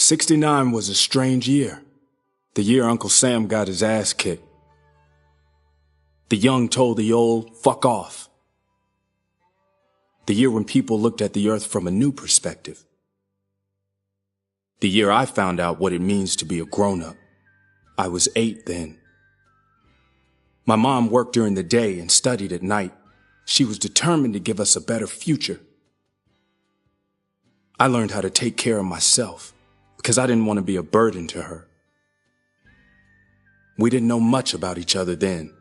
'69 was a strange year. The year Uncle Sam got his ass kicked. The young told the old, fuck off. The year when people looked at the earth from a new perspective. The year I found out what it means to be a grown-up. I was 8 then. My mom worked during the day and studied at night. She was determined to give us a better future. I learned how to take care of myself because I didn't want to be a burden to her. We didn't know much about each other then.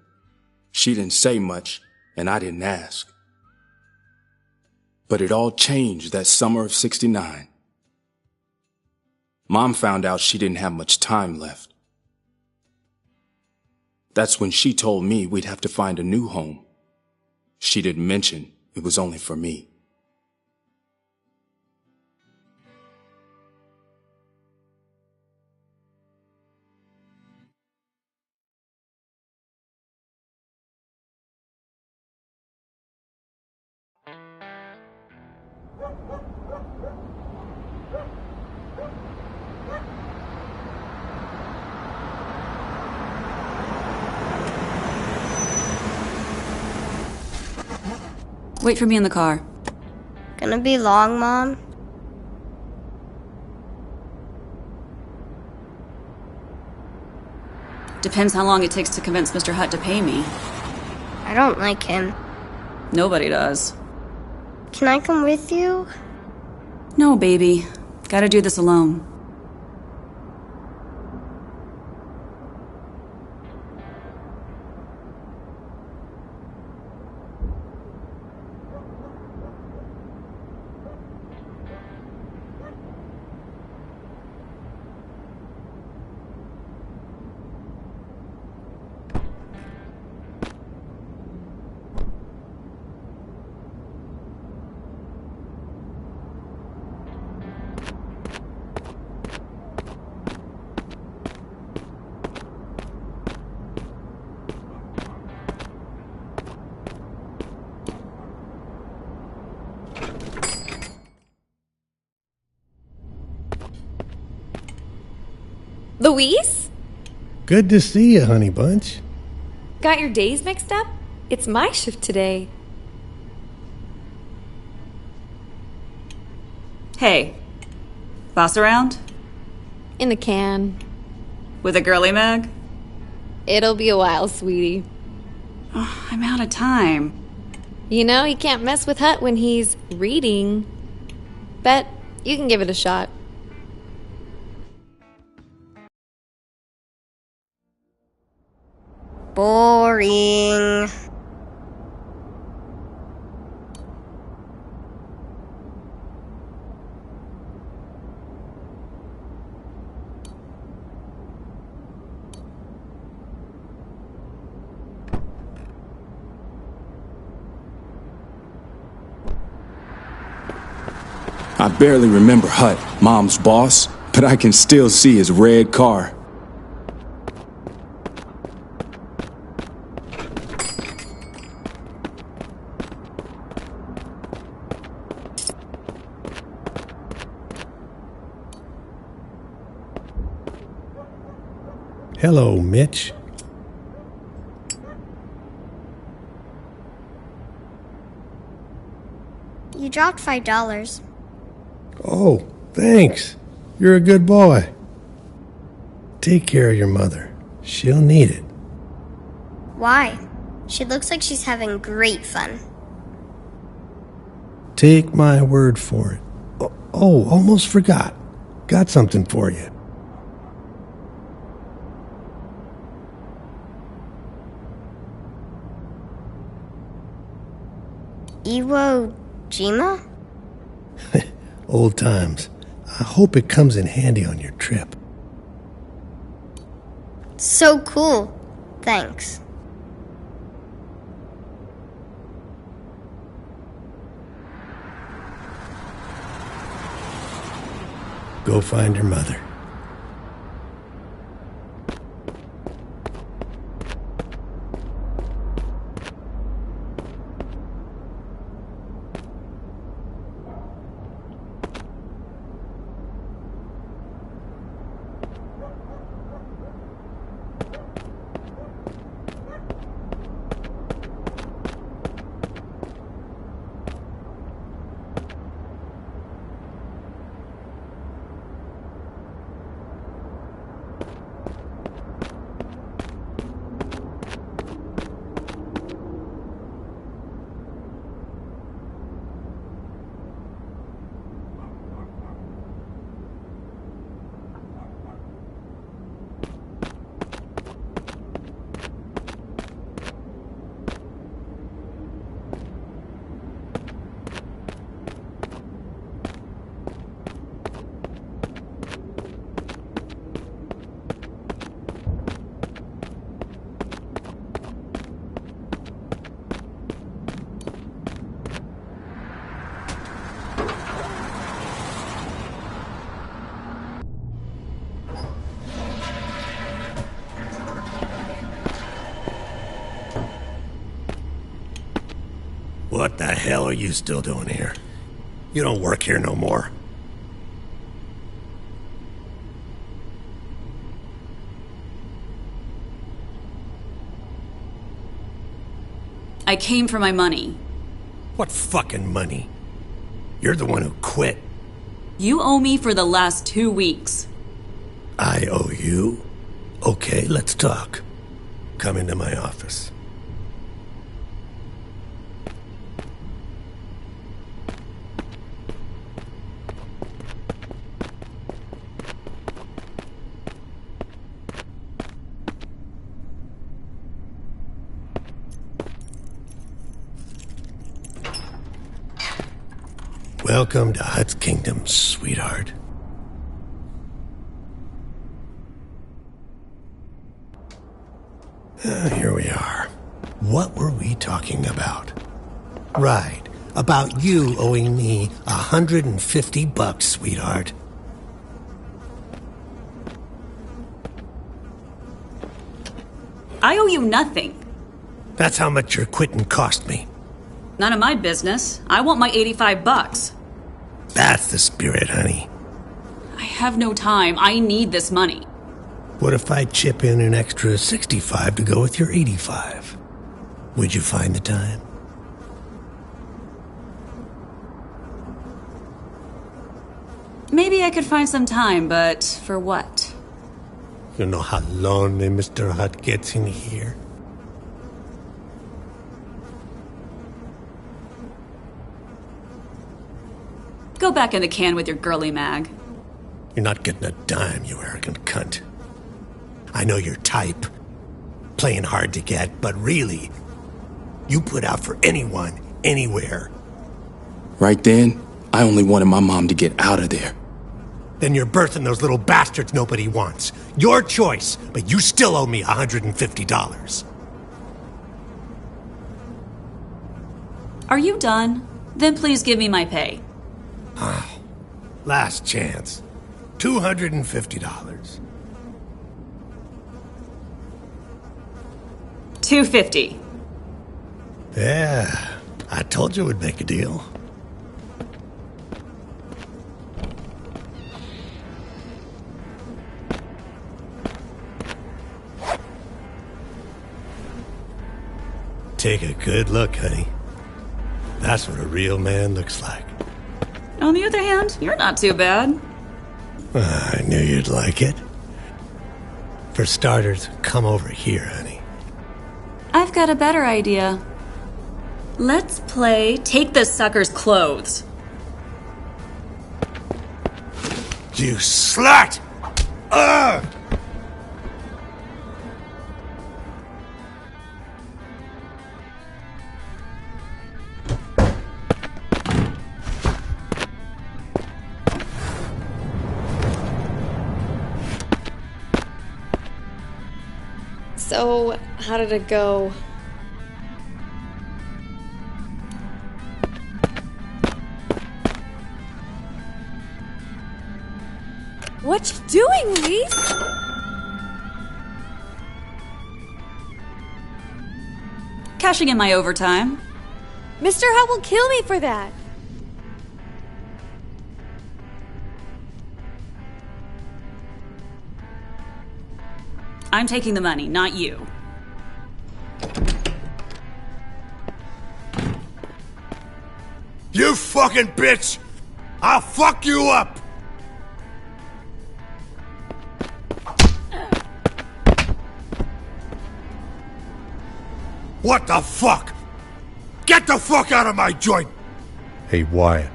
She didn't say much, and I didn't ask. But it all changed that summer of '69. Mom found out she didn't have much time left. That's when she told me we'd have to find a new home. She didn't mention it was only for me. Wait for me in the car. Gonna be long, Mom? Depends how long it takes to convince Mr. Hutt to pay me. I don't like him. Nobody does. Can I come with you? No, baby. Gotta do this alone. Louise? Good to see you, honey bunch. Got your days mixed up? It's my shift today. Hey. Boss around? In a can. With a girly mag? It'll be a while, sweetie. Oh, I'm out of time. You know, he can't mess with Hutt when he's reading. Bet you can give it a shot. Boring. I barely remember Hutt, Mom's boss, but I can still see his red car. Hello, Mitch. You dropped $5. Oh, thanks. You're a good boy. Take care of your mother. She'll need it. Why? She looks like she's having great fun. Take my word for it. Oh, almost forgot. Got something for you. Iwo Jima? Old times. I hope it comes in handy on your trip. So cool. Thanks. Go find your mother. What the hell are you still doing here? You don't work here no more. I came for my money. What fucking money? You're the one who quit. You owe me for the last 2 weeks. I owe you? Okay, let's talk. Come into my office. Welcome to Hut's Kingdom, sweetheart. Here we are. What were we talking about? Right, about you owing me $150, sweetheart. I owe you nothing. That's how much your quitting cost me. None of my business. I want my $85. That's the spirit, honey. I have no time. I need this money. What if I chip in an extra 65 to go with your 85? Would you find the time? Maybe I could find some time, but for what? You know how lonely Mr. Hut gets in here? Go back in the can with your girly mag. You're not getting a dime, you arrogant cunt. I know your type. Playing hard to get, but really, you put out for anyone, anywhere. Right then, I only wanted my mom to get out of there. Then you're birthing those little bastards nobody wants. Your choice, but you still owe me $150. Are you done? Then please give me my pay. Last chance. $250. $250. Yeah, I told you we'd make a deal. Take a good look, honey. That's what a real man looks like. On the other hand, you're not too bad. I knew you'd like it. For starters, come over here, honey. I've got a better idea. Let's play Take This Sucker's Clothes. You slut! Ugh! So, how did it go? What you doing, Reese? Cashing in my overtime. Mr. Hut will kill me for that. I'm taking the money, not you. You fucking bitch! I'll fuck you up! What the fuck? Get the fuck out of my joint! Hey, Wyatt,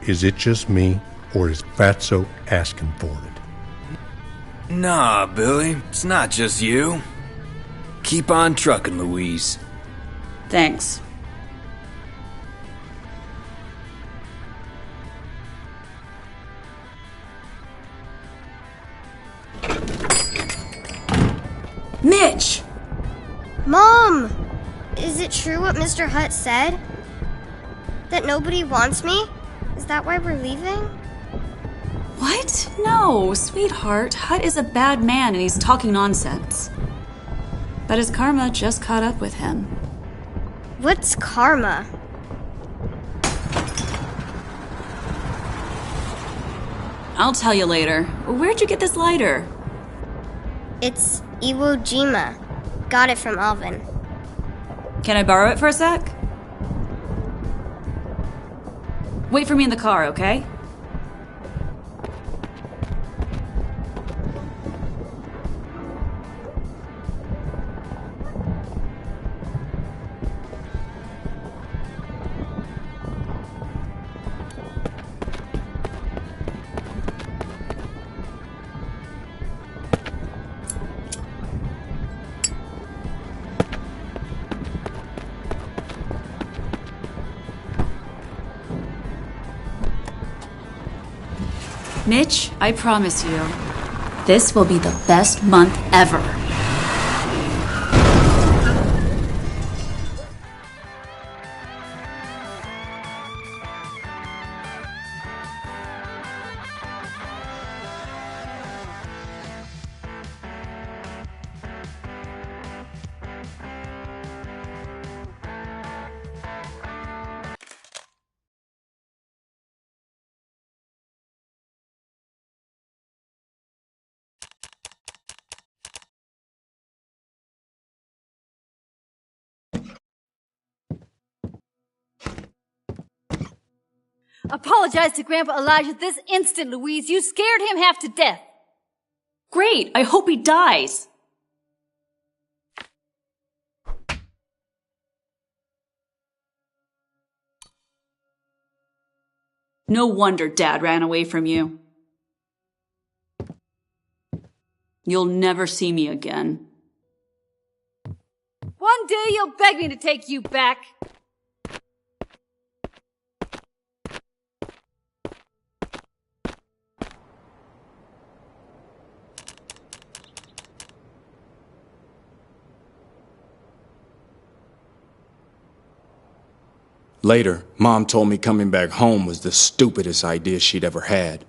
is it just me, or is Fatso asking for it? Nah, Billy, it's not just you. Keep on trucking, Louise. Thanks. Mitch! Mom! Is it true what Mr. Hutt said? That nobody wants me? Is that why we're leaving? What? No, sweetheart. Hutt is a bad man and he's talking nonsense. But his karma just caught up with him. What's karma? I'll tell you later. Where'd you get this lighter? It's Iwo Jima. Got it from Alvin. Can I borrow it for a sec? Wait for me in the car, okay? Mitch, I promise you, this will be the best month ever. Apologize to Grandpa Elijah this instant, Louise. You scared him half to death. Great, I hope he dies. No wonder Dad ran away from you. You'll never see me again. One day you'll beg me to take you back. Later, Mom told me coming back home was the stupidest idea she'd ever had.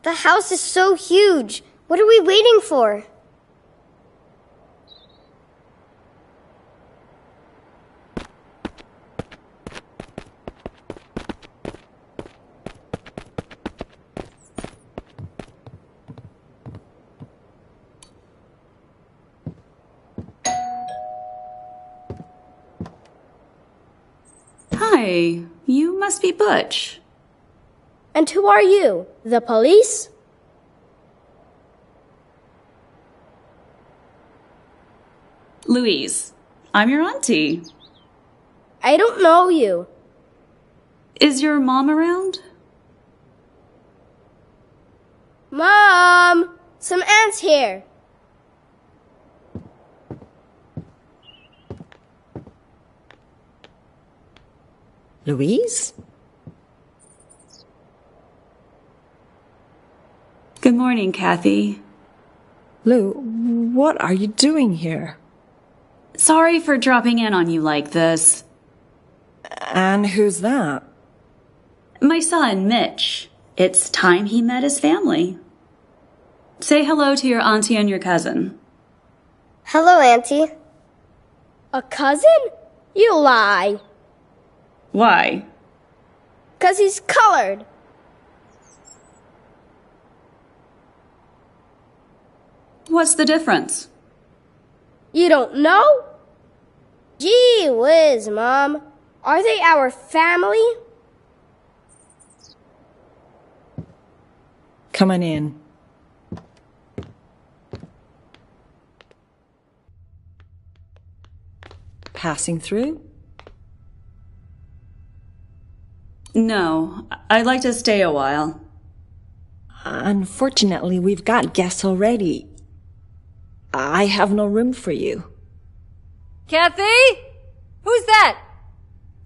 The house is so huge. What are we waiting for? Hi, you must be Butch. And who are you? The police? Louise, I'm your auntie. I don't know you. Is your mom around? Mom! Some ants here. Louise? Good morning, Kathy. Lou, what are you doing here? Sorry for dropping in on you like this. And who's that? My son, Mitch. It's time he met his family. Say hello to your auntie and your cousin. Hello, Auntie. A cousin? You lie. Why? 'Cause he's colored. What's the difference? You don't know? Gee whiz, Mom. Are they our family? Come on in. Passing through? No, I'd like to stay a while. Unfortunately, we've got guests already. I have no room for you. Kathy? Who's that?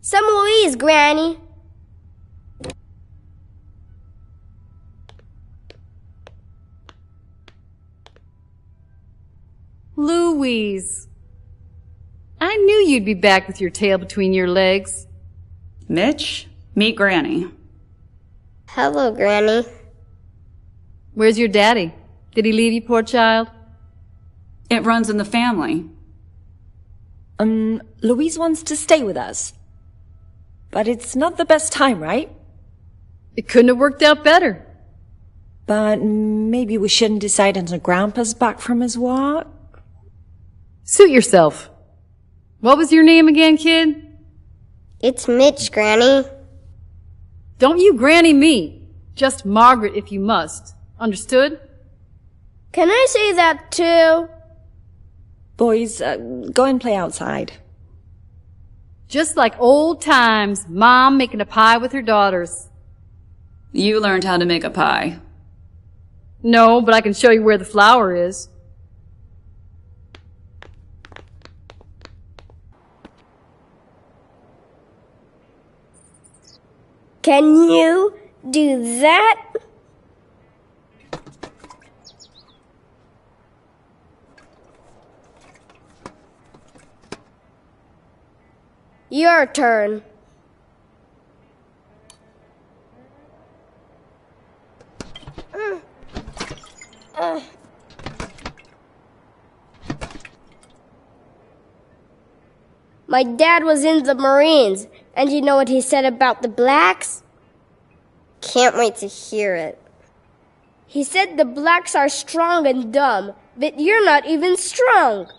Some Louise, Granny. Louise. I knew you'd be back with your tail between your legs. Mitch, meet Granny. Hello, Granny. Where's your daddy? Did he leave you, poor child? It runs in the family. Louise wants to stay with us. But it's not the best time, right? It couldn't have worked out better. But maybe we shouldn't decide until Grandpa's back from his walk? Suit yourself. What was your name again, kid? It's Mitch, Granny. Don't you granny me. Just Margaret if you must. Understood? Can I say that too? Boys, go and play outside. Just like old times, Mom making a pie with her daughters. You learned how to make a pie. No, but I can show you where the flour is. Can you do that? Your turn. My dad was in the Marines, and you know what he said about the blacks? Can't wait to hear it. He said the blacks are strong and dumb, but you're not even strong.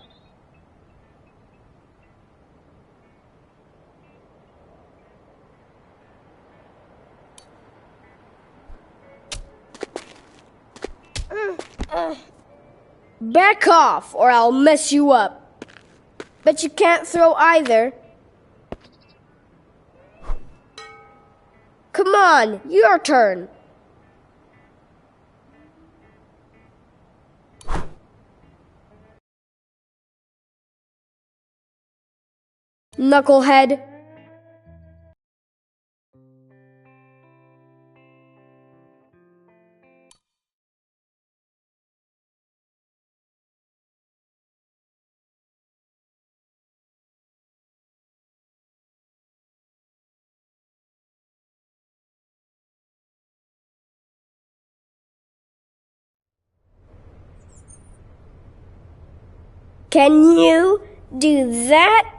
Back off, or I'll mess you up. But you can't throw either. Come on, your turn. Knucklehead. Can you do that?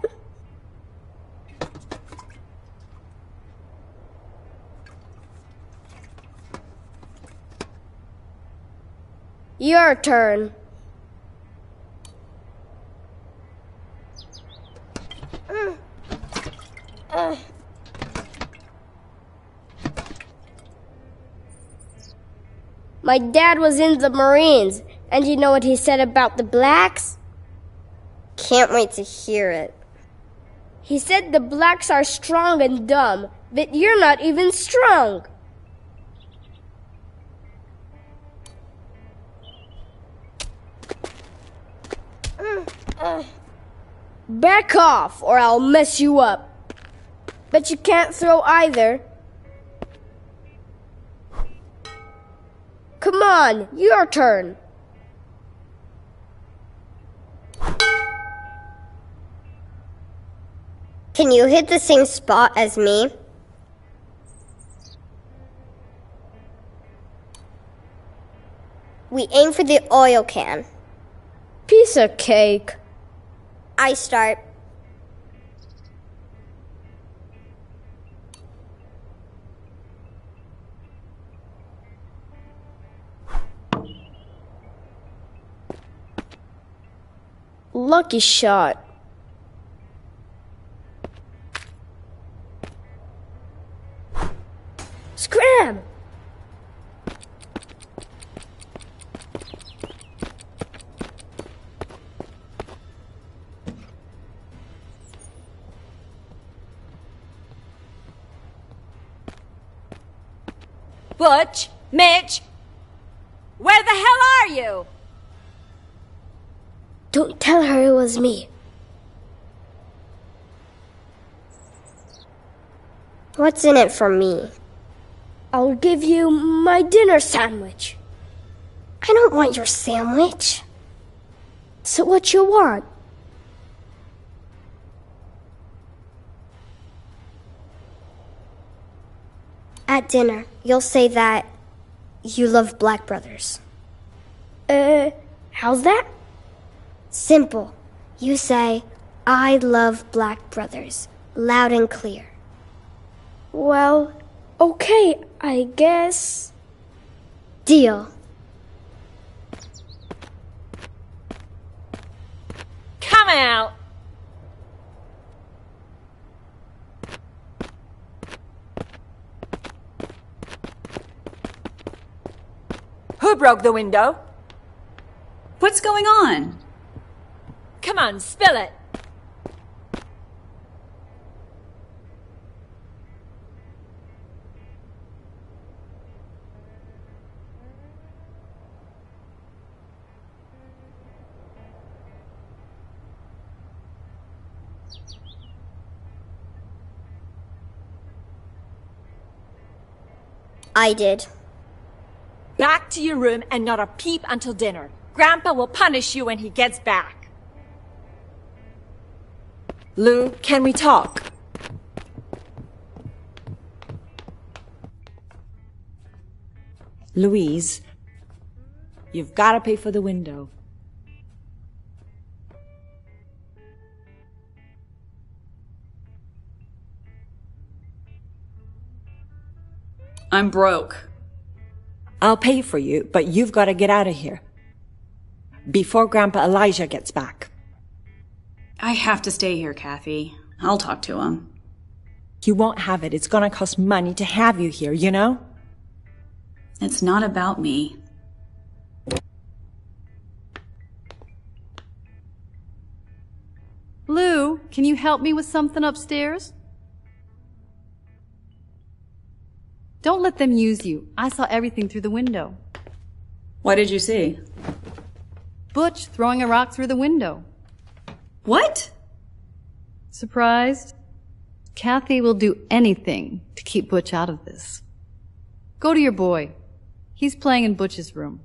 Your turn. My dad was in the Marines, and you know what he said about the blacks? Can't wait to hear it. He said the blacks are strong and dumb, but you're not even strong. Back off, or I'll mess you up. But you can't throw either. Come on, your turn. Can you hit the same spot as me? We aim for the oil can. Piece of cake. I start. Lucky shot. Scram! Butch? Mitch? Where the hell are you? Don't tell her it was me. What's in it for me? I'll give you my dinner sandwich. I don't want your sandwich. So what you want? At dinner, you'll say that you love Black Brothers. How's that? Simple. You say, I love Black Brothers. Loud and clear. Well, okay, I guess. Deal. Come out! Who broke the window? What's going on? Come on, spill it! I did. Back to your room and not a peep until dinner. Grandpa will punish you when he gets back. Lou, can we talk? Louise, you've got to pay for the window. I'm broke. I'll pay for you, but you've got to get out of here. Before Grandpa Elijah gets back. I have to stay here, Kathy. I'll talk to him. You won't have it. It's gonna cost money to have you here, you know? It's not about me. Lou, can you help me with something upstairs? Don't let them use you. I saw everything through the window. What did you see? Butch throwing a rock through the window. What? Surprised? Kathy will do anything to keep Butch out of this. Go to your boy. He's playing in Butch's room.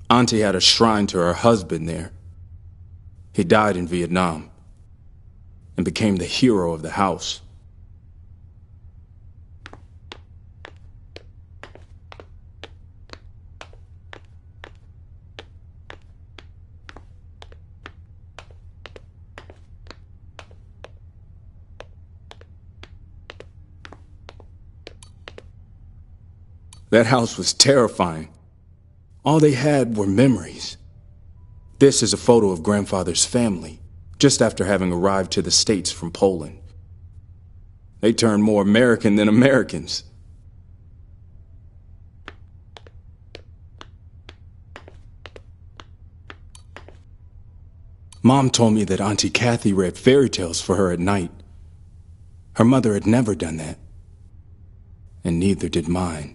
Auntie had a shrine to her husband there. He died in Vietnam and became the hero of the house. That house was terrifying. All they had were memories. This is a photo of grandfather's family, just after having arrived to the States from Poland. They turned more American than Americans. Mom told me that Auntie Kathy read fairy tales for her at night. Her mother had never done that. and neither did mine.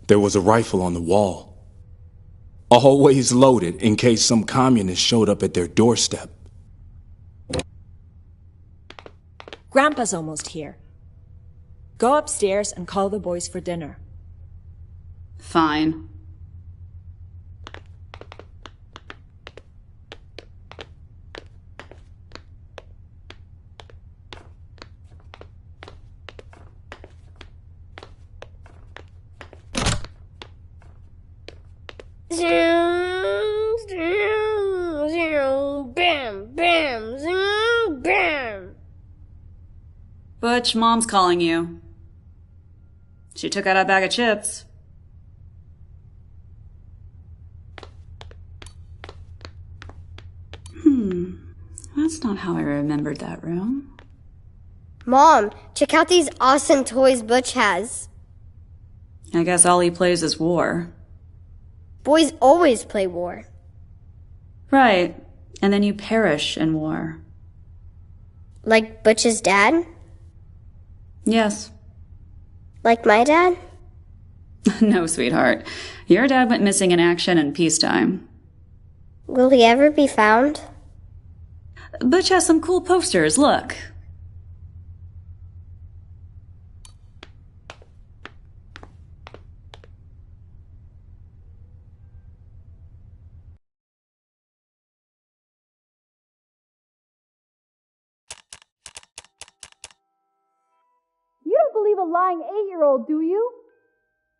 There was a rifle on the wall, always loaded in case some communist showed up at their doorstep. Grandpa's almost here. Go upstairs and call the boys for dinner. Fine. Bam, bam, zoom, bam. Butch, Mom's calling you. She took out a bag of chips. That's not how I remembered that room. Mom, check out these awesome toys Butch has. I guess all he plays is war. Boys always play war. Right. And then you perish in war. Like Butch's dad? Yes. Like my dad? No, sweetheart. Your dad went missing in action in peacetime. Will he ever be found? Butch has some cool posters, look. You don't believe a lying 8-year-old, do you?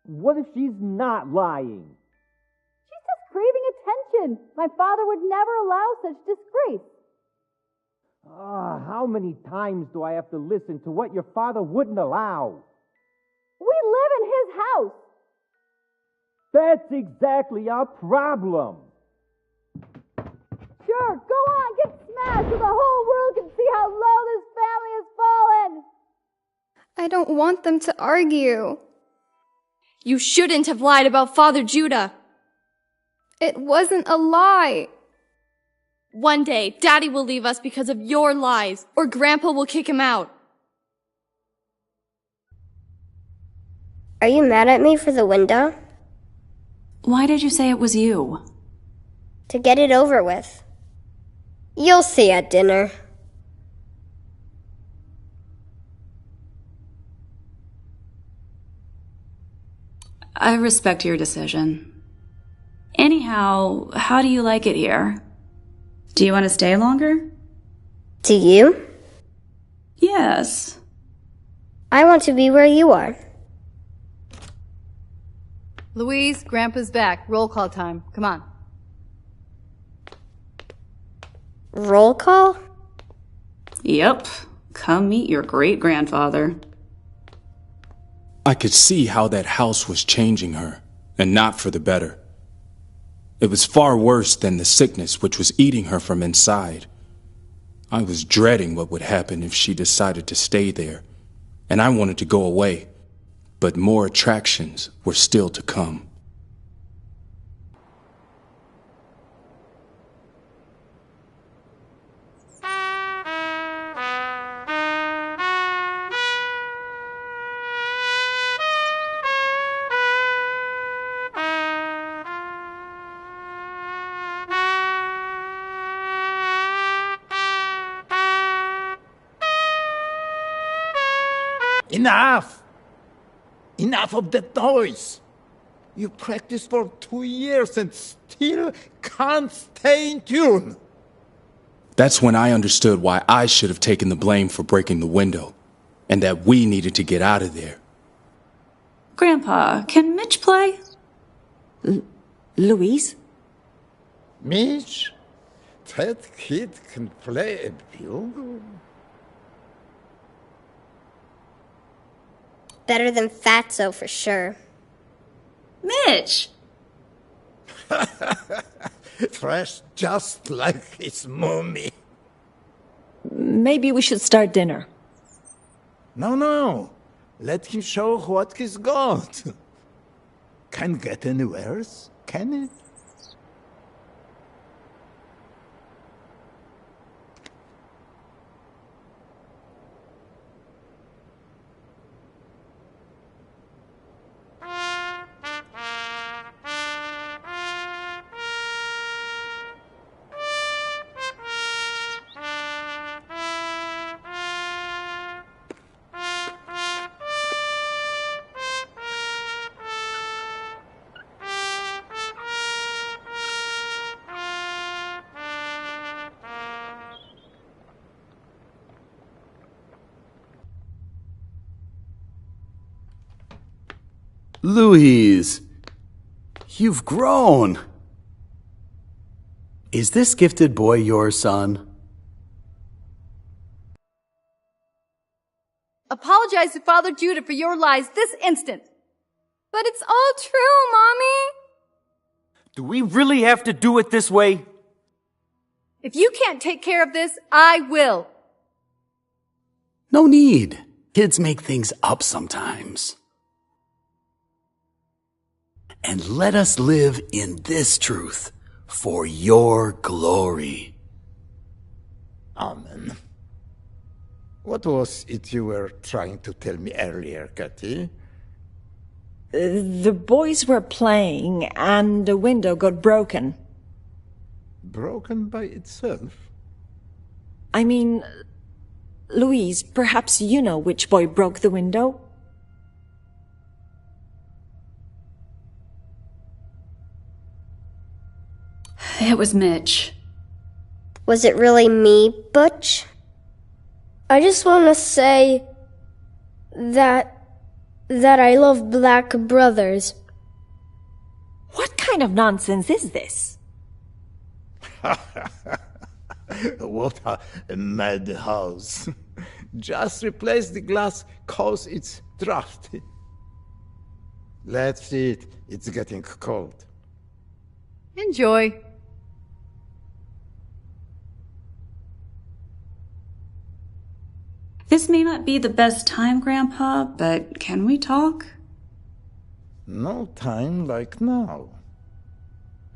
What if she's not lying? She's just craving attention. My father would never allow such disgrace. How many times do I have to listen to what your father wouldn't allow? We live in his house. That's exactly our problem. Sure, go on, get smashed so the whole world can see how low this family has fallen. I don't want them to argue. You shouldn't have lied about Father Judah. It wasn't a lie. One day, Daddy will leave us because of your lies, or Grandpa will kick him out. Are you mad at me for the window? Why did you say it was you? To get it over with. You'll see at dinner. I respect your decision. Anyhow, how do you like it here? Do you want to stay longer? Do you? Yes. I want to be where you are. Louise, Grandpa's back. Roll call time. Come on. Roll call? Yep. Come meet your great-grandfather. I could see how that house was changing her, and not for the better. It was far worse than the sickness which was eating her from inside. I was dreading what would happen if she decided to stay there, and I wanted to go away, but more attractions were still to come. Enough! Enough of that noise! You practiced for 2 years and still can't stay in tune! That's when I understood why I should have taken the blame for breaking the window, and that we needed to get out of there. Grandpa, can Mitch play? Louise? Mitch? That kid can play a bugle? Better than Fatso for sure. Mitch! Trash just like his mommy. Maybe we should start dinner. No. Let him show what he's got. Can't get any worse, can it? Louise, you've grown. Is this gifted boy your son? Apologize to Father Judah for your lies this instant. But it's all true, Mommy. Do we really have to do it this way? If you can't take care of this, I will. No need. Kids make things up sometimes. And let us live in this truth for your glory. Amen. What was it you were trying to tell me earlier, Cathy? The boys were playing and the window got broken. Broken by itself? I mean, Louise, perhaps you know which boy broke the window? It was Mitch. Was it really me, Butch? I just want to say that I love black brothers. What kind of nonsense is this? What a madhouse. Just replace the glass cause it's drafty. Let's eat. It's getting cold. Enjoy. This may not be the best time, Grandpa, but can we talk? No time like now.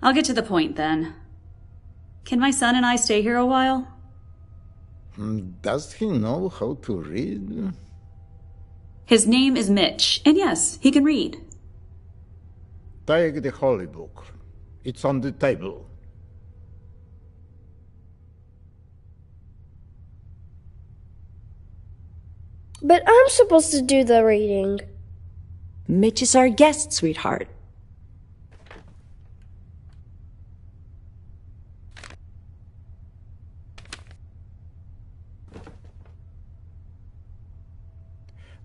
I'll get to the point then. Can my son and I stay here a while? Does he know how to read? His name is Mitch, and yes, he can read. Take the holy book. It's on the table. But I'm supposed to do the reading. Mitch is our guest, sweetheart.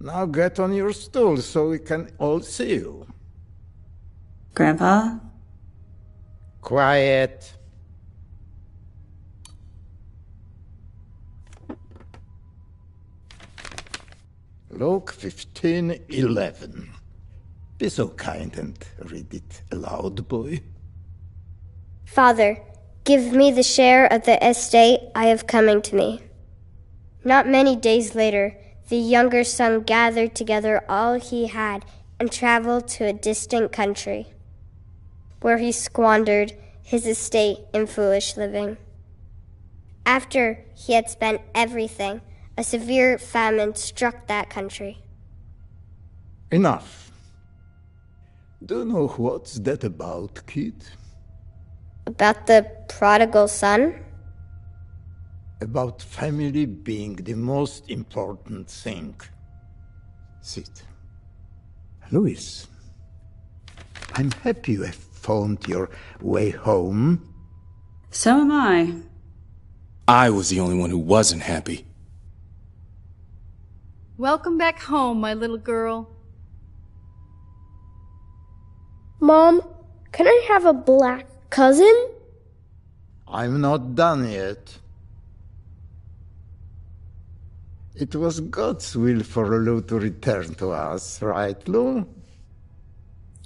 Now get on your stool so we can all see you. Grandpa? Quiet. Luke 15:11. Be so kind and read it aloud, boy. Father, give me the share of the estate I have coming to me. Not many days later, the younger son gathered together all he had and traveled to a distant country, where he squandered his estate in foolish living. After he had spent everything, a severe famine struck that country. Enough. Do you know what's that about, kid? About the prodigal son? About family being the most important thing. Sit. Louis, I'm happy you have found your way home. So am I. I was the only one who wasn't happy. Welcome back home, my little girl. Mom, can I have a black cousin? I'm not done yet. It was God's will for Lou to return to us, right, Lou?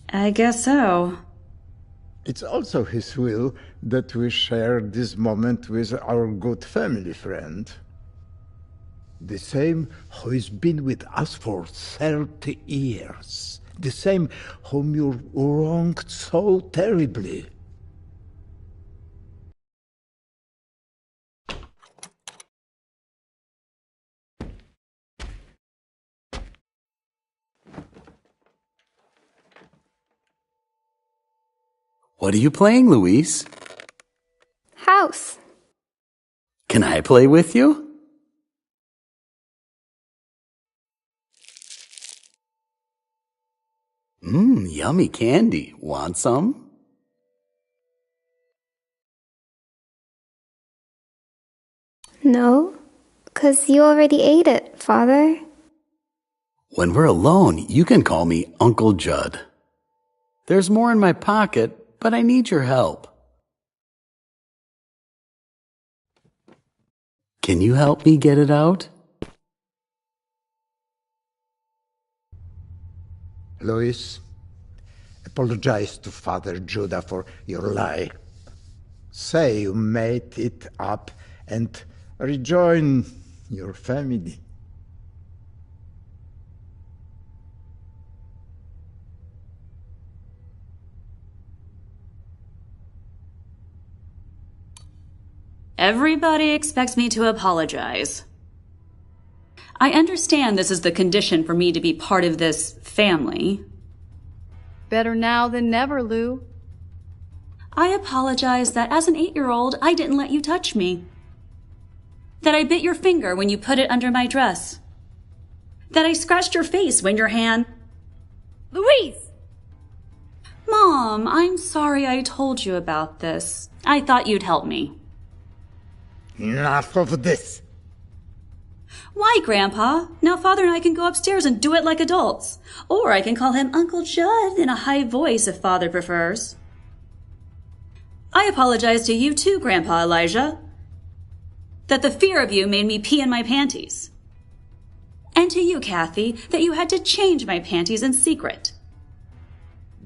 I guess so. It's also his will that we share this moment with our good family friend. The same who has been with us for 30 years. The same whom you wronged so terribly. What are you playing, Luis? House. Can I play with you? Yummy candy. Want some? No, 'cause you already ate it, Father. When we're alone, you can call me Uncle Judd. There's more in my pocket, but I need your help. Can you help me get it out? Louis, apologize to Father Judah for your lie. Say you made it up and rejoin your family. Everybody expects me to apologize. I understand this is the condition for me to be part of this family. Better now than never, Lou. I apologize that as an 8-year-old, I didn't let you touch me. That I bit your finger when you put it under my dress. That I scratched your face when your hand... Louise! Mom, I'm sorry I told you about this. I thought you'd help me. Enough of this. Why, Grandpa? Now Father and I can go upstairs and do it like adults. Or I can call him Uncle Judd in a high voice if Father prefers. I apologize to you too, Grandpa Elijah. That the fear of you made me pee in my panties. And to you, Kathy, that you had to change my panties in secret.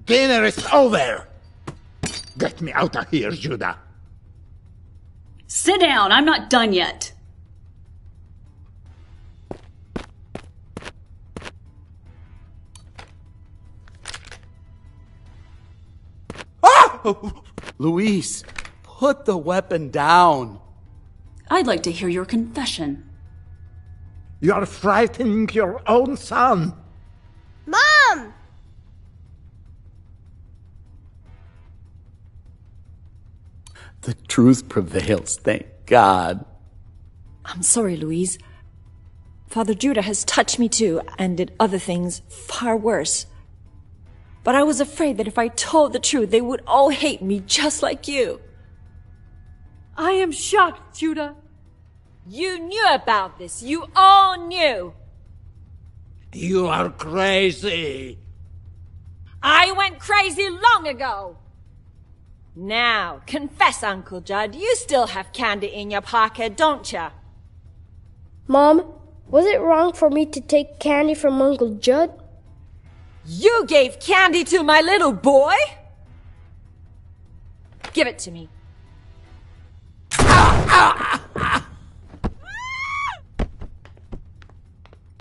Dinner is over. Get me out of here, Judah. Sit down, I'm not done yet. Luis, put the weapon down. I'd like to hear your confession. You are frightening your own son. Mom! The truth prevails, thank God. I'm sorry, Louise. Father Judah has touched me too, and did other things far worse. But I was afraid that if I told the truth, they would all hate me just like you. I am shocked, Judah. You knew about this. You all knew. You are crazy. I went crazy long ago. Now, confess, Uncle Judd. You still have candy in your pocket, don't you? Mom, was it wrong for me to take candy from Uncle Judd? You gave candy to my little boy? Give it to me.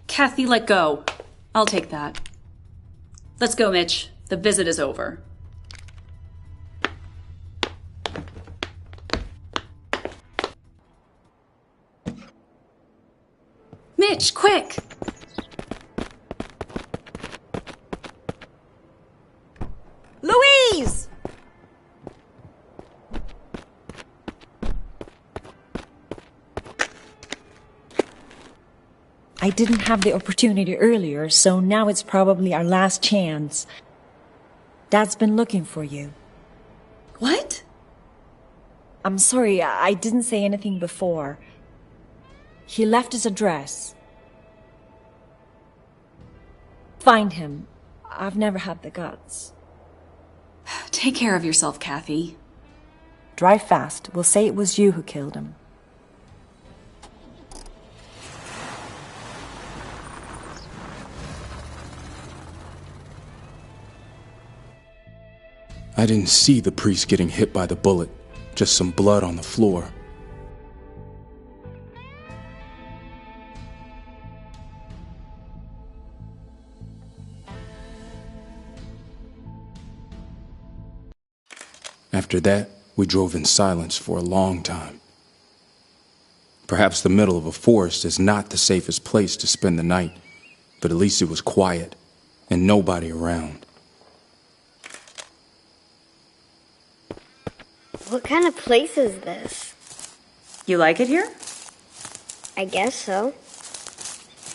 Kathy, let go. I'll take that. Let's go, Mitch. The visit is over. Mitch, quick! Louise! I didn't have the opportunity earlier, so now it's probably our last chance. Dad's been looking for you. What? I'm sorry, I didn't say anything before. He left his address. Find him. I've never had the guts. Take care of yourself, Kathy. Drive fast. We'll say it was you who killed him. I didn't see the priest getting hit by the bullet, just some blood on the floor. After that, we drove in silence for a long time. Perhaps the middle of a forest is not the safest place to spend the night, but at least it was quiet and nobody around. What kind of place is this? You like it here? I guess so.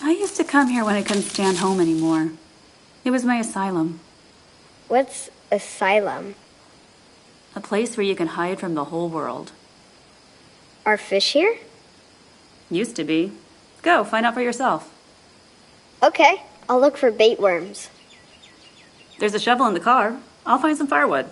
I used to come here when I couldn't stand home anymore. It was my asylum. What's asylum? A place where you can hide from the whole world. Are fish here? Used to be. Go, find out for yourself. Okay, I'll look for bait worms. There's a shovel in the car. I'll find some firewood.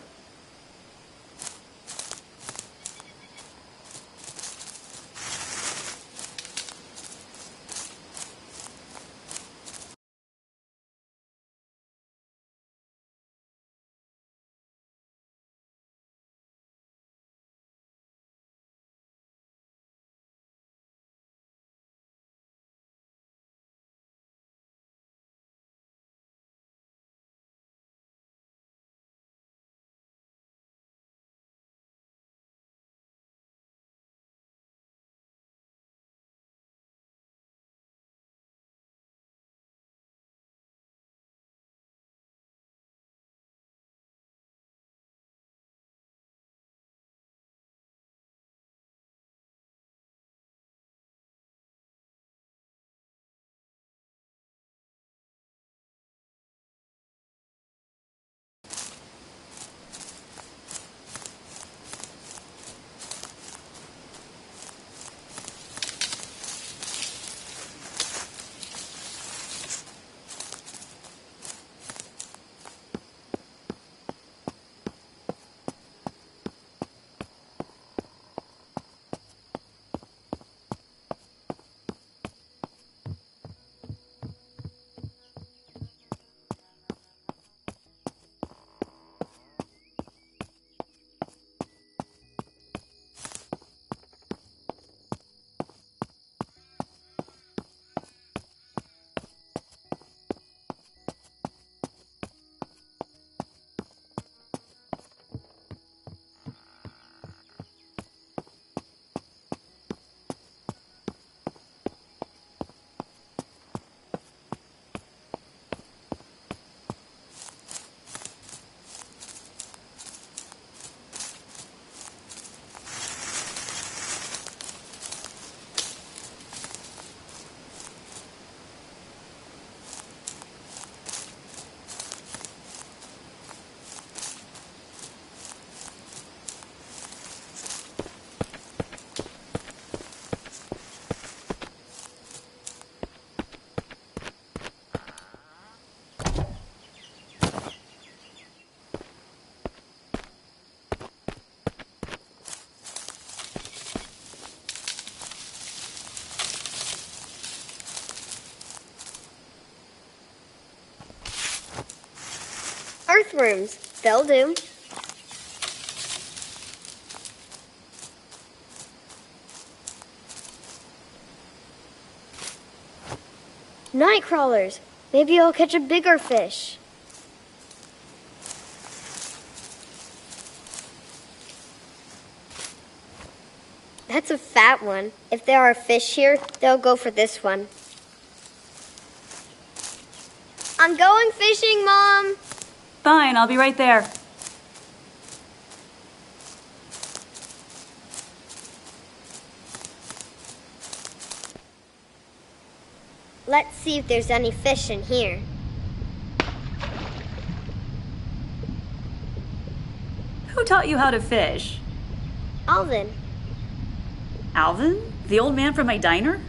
earthworms. They'll do. Night crawlers. Maybe I'll catch a bigger fish. That's a fat one. If there are fish here, they'll go for this one. I'm going fishing, Mom. Fine, I'll be right there. Let's see if there's any fish in here. Who taught you how to fish? Alvin. Alvin? The old man from my diner?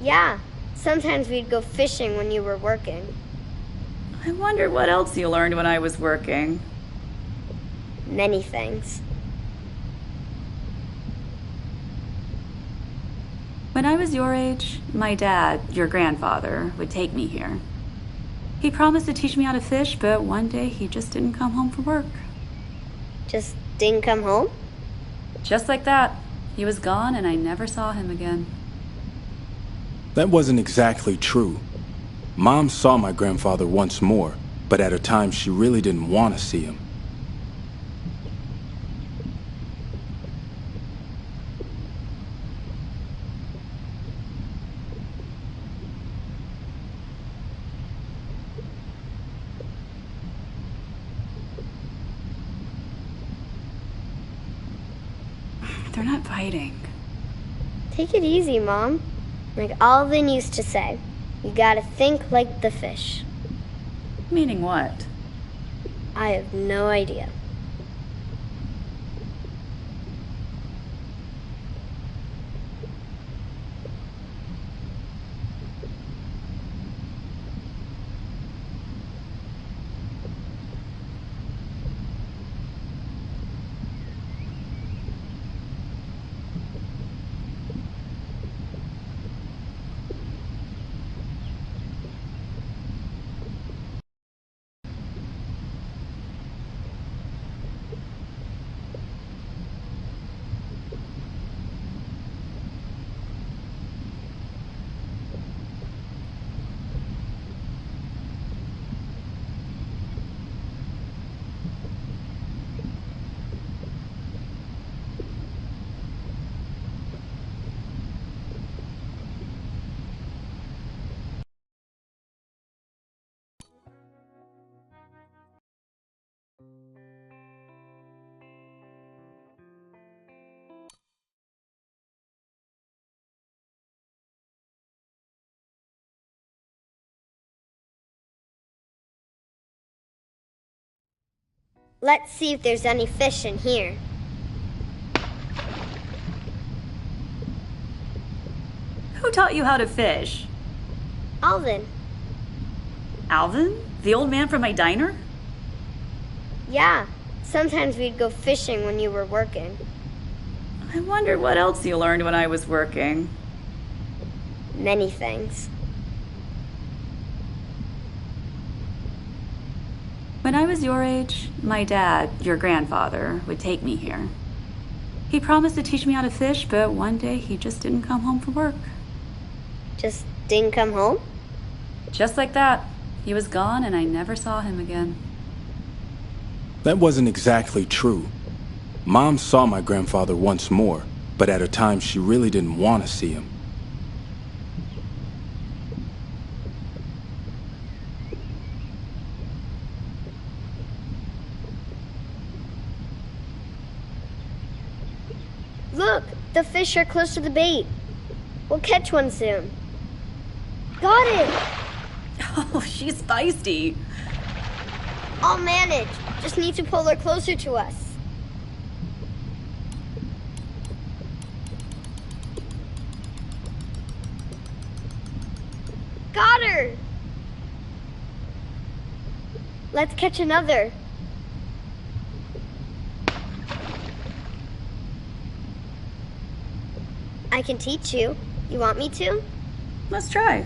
Yeah. Sometimes we'd go fishing when you were working. I wonder what else you learned when I was working. Many things. When I was your age, my dad, your grandfather, would take me here. He promised to teach me how to fish, but one day he just didn't come home from work. Just didn't come home? Just like that. He was gone and I never saw him again. That wasn't exactly true. Mom saw my grandfather once more, but at a time she really didn't want to see him. They're not biting. Take it easy, Mom. Like Alvin used to say, you gotta think like the fish. Meaning what? I have no idea. Let's see if there's any fish in here. Who taught you how to fish? Alvin. Alvin? The old man from my diner? Yeah. Sometimes we'd go fishing when you were working. I wonder what else you learned when I was working. Many things. When I was your age, my dad, your grandfather, would take me here. He promised to teach me how to fish, but one day he just didn't come home from work. Just didn't come home? Just like that. He was gone and I never saw him again. That wasn't exactly true. Mom saw my grandfather once more, but at a time she really didn't want to see him. Look, the fish are close to the bait. We'll catch one soon. Got it! Oh, she's feisty. I'll manage. Just need to pull her closer to us. Got her! Let's catch another. I can teach you. You want me to? Let's try.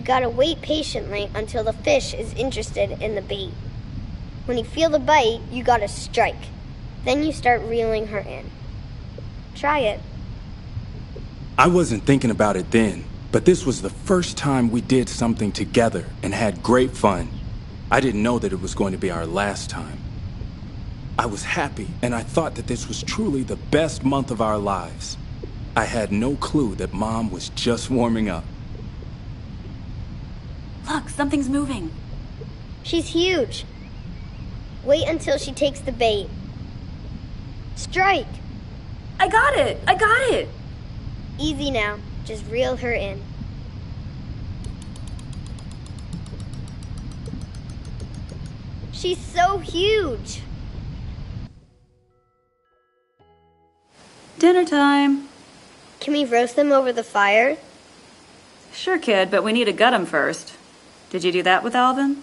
gotta wait patiently until the fish is interested in the bait. When you feel the bite, you gotta strike. Then you start reeling her in. Try it. I wasn't thinking about it then, but this was the first time we did something together and had great fun. I didn't know that it was going to be our last time. I was happy, and I thought that this was truly the best month of our lives. I had no clue that Mom was just warming up. Look, something's moving. She's huge. Wait until she takes the bait. Strike! I got it! I got it! Easy now. Just reel her in. She's so huge! Dinner time. Can we roast them over the fire? Sure, kid, but we need to gut them first. Did you do that with Alvin?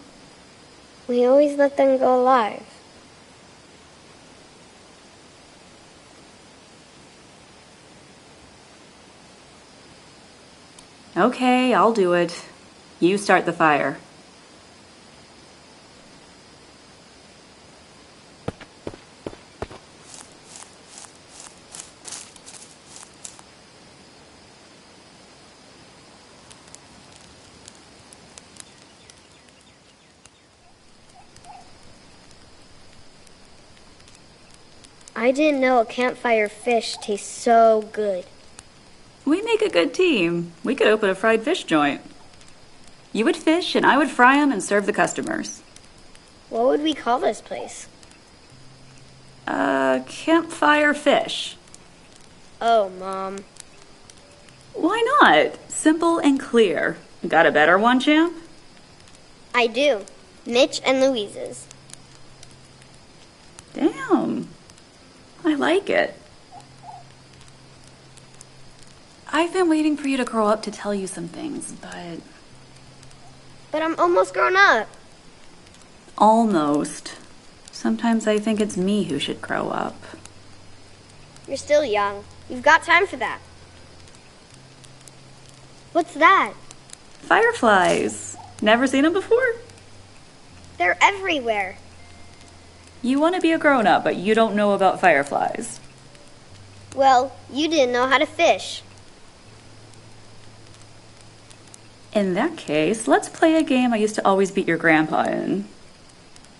We always let them go alive. Okay, I'll do it. You start the fire. I didn't know a campfire fish tastes so good. We make a good team. We could open a fried fish joint. You would fish and I would fry them and serve the customers. What would we call this place? Campfire fish. Oh, Mom. Why not? Simple and clear. Got a better one, champ? I do. Mitch and Louise's. Damn. I like it. I've been waiting for you to grow up to tell you some things, but... But I'm almost grown up. Almost. Sometimes I think it's me who should grow up. You're still young. You've got time for that. What's that? Fireflies. Never seen them before? They're everywhere. You want to be a grown-up, but you don't know about fireflies. Well, you didn't know how to fish. In that case, let's play a game I used to always beat your grandpa in.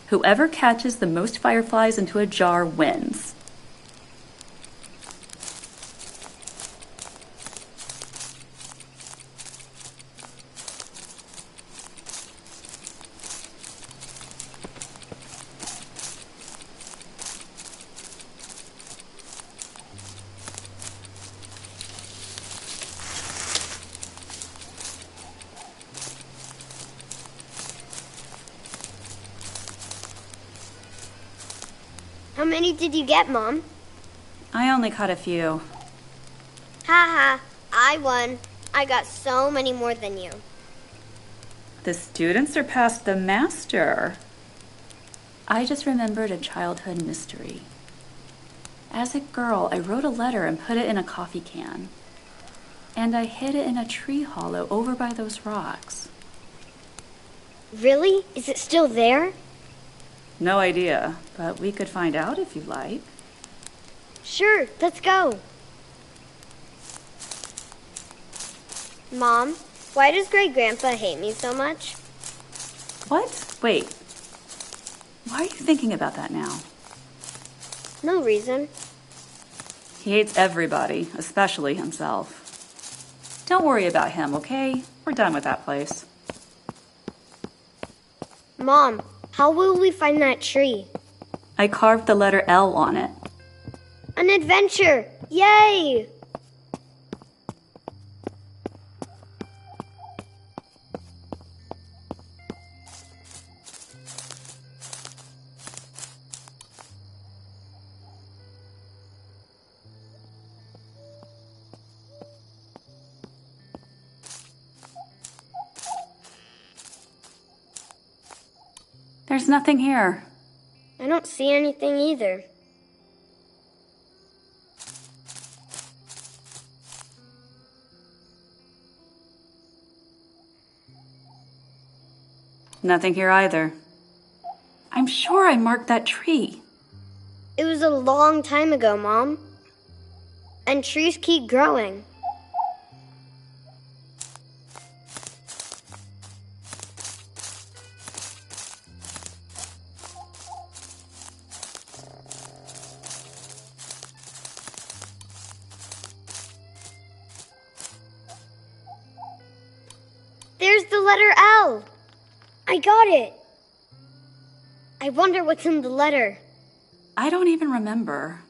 Whoever catches the most fireflies into a jar wins. How many did you get, Mom? I only caught a few. Ha ha, I won. I got so many more than you. The student surpassed the master. I just remembered a childhood mystery. As a girl, I wrote a letter and put it in a coffee can. And I hid it in a tree hollow over by those rocks. Really? Is it still there? No idea, but we could find out if you like. Sure, let's go. Mom, why does Great-Grandpa hate me so much? What? Wait. Why are you thinking about that now? No reason. He hates everybody, especially himself. Don't worry about him, okay? We're done with that place. Mom, how will we find that tree? I carved the letter L on it. An adventure! Yay! There's nothing here. I don't see anything either. Nothing here either. I'm sure I marked that tree. It was a long time ago, Mom. And trees keep growing. There's the letter L. I got it. I wonder what's in the letter. I don't even remember.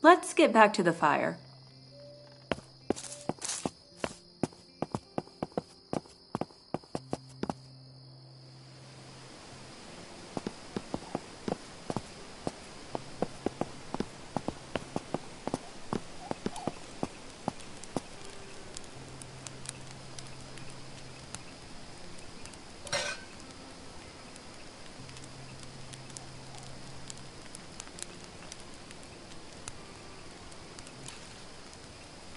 Let's get back to the fire.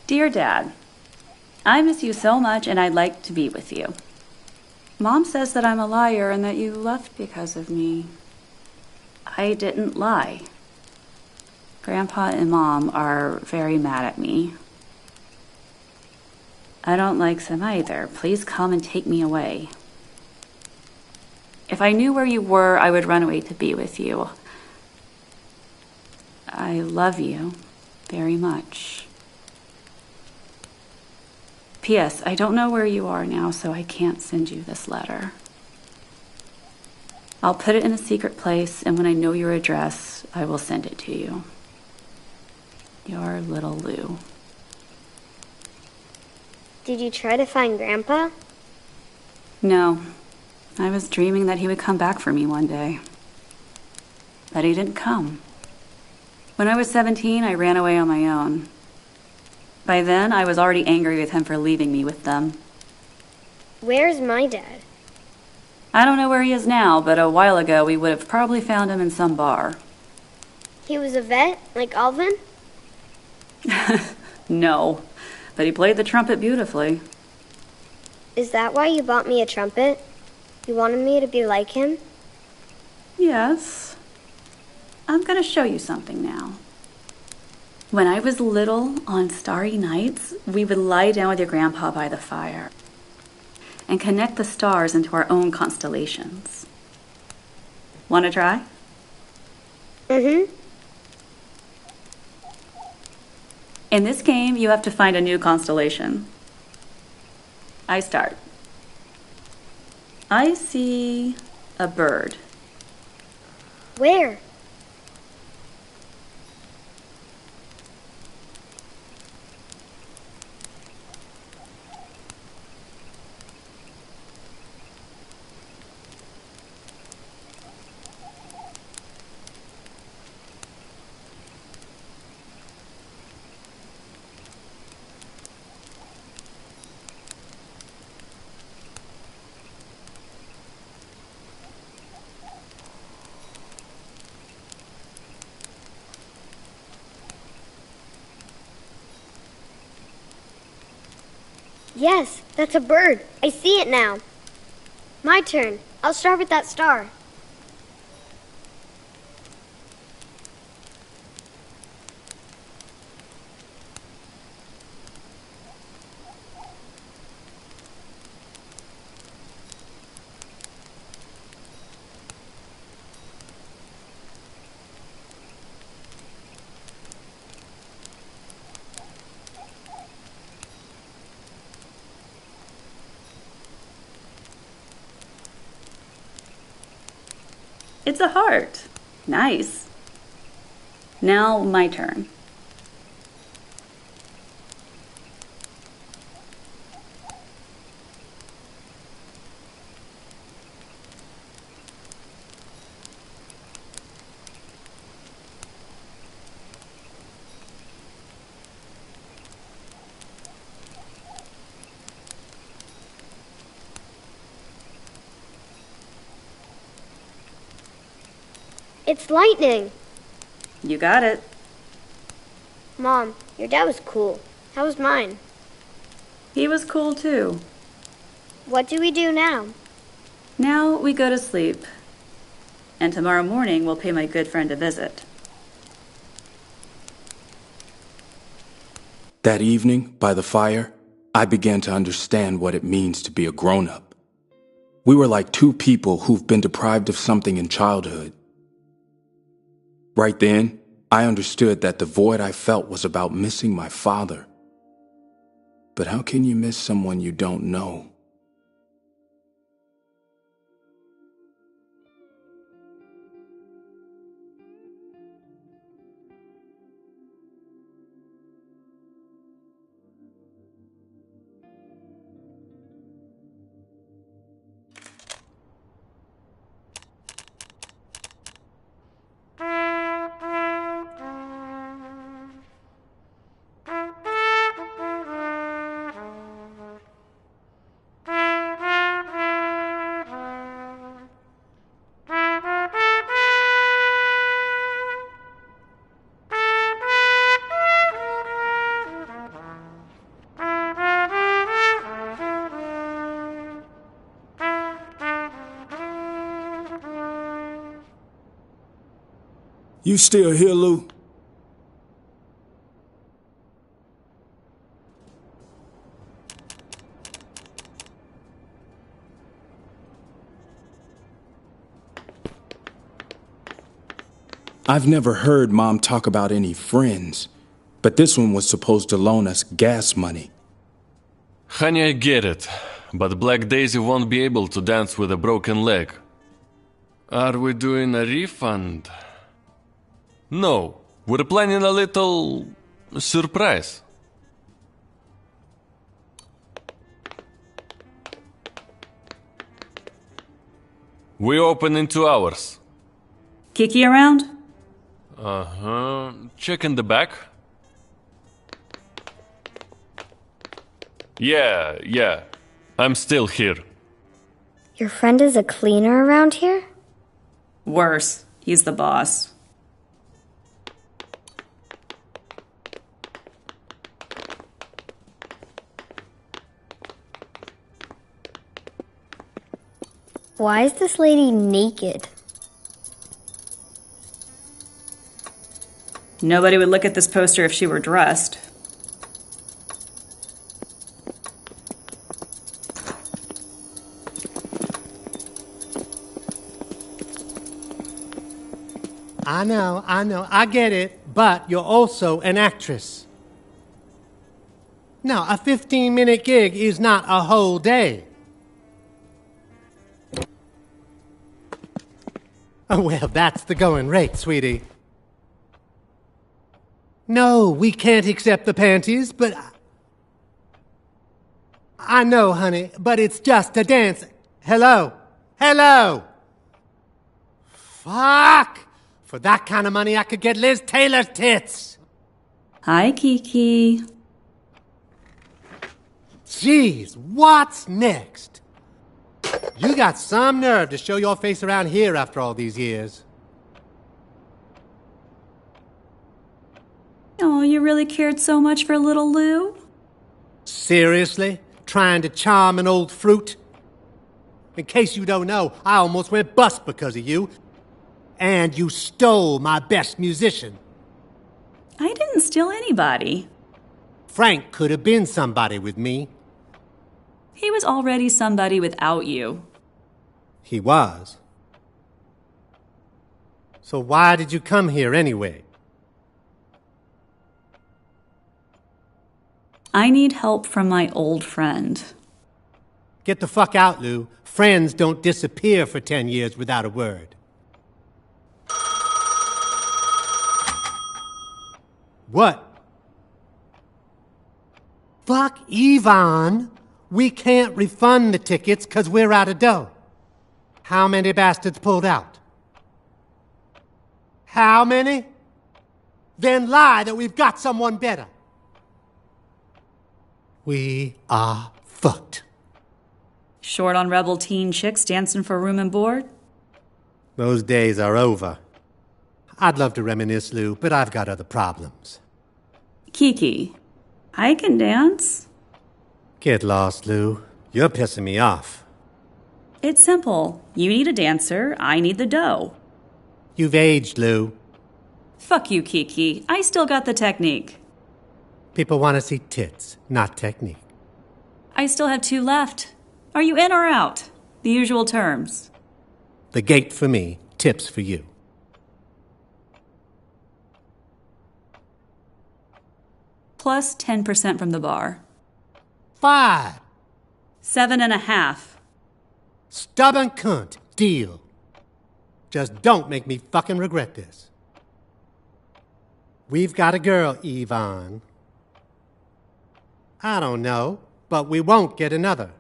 Dear Dad, I miss you so much and I'd like to be with you. Mom says that I'm a liar and that you left because of me. I didn't lie. Grandpa and Mom are very mad at me. I don't like them either. Please come and take me away. If I knew where you were, I would run away to be with you. I love you very much. P.S. I don't know where you are now, so I can't send you this letter. I'll put it in a secret place, and when I know your address, I will send it to you. Your little Lou. Did you try to find Grandpa? No. I was dreaming that he would come back for me one day. But he didn't come. When I was 17, I ran away on my own. By then, I was already angry with him for leaving me with them. Where's my dad? I don't know where he is now, but a while ago we would have probably found him in some bar. He was a vet, like Alvin? No, but he played the trumpet beautifully. Is that why you bought me a trumpet? You wanted me to be like him? Yes. I'm going to show you something now. When I was little, on starry nights, we would lie down with your grandpa by the fire and connect the stars into our own constellations. Want to try? Mm-hmm. In this game, you have to find a new constellation. I start. I see a bird. Where? Yes, that's a bird. I see it now. My turn. I'll start with that star. It's a heart. Nice. Now my turn. It's lightning. You got it. Mom, your dad was cool. How was mine? He was cool too. What do we do now? Now we go to sleep. And tomorrow morning we'll pay my good friend a visit. That evening, by the fire, I began to understand what it means to be a grown-up. We were like two people who've been deprived of something in childhood. Right then, I understood that the void I felt was about missing my father. But how can you miss someone you don't know? You still here, Lou? I've never heard Mom talk about any friends, but this one was supposed to loan us gas money. Honey, I get it, but Black Daisy won't be able to dance with a broken leg. Are we doing a refund? No, we're planning a little surprise. We open in 2 hours. Kiki around? Uh-huh. Check in the back. Yeah. I'm still here. Your friend is a cleaner around here? Worse, he's the boss. Why is this lady naked? Nobody would look at this poster if she were dressed. I know, I get it, but you're also an actress. Now, a 15-minute gig is not a whole day. Oh, well, that's the going rate, sweetie. No, we can't accept the panties, but... I know, honey, but it's just a dance. Hello? Fuck! For that kind of money, I could get Liz Taylor's tits. Hi, Kiki. Jeez, what's next? You got some nerve to show your face around here after all these years. Oh, you really cared so much for little Lou? Seriously? Trying to charm an old fruit? In case you don't know, I almost went bust because of you. And you stole my best musician. I didn't steal anybody. Frank could have been somebody with me. He was already somebody without you. He was. So why did you come here anyway? I need help from my old friend. Get the fuck out, Lou. Friends don't disappear for 10 years without a word. What? Fuck Yvonne. We can't refund the tickets because we're out of dough. How many bastards pulled out? How many? Then lie that we've got someone better. We are fucked. Short on rebel teen chicks dancing for room and board? Those days are over. I'd love to reminisce, Lou, but I've got other problems. Kiki, I can dance. Get lost, Lou. You're pissing me off. It's simple. You need a dancer, I need the dough. You've aged, Lou. Fuck you, Kiki. I still got the technique. People want to see tits, not technique. I still have 2 left. Are you in or out? The usual terms. The gate for me, tips for you. Plus 10% from the bar. 5. 7.5. Stubborn cunt. Deal. Just don't make me fucking regret this. We've got a girl, Yvonne. I don't know, but we won't get another.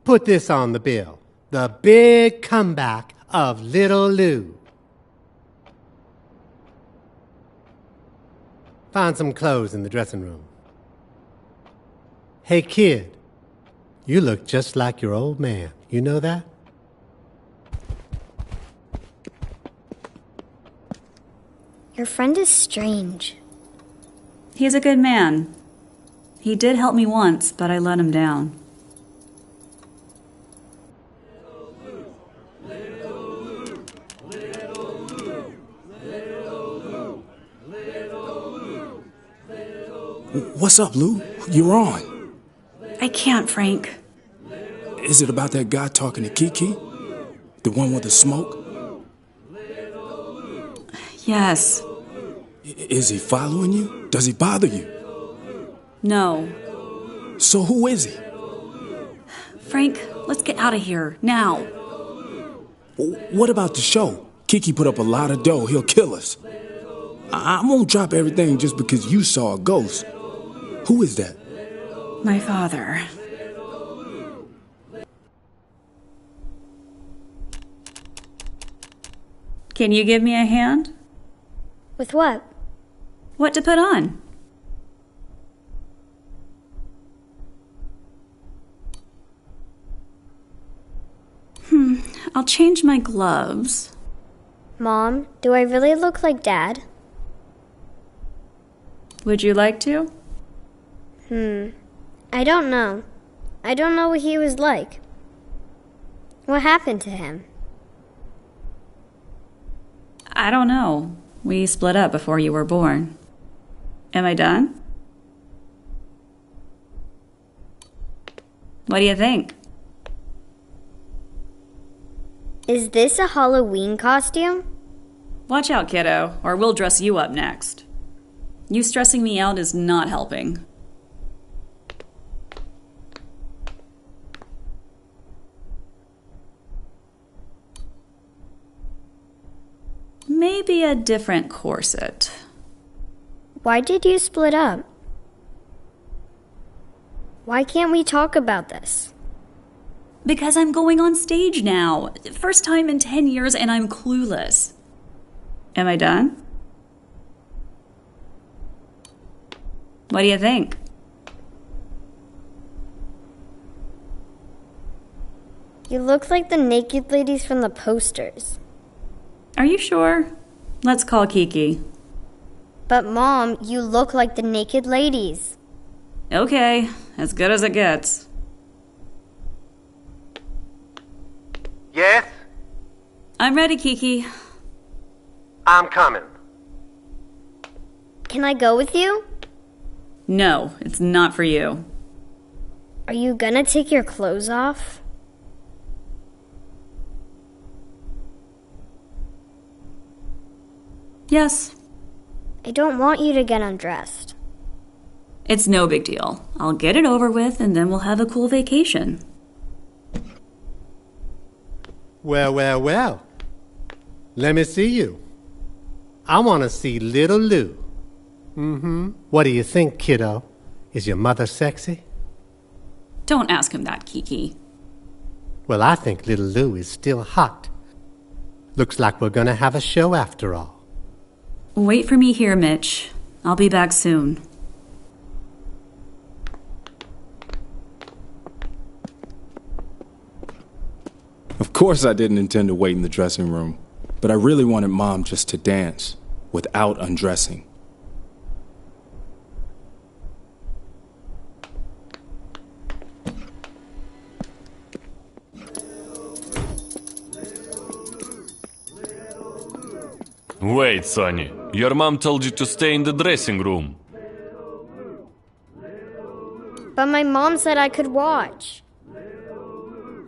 Put this on the bill. The big comeback of Little Lou. Find some clothes in the dressing room. Hey, kid. You look just like your old man. You know that? Your friend is strange. He's a good man. He did help me once, but I let him down. What's up, Lou? You're on. I can't, Frank. Is it about that guy talking to Kiki? The one with the smoke? Yes. Is he following you? Does he bother you? No. So who is he? Frank, let's get out of here, now. What about the show? Kiki put up a lot of dough. He'll kill us. I won't drop everything just because you saw a ghost. Who is that? My father. Can you give me a hand? With what? What to put on? I'll change my gloves. Mom, do I really look like Dad? Would you like to? I don't know. I don't know what he was like. What happened to him? I don't know. We split up before you were born. Am I done? What do you think? Is this a Halloween costume? Watch out, kiddo, or we'll dress you up next. You stressing me out is not helping. Maybe a different corset. Why did you split up? Why can't we talk about this? Because I'm going on stage now. First time in 10 years and I'm clueless. Am I done? What do you think? You look like the naked ladies from the posters. Are you sure? Let's call Kiki. But Mom, you look like the naked ladies. Okay, as good as it gets. Yes? I'm ready, Kiki. I'm coming. Can I go with you? No, it's not for you. Are you gonna take your clothes off? Yes. I don't want you to get undressed. It's no big deal. I'll get it over with and then we'll have a cool vacation. Well, well, well. Let me see you. I want to see Little Lou. What do you think, kiddo? Is your mother sexy? Don't ask him that, Kiki. Well, I think Little Lou is still hot. Looks like we're gonna have a show after all. Wait for me here, Mitch. I'll be back soon. Of course I didn't intend to wait in the dressing room, but I really wanted Mom just to dance without undressing. Wait, Sonny. Your mom told you to stay in the dressing room. But my mom said I could watch.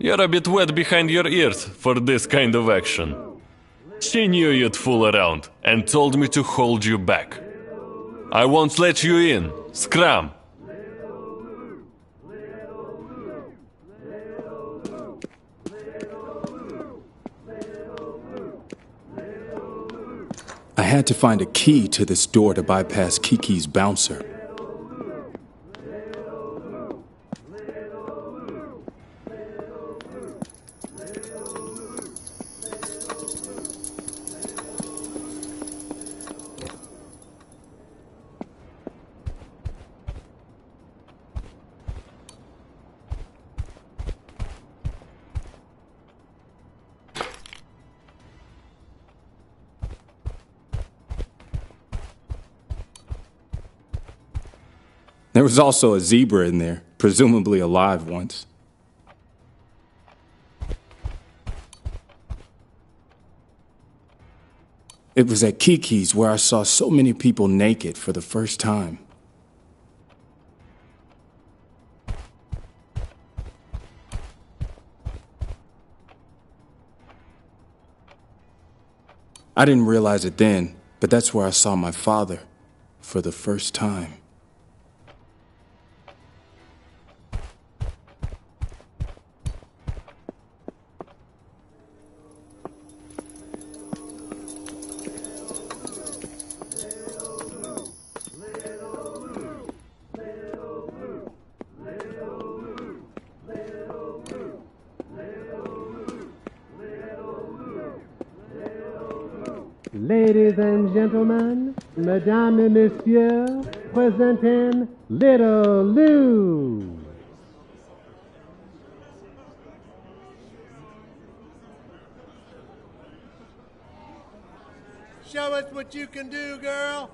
You're a bit wet behind your ears for this kind of action. She knew you'd fool around and told me to hold you back. I won't let you in. Scram! I had to find a key to this door to bypass Kiki's bouncer. There was also a zebra in there, presumably alive once. It was at Kiki's where I saw so many people naked for the first time. I didn't realize it then, but that's where I saw my father for the first time. Ladies and gentlemen, mesdames et messieurs, presenting Little Lou. Show us what you can do, girl.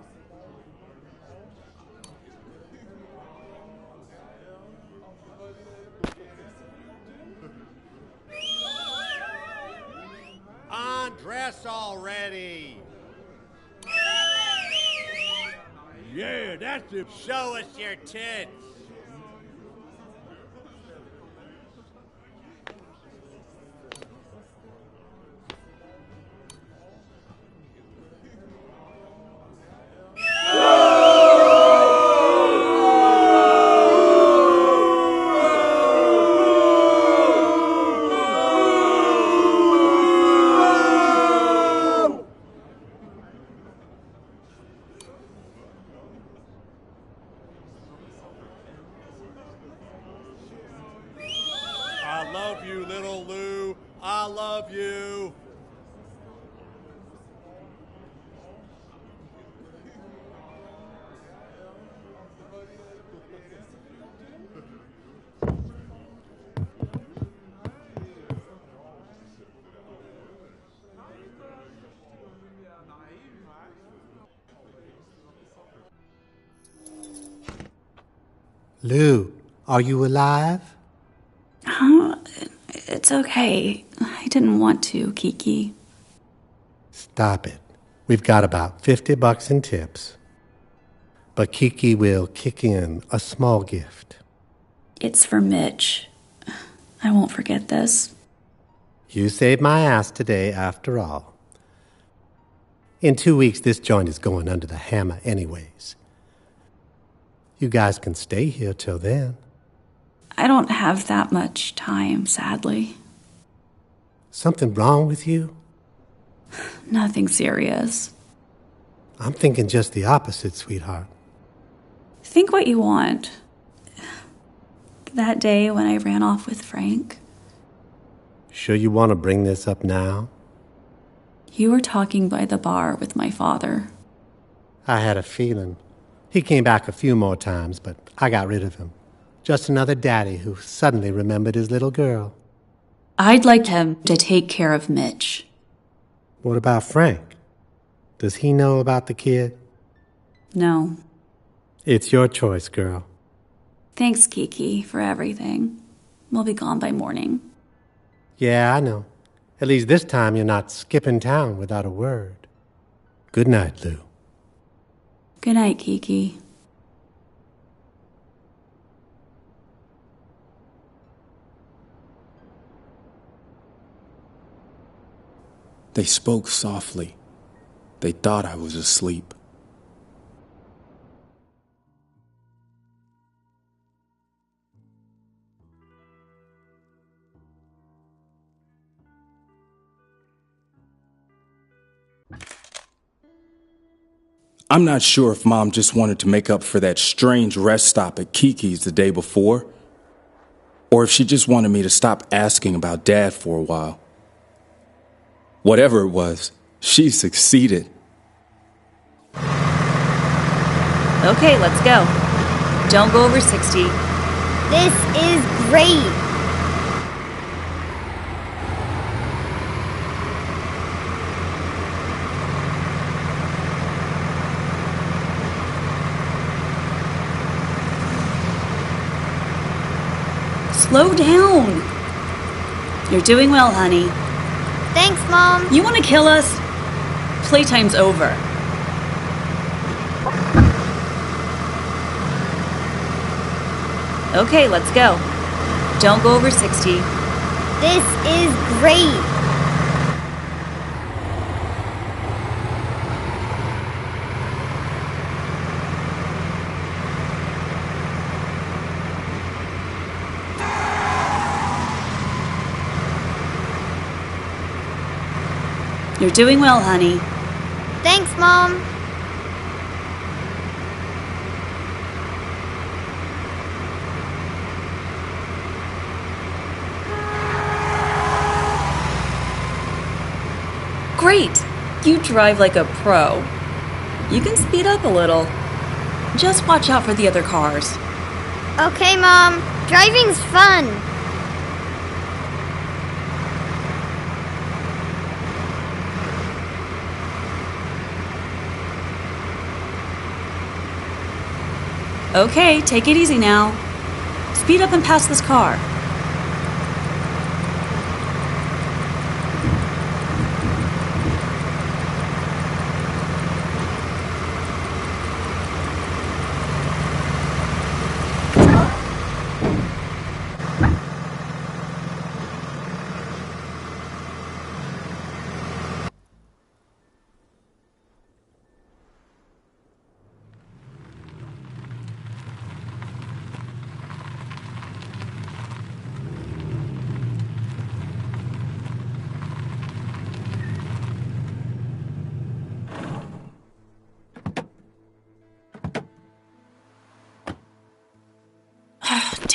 Undress already. Yeah, that's it. Show us your tits. I love you, Little Lou. I love you. Lou, are you alive? It's okay. I didn't want to, Kiki. Stop it. We've got about $50 in tips. But Kiki will kick in a small gift. It's for Mitch. I won't forget this. You saved my ass today, after all. In 2 weeks, this joint is going under the hammer anyways. You guys can stay here till then. I don't have that much time, sadly. Something wrong with you? Nothing serious. I'm thinking just the opposite, sweetheart. Think what you want. That day when I ran off with Frank. Sure you want to bring this up now? You were talking by the bar with my father. I had a feeling. He came back a few more times, but I got rid of him. Just another daddy who suddenly remembered his little girl. I'd like him to take care of Mitch. What about Frank? Does he know about the kid? No. It's your choice, girl. Thanks, Kiki, for everything. We'll be gone by morning. Yeah, I know. At least this time you're not skipping town without a word. Good night, Lou. Good night, Kiki. They spoke softly. They thought I was asleep. I'm not sure if Mom just wanted to make up for that strange rest stop at Kiki's the day before, or if she just wanted me to stop asking about Dad for a while. Whatever it was, she succeeded. Okay, let's go. Don't go over 60. This is great. Slow down. You're doing well, honey. Thanks, Mom. You want to kill us? Playtime's over. Okay, let's go. Don't go over 60. This is great. You're doing well, honey. Thanks, Mom. Great. You drive like a pro. You can speed up a little. Just watch out for the other cars. Okay, Mom. Driving's fun. Okay, take it easy now. Speed up and pass this car.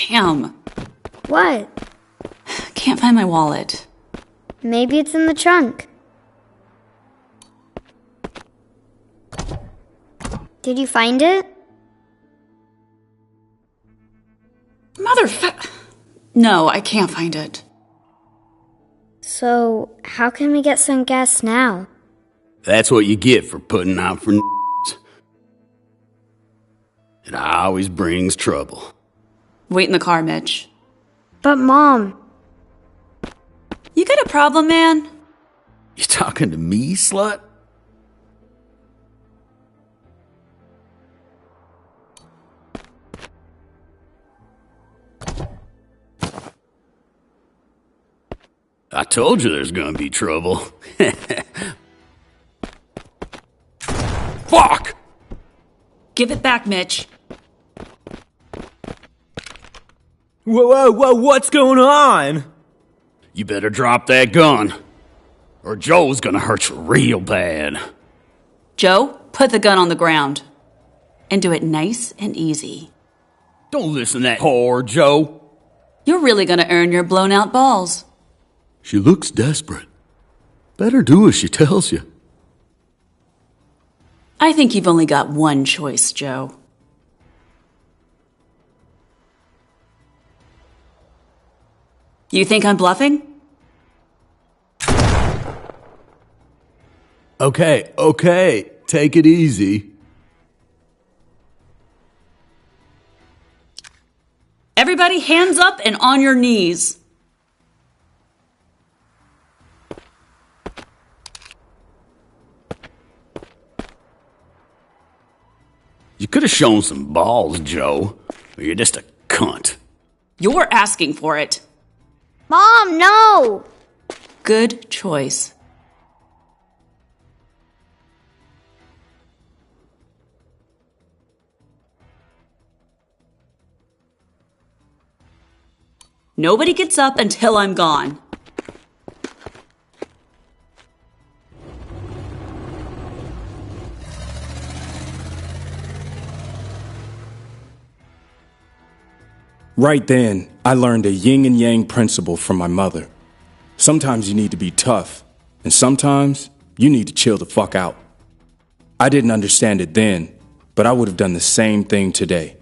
Damn. What? Can't find my wallet. Maybe it's in the trunk. Did you find it? No, I can't find it. So, how can we get some gas now? That's what you get for putting out for It always brings trouble. Wait in the car, Mitch. But Mom... You got a problem, man? You talking to me, slut? I told you there's gonna be trouble. Fuck! Give it back, Mitch. Whoa, what's going on? You better drop that gun, or Joe's gonna hurt you real bad. Joe, put the gun on the ground. And do it nice and easy. Don't listen to that whore, Joe. You're really gonna earn your blown out balls. She looks desperate. Better do as she tells you. I think you've only got one choice, Joe. You think I'm bluffing? Okay, take it easy. Everybody hands up and on your knees. have shown some balls, Joe. You're just a cunt. You're asking for it. Mom, no! Good choice. Nobody gets up until I'm gone. Right then, I learned a yin and yang principle from my mother. Sometimes you need to be tough, and sometimes you need to chill the fuck out. I didn't understand it then, but I would have done the same thing today.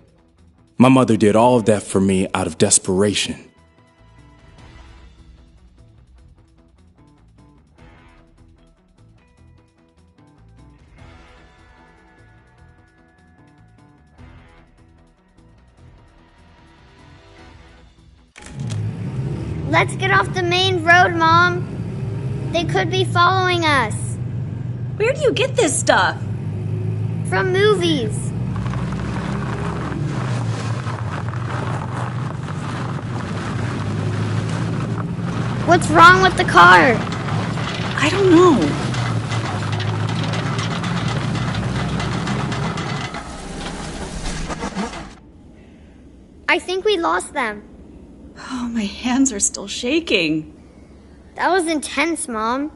My mother did all of that for me out of desperation. Let's get off the main road, Mom. They could be following us. Where do you get this stuff? From movies. What's wrong with the car? I don't know. I think we lost them. Oh, my hands are still shaking. That was intense, Mom.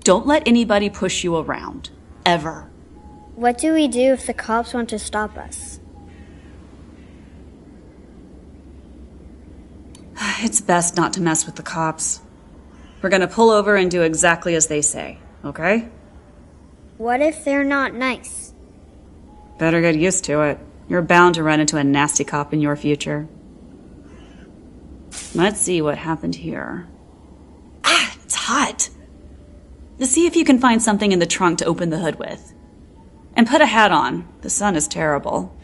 Don't let anybody push you around. Ever. What do we do if the cops want to stop us? It's best not to mess with the cops. We're gonna pull over and do exactly as they say, okay? What if they're not nice? Better get used to it. You're bound to run into a nasty cop in your future. Let's see what happened here. Ah, it's hot. Let's see if you can find something in the trunk to open the hood with. And put a hat on. The sun is terrible.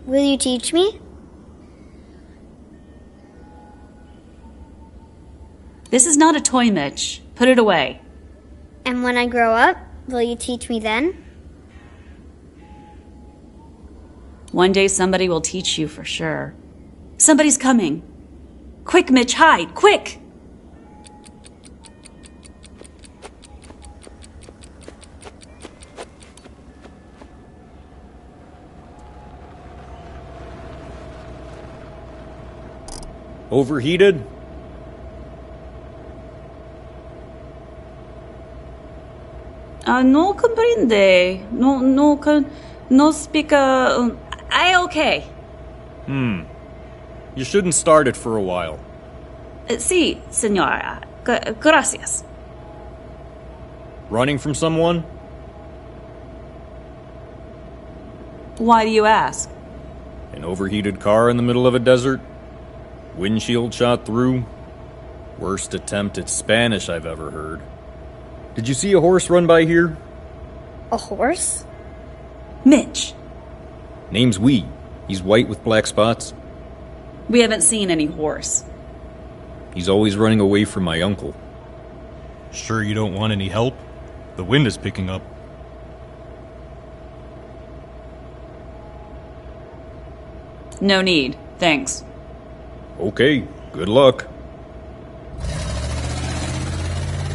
Will you teach me? This is not a toy, Mitch. Put it away. And when I grow up, will you teach me then? One day somebody will teach you for sure. Somebody's coming. Quick, Mitch, hide! Quick! Overheated? No comprende. No speak, I okay. You shouldn't start it for a while. Sí, señora. Gracias. Running from someone? Why do you ask? An overheated car in the middle of a desert? Windshield shot through? Worst attempt at Spanish I've ever heard. Did you see a horse run by here? A horse? Mitch. Name's Wee. He's white with black spots. We haven't seen any horse. He's always running away from my uncle. Sure you don't want any help? The wind is picking up. No need, thanks. Okay, good luck.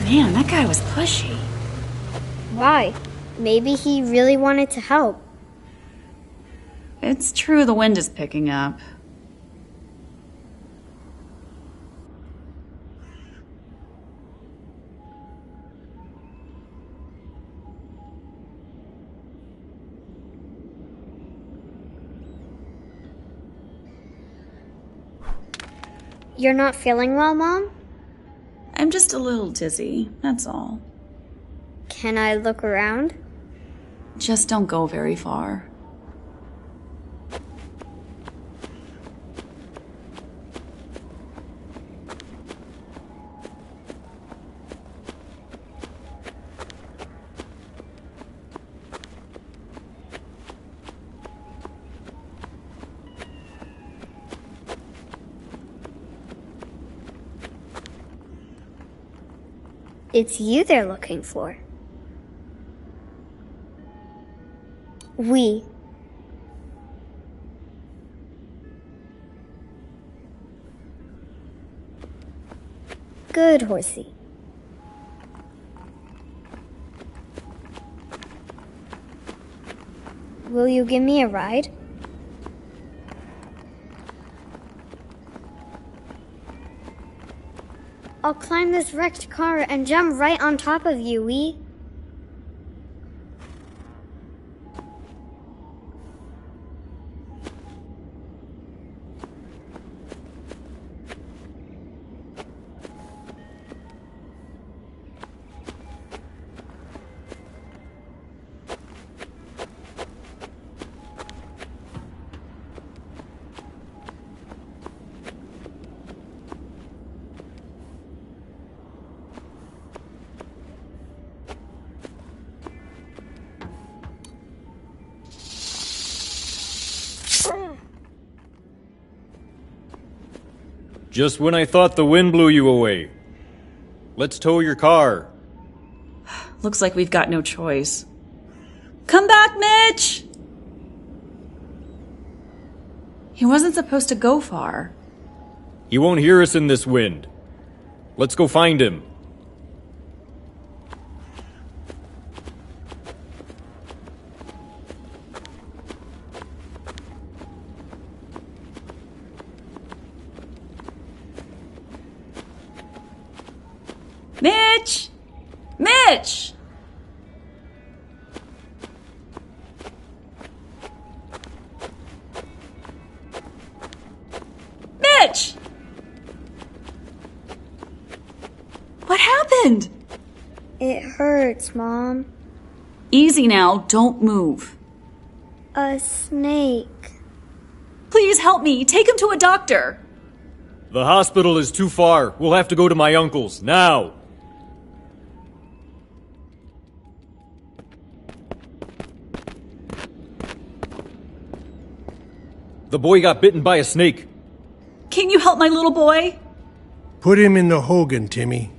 Man, that guy was pushy. Why? Maybe he really wanted to help. It's true the wind is picking up. You're not feeling well, Mom? I'm just a little dizzy, that's all. Can I look around? Just don't go very far. It's you they're looking for. We. Good, horsey. Will you give me a ride? I'll climb this wrecked car and jump right on top of you, Wee. Just when I thought the wind blew you away. Let's tow your car. Looks like we've got no choice. Come back, Mitch! He wasn't supposed to go far. He won't hear us in this wind. Let's go find him. Mitch! Mitch! Mitch! What happened? It hurts, Mom. Easy now, don't move. A snake. Please help me, take him to a doctor. The hospital is too far. We'll have to go to my uncle's, now. The boy got bitten by a snake. Can you help my little boy? Put him in the Hogan, Timmy.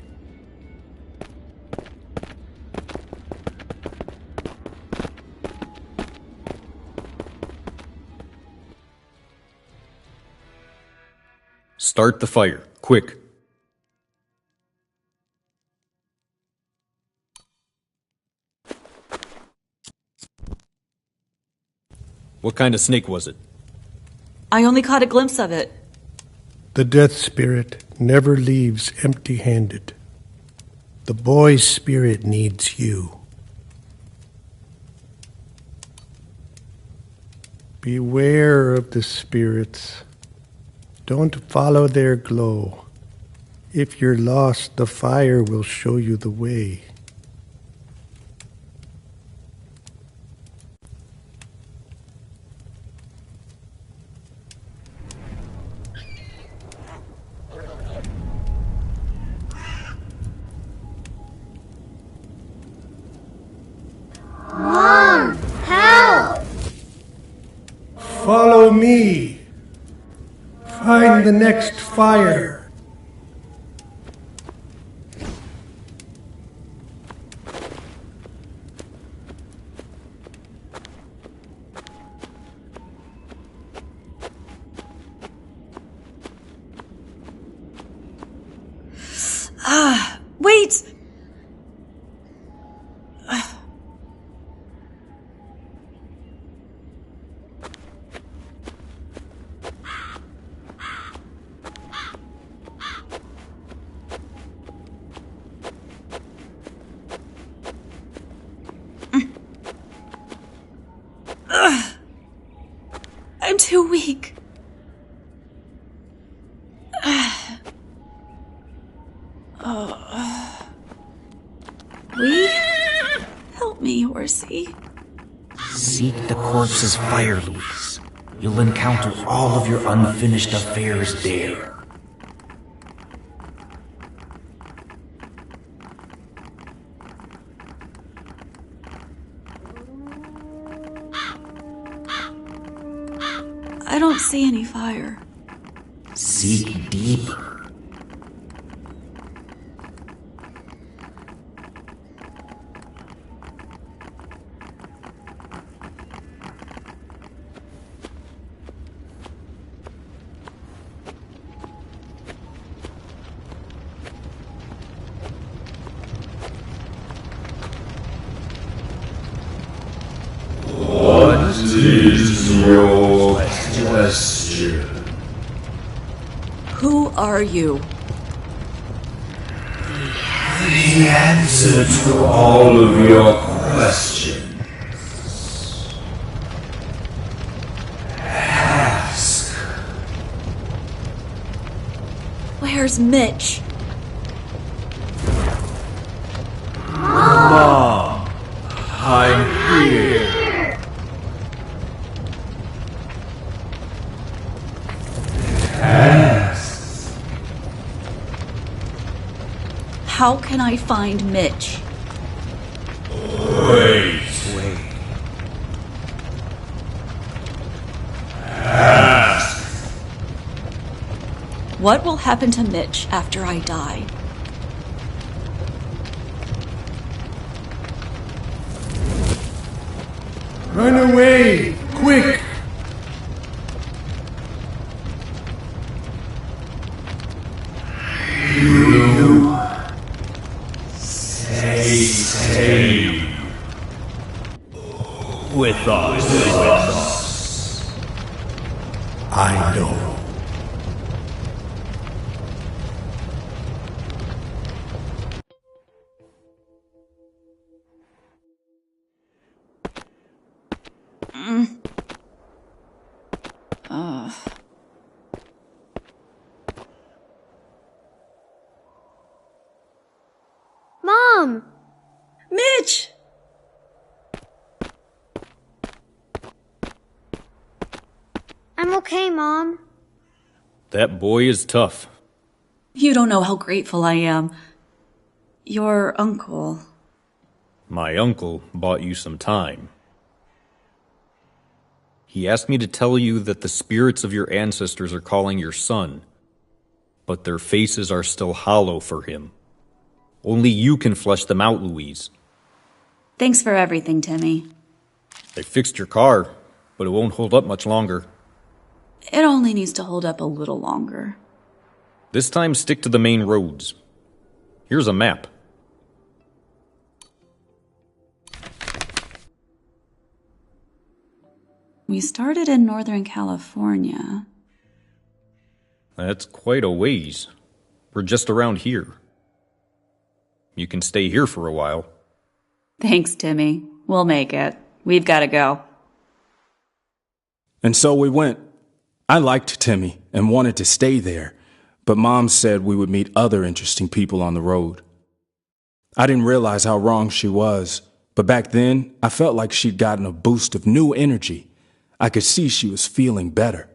Start the fire, quick. What kind of snake was it? I only caught a glimpse of it. The death spirit never leaves empty-handed. The boy's spirit needs you. Beware of the spirits. Don't follow their glow. If you're lost, the fire will show you the way. Mom, help! Follow me. Find the next fire. Wait! I'm too weak. Help me, horsey. Seek the corpse's fire, Louise. You'll encounter all of your unfinished affairs there. I don't see any fire. Seek deeper. is your question? Who are you? The answer to all of your questions. Ask. Where's Mitch? Mom, I'm here. Ask. How can I find Mitch? Wait. Ask. What will happen to Mitch after I die? Run away! Quick! You stay with us. I know. Mom! Mitch! I'm okay, Mom. That boy is tough. You don't know how grateful I am. Your uncle. My uncle bought you some time. He asked me to tell you that the spirits of your ancestors are calling your son, but their faces are still hollow for him. Only you can flesh them out, Louise. Thanks for everything, Timmy. They fixed your car, but it won't hold up much longer. It only needs to hold up a little longer. This time, stick to the main roads. Here's a map. We started in Northern California. That's quite a ways. We're just around here. You can stay here for a while. Thanks, Timmy. We'll make it. We've got to go. And so we went. I liked Timmy and wanted to stay there, but Mom said we would meet other interesting people on the road. I didn't realize how wrong she was, but back then, I felt like she'd gotten a boost of new energy. I could see she was feeling better.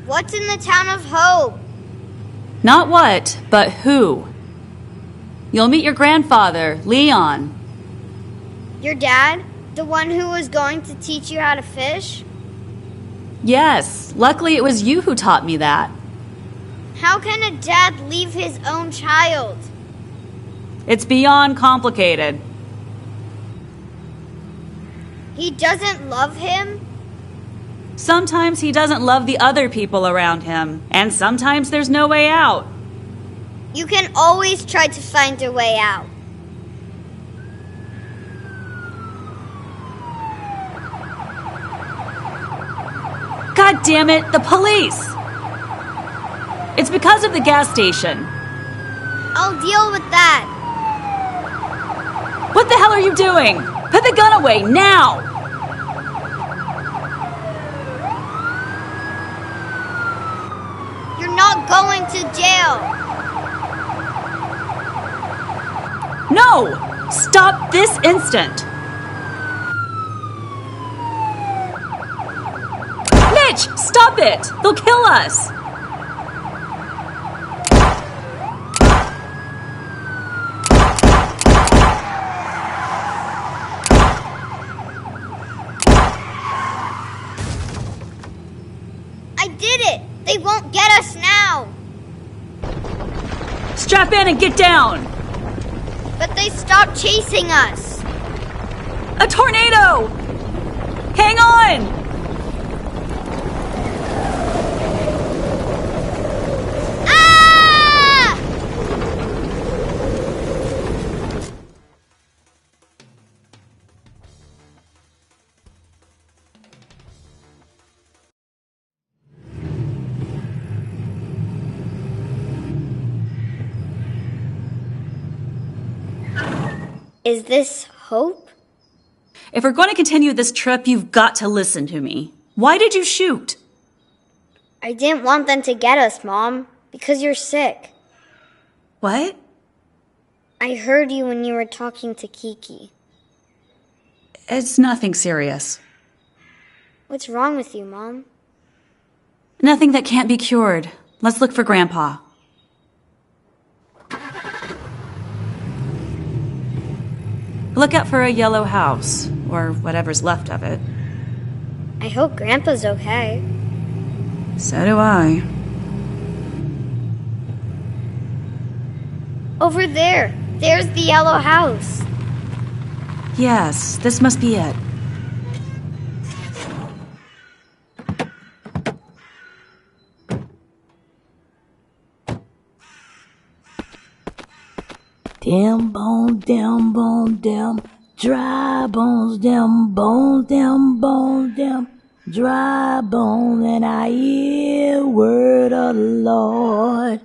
What's in the town of Hope? Not what, but who. You'll meet your grandfather, Leon. Your dad? The one who was going to teach you how to fish? Yes, luckily it was you who taught me that. How can a dad leave his own child? It's beyond complicated. He doesn't love him? Sometimes he doesn't love the other people around him, and sometimes there's no way out. You can always try to find a way out. God damn it, the police! It's because of the gas station. I'll deal with that. What the hell are you doing? Put the gun away, now! You're not going to jail. No! Stop this instant! Mitch, stop it! They'll kill us! I did it! They won't get us now! Strap in and get down! But they stopped chasing us. A tornado! Hang on! Is this hope? If we're going to continue this trip, you've got to listen to me. Why did you shoot? I didn't want them to get us, Mom, because you're sick. What? I heard you when you were talking to Kiki. It's nothing serious. What's wrong with you, Mom? Nothing that can't be cured. Let's look for Grandpa. Look out for a yellow house, or whatever's left of it. I hope Grandpa's okay. So do I. Over there. There's the yellow house. Yes, this must be it. Them bones, them bones, them dry bones, them bones, them bones, them dry bones, and I hear word of the Lord.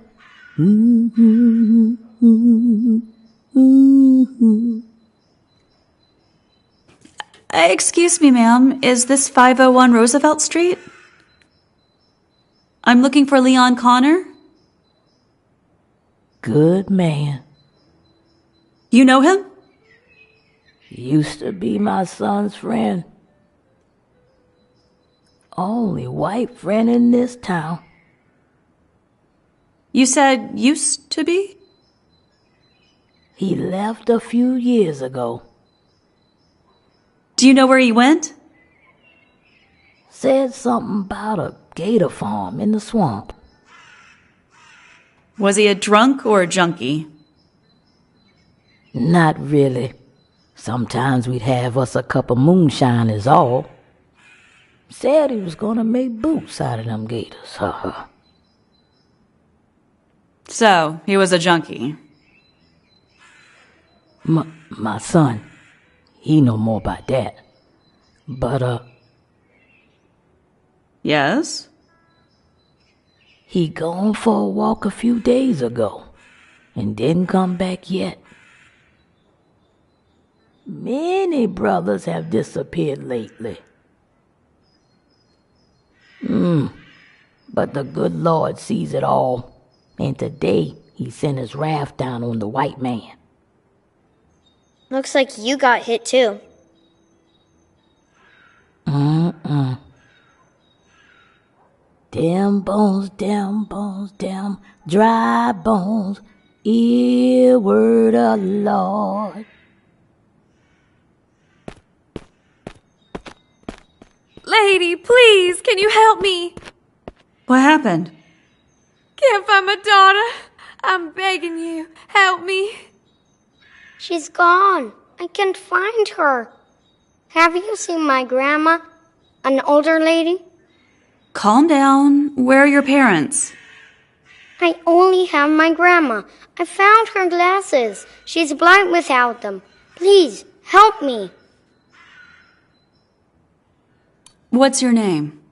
Excuse me, ma'am. Is this 501 Roosevelt Street? I'm looking for Leon Connor. Good man. You know him? Used to be my son's friend. Only white friend in this town. You said used to be? He left a few years ago. Do you know where he went? Said something about a gator farm in the swamp. Was he a drunk or a junkie? Not really. Sometimes we'd have us a cup of moonshine is all. Said he was gonna make boots out of them gators, haha. So, he was a junkie. My son, he know more about that. But, Yes? He gone for a walk a few days ago, and didn't come back yet. Many brothers have disappeared lately. But the good Lord sees it all, and today he sent his wrath down on the white man. Looks like you got hit too. Them bones, them dry bones, hear word of the Lord. Lady, please, can you help me? What happened? Can't find my daughter. I'm begging you, help me. She's gone. I can't find her. Have you seen my grandma? An older lady? Calm down. Where are your parents? I only have my grandma. I found her glasses. She's blind without them. Please, help me. What's your name?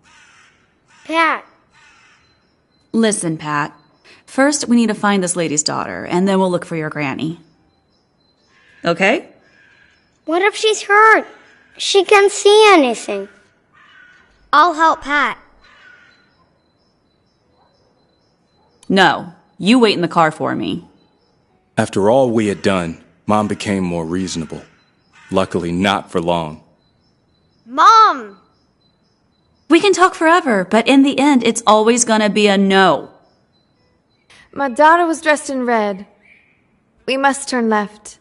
Pat. Listen, Pat. First, we need to find this lady's daughter, and then we'll look for your granny. Okay? What if she's hurt? She can't see anything. I'll help Pat. No, you wait in the car for me. After all we had done, Mom became more reasonable. Luckily, not for long. Mom! We can talk forever, but in the end, it's always gonna be a no. My daughter was dressed in red. We must turn left.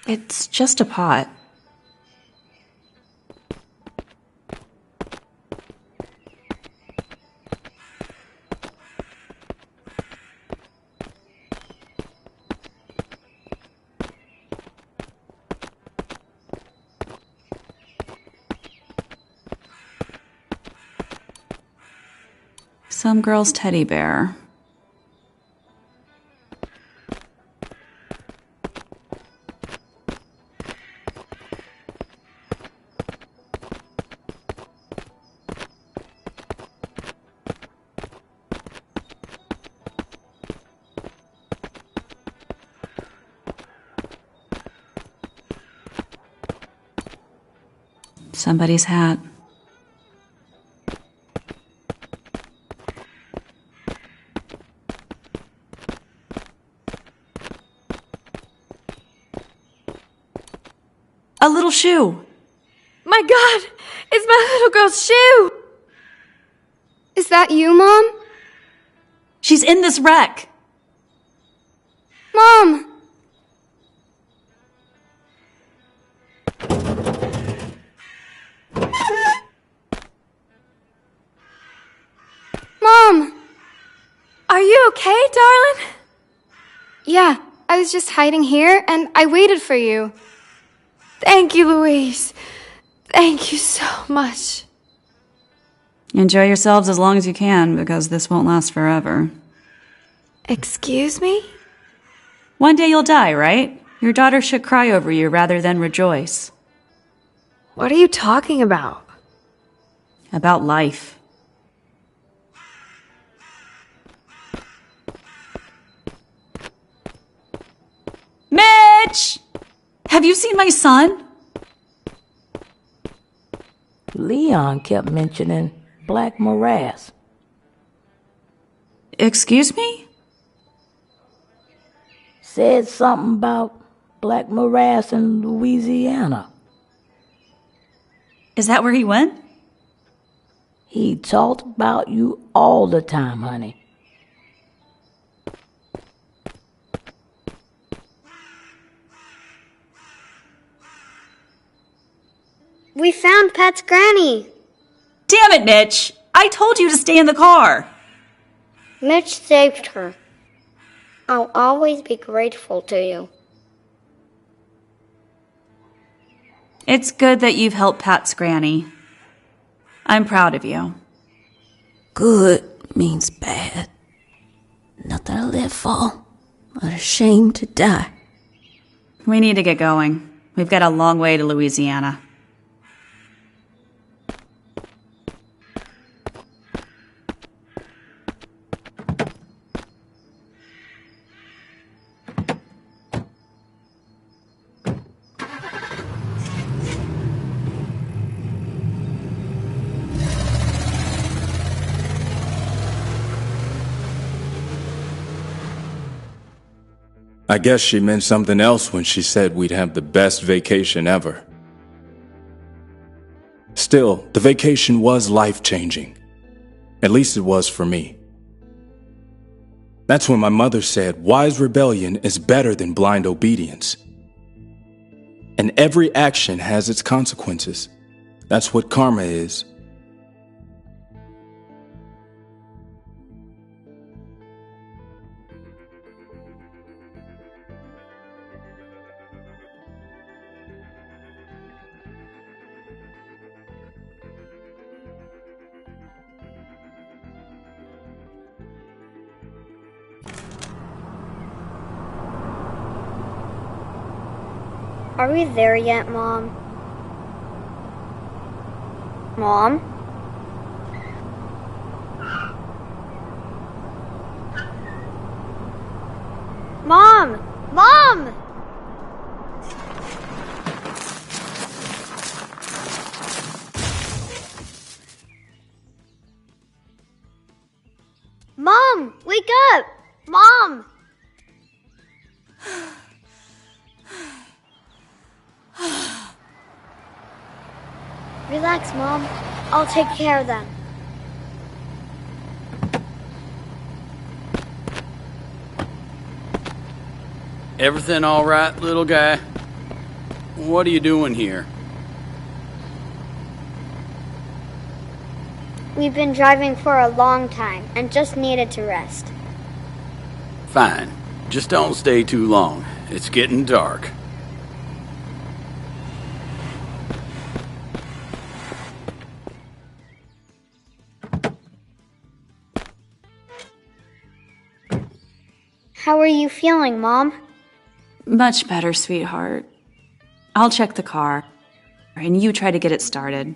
It's just a pot. Some girl's teddy bear. Somebody's hat. A little shoe. My God! It's my little girl's shoe! Is that you, Mom? She's in this wreck. Mom! Mom! Are you okay, darling? Yeah, I was just hiding here, and I waited for you. Thank you, Louise. Thank you so much. Enjoy yourselves as long as you can, because this won't last forever. Excuse me? One day you'll die, right? Your daughter should cry over you rather than rejoice. What are you talking about? About life. Mitch! Have you seen my son? Leon kept mentioning Black Morass. Excuse me? Said something about Black Morass in Louisiana. Is that where he went? He talked about you all the time, honey. We found Pat's granny. Damn it, Mitch! I told you to stay in the car. Mitch saved her. I'll always be grateful to you. It's good that you've helped Pat's granny. I'm proud of you. Good means bad. Nothing to live for, but a shame to die. We need to get going. We've got a long way to Louisiana. I guess she meant something else when she said we'd have the best vacation ever. Still, the vacation was life-changing. At least it was for me. That's when my mother said wise rebellion is better than blind obedience. And every action has its consequences. That's what karma is. Are we there yet, Mom? Mom? Mom! Mom! Mom! Wake up! Mom! Relax, Mom. I'll take care of them. Everything all right, little guy? What are you doing here? We've been driving for a long time and just needed to rest. Fine. Just don't stay too long. It's getting dark. How are you feeling, Mom? Much better, sweetheart. I'll check the car, and you try to get it started.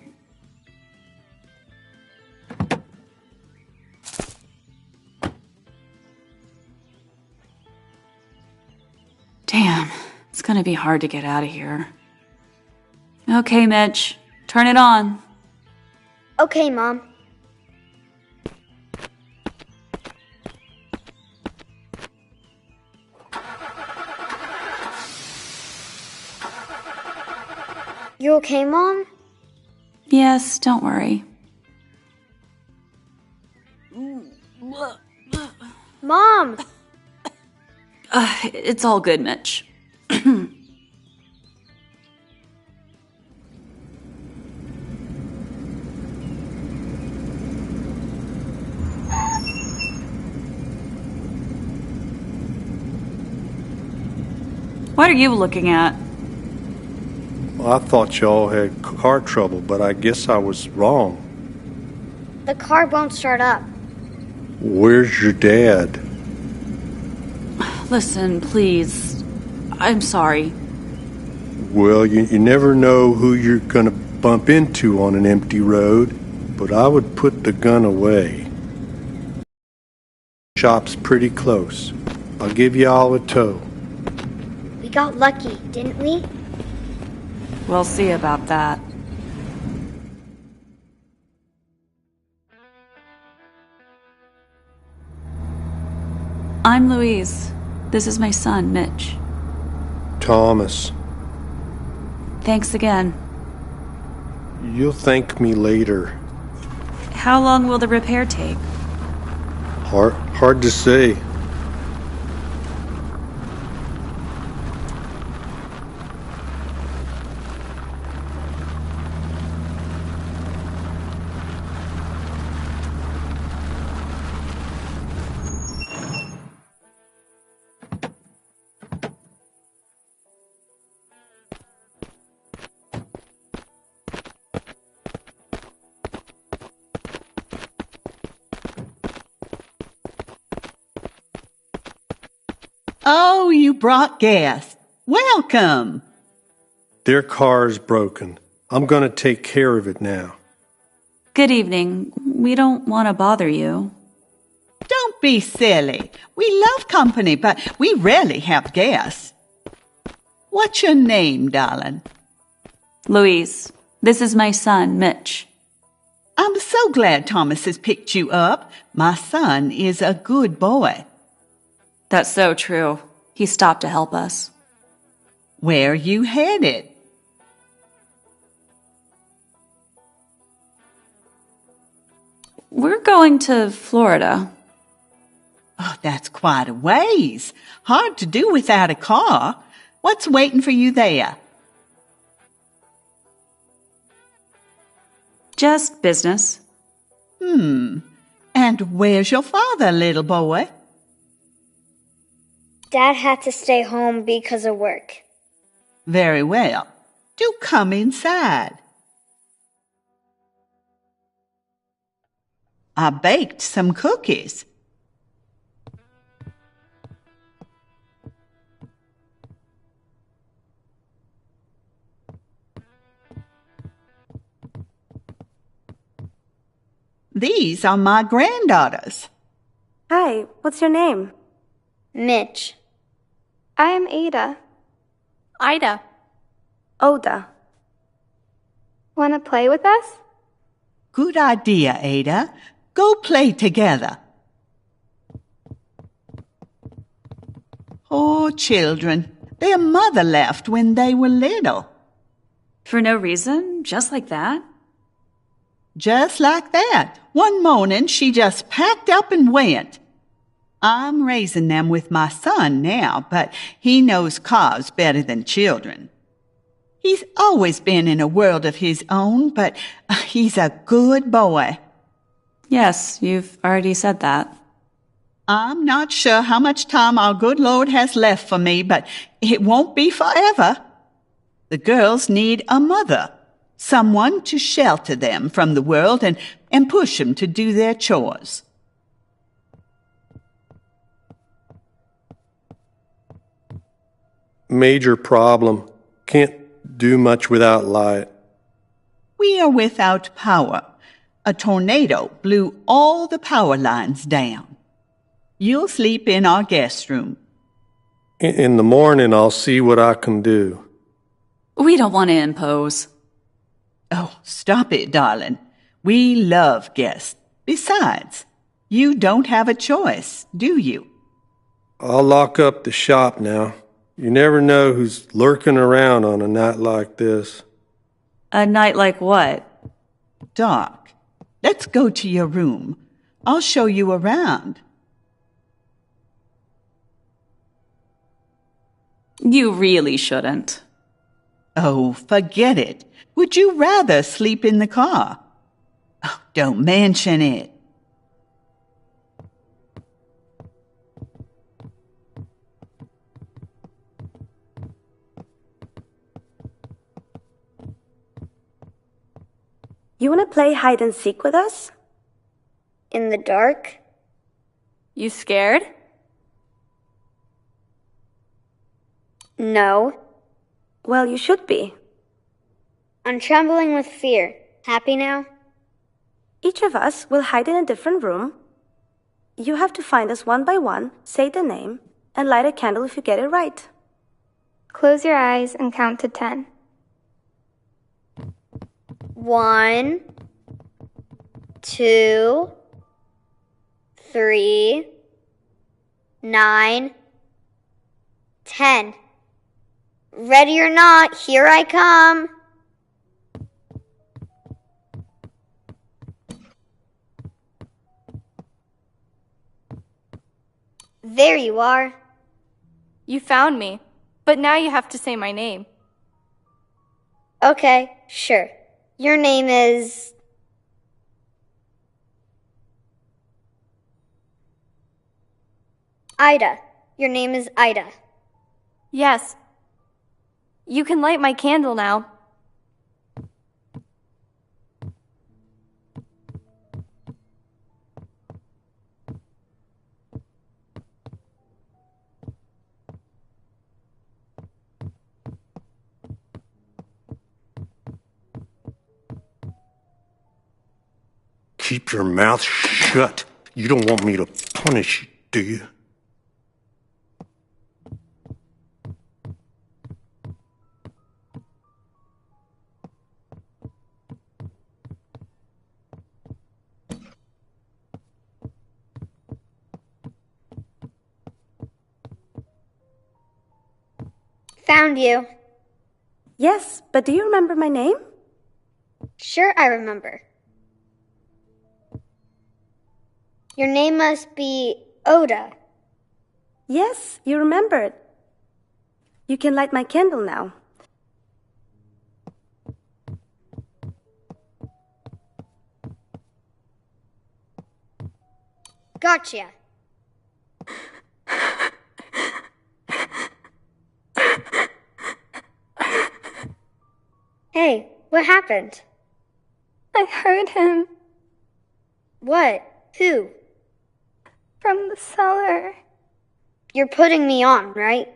Damn, it's gonna be hard to get out of here. Okay, Mitch, turn it on. Okay, Mom. You okay, Mom? Yes, don't worry. Mom! It's all good, Mitch. What are you looking at? Well, I thought y'all had car trouble, but I guess I was wrong. The car won't start up. Where's your dad? Listen, please. I'm sorry. Well, you never know who you're gonna bump into on an empty road, but I would put the gun away. Shop's pretty close. I'll give y'all a tow. We got lucky, didn't we? We'll see about that. I'm Louise. This is my son, Mitch. Thomas. Thanks again. You'll thank me later. How long will the repair take? Hard to say. Oh, you brought gas. Welcome. Their car's broken. I'm gonna take care of it now. Good evening. We don't want to bother you. Don't be silly. We love company, but we rarely have guests. What's your name, darling? Louise. This is my son, Mitch. I'm so glad Thomas has picked you up. My son is a good boy. That's so true. He stopped to help us. Where are you headed? We're going to Florida. Oh, that's quite a ways. Hard to do without a car. What's waiting for you there? Just business. And where's your father, little boy? Dad had to stay home because of work. Very well. Do come inside. I baked some cookies. These are my granddaughters. Hi, what's your name? Mitch. I am Ada. Ida. Oda. Want to play with us? Good idea, Ada. Go play together. Oh, children. Their mother left when they were little. For no reason? Just like that? Just like that. One morning, she just packed up and went. I'm raising them with my son now, but he knows cars better than children. He's always been in a world of his own, but he's a good boy. Yes, you've already said that. I'm not sure how much time our good Lord has left for me, but it won't be forever. The girls need a mother, someone to shelter them from the world and push them to do their chores. Major problem. Can't do much without light. We are without power. A tornado blew all the power lines down. You'll sleep in our guest room. In the morning, I'll see what I can do. We don't want to impose. Oh, stop it, darling. We love guests. Besides, you don't have a choice, do you? I'll lock up the shop now. You never know who's lurking around on a night like this. A night like what? Dark. Let's go to your room. I'll show you around. You really shouldn't. Oh, forget it. Would you rather sleep in the car? Oh, don't mention it. You want to play hide and seek with us? In the dark? You scared? No. Well, you should be. I'm trembling with fear. Happy now? Each of us will hide in a different room. You have to find us one by one, say the name, and light a candle if you get it right. Close your eyes and count to 10. 1, 2, 3, 9, 10. Ready or not, here I come. There you are. You found me, but now you have to say my name. Okay, sure. Your name is... Ida. Your name is Ida. Yes. You can light my candle now. Keep your mouth shut. You don't want me to punish you, do you? Found you. Yes, but do you remember my name? Sure, I remember. Your name must be Oda. Yes, you remembered. You can light my candle now. Gotcha. Hey, what happened? I heard him. What? Who? From the cellar. You're putting me on, right?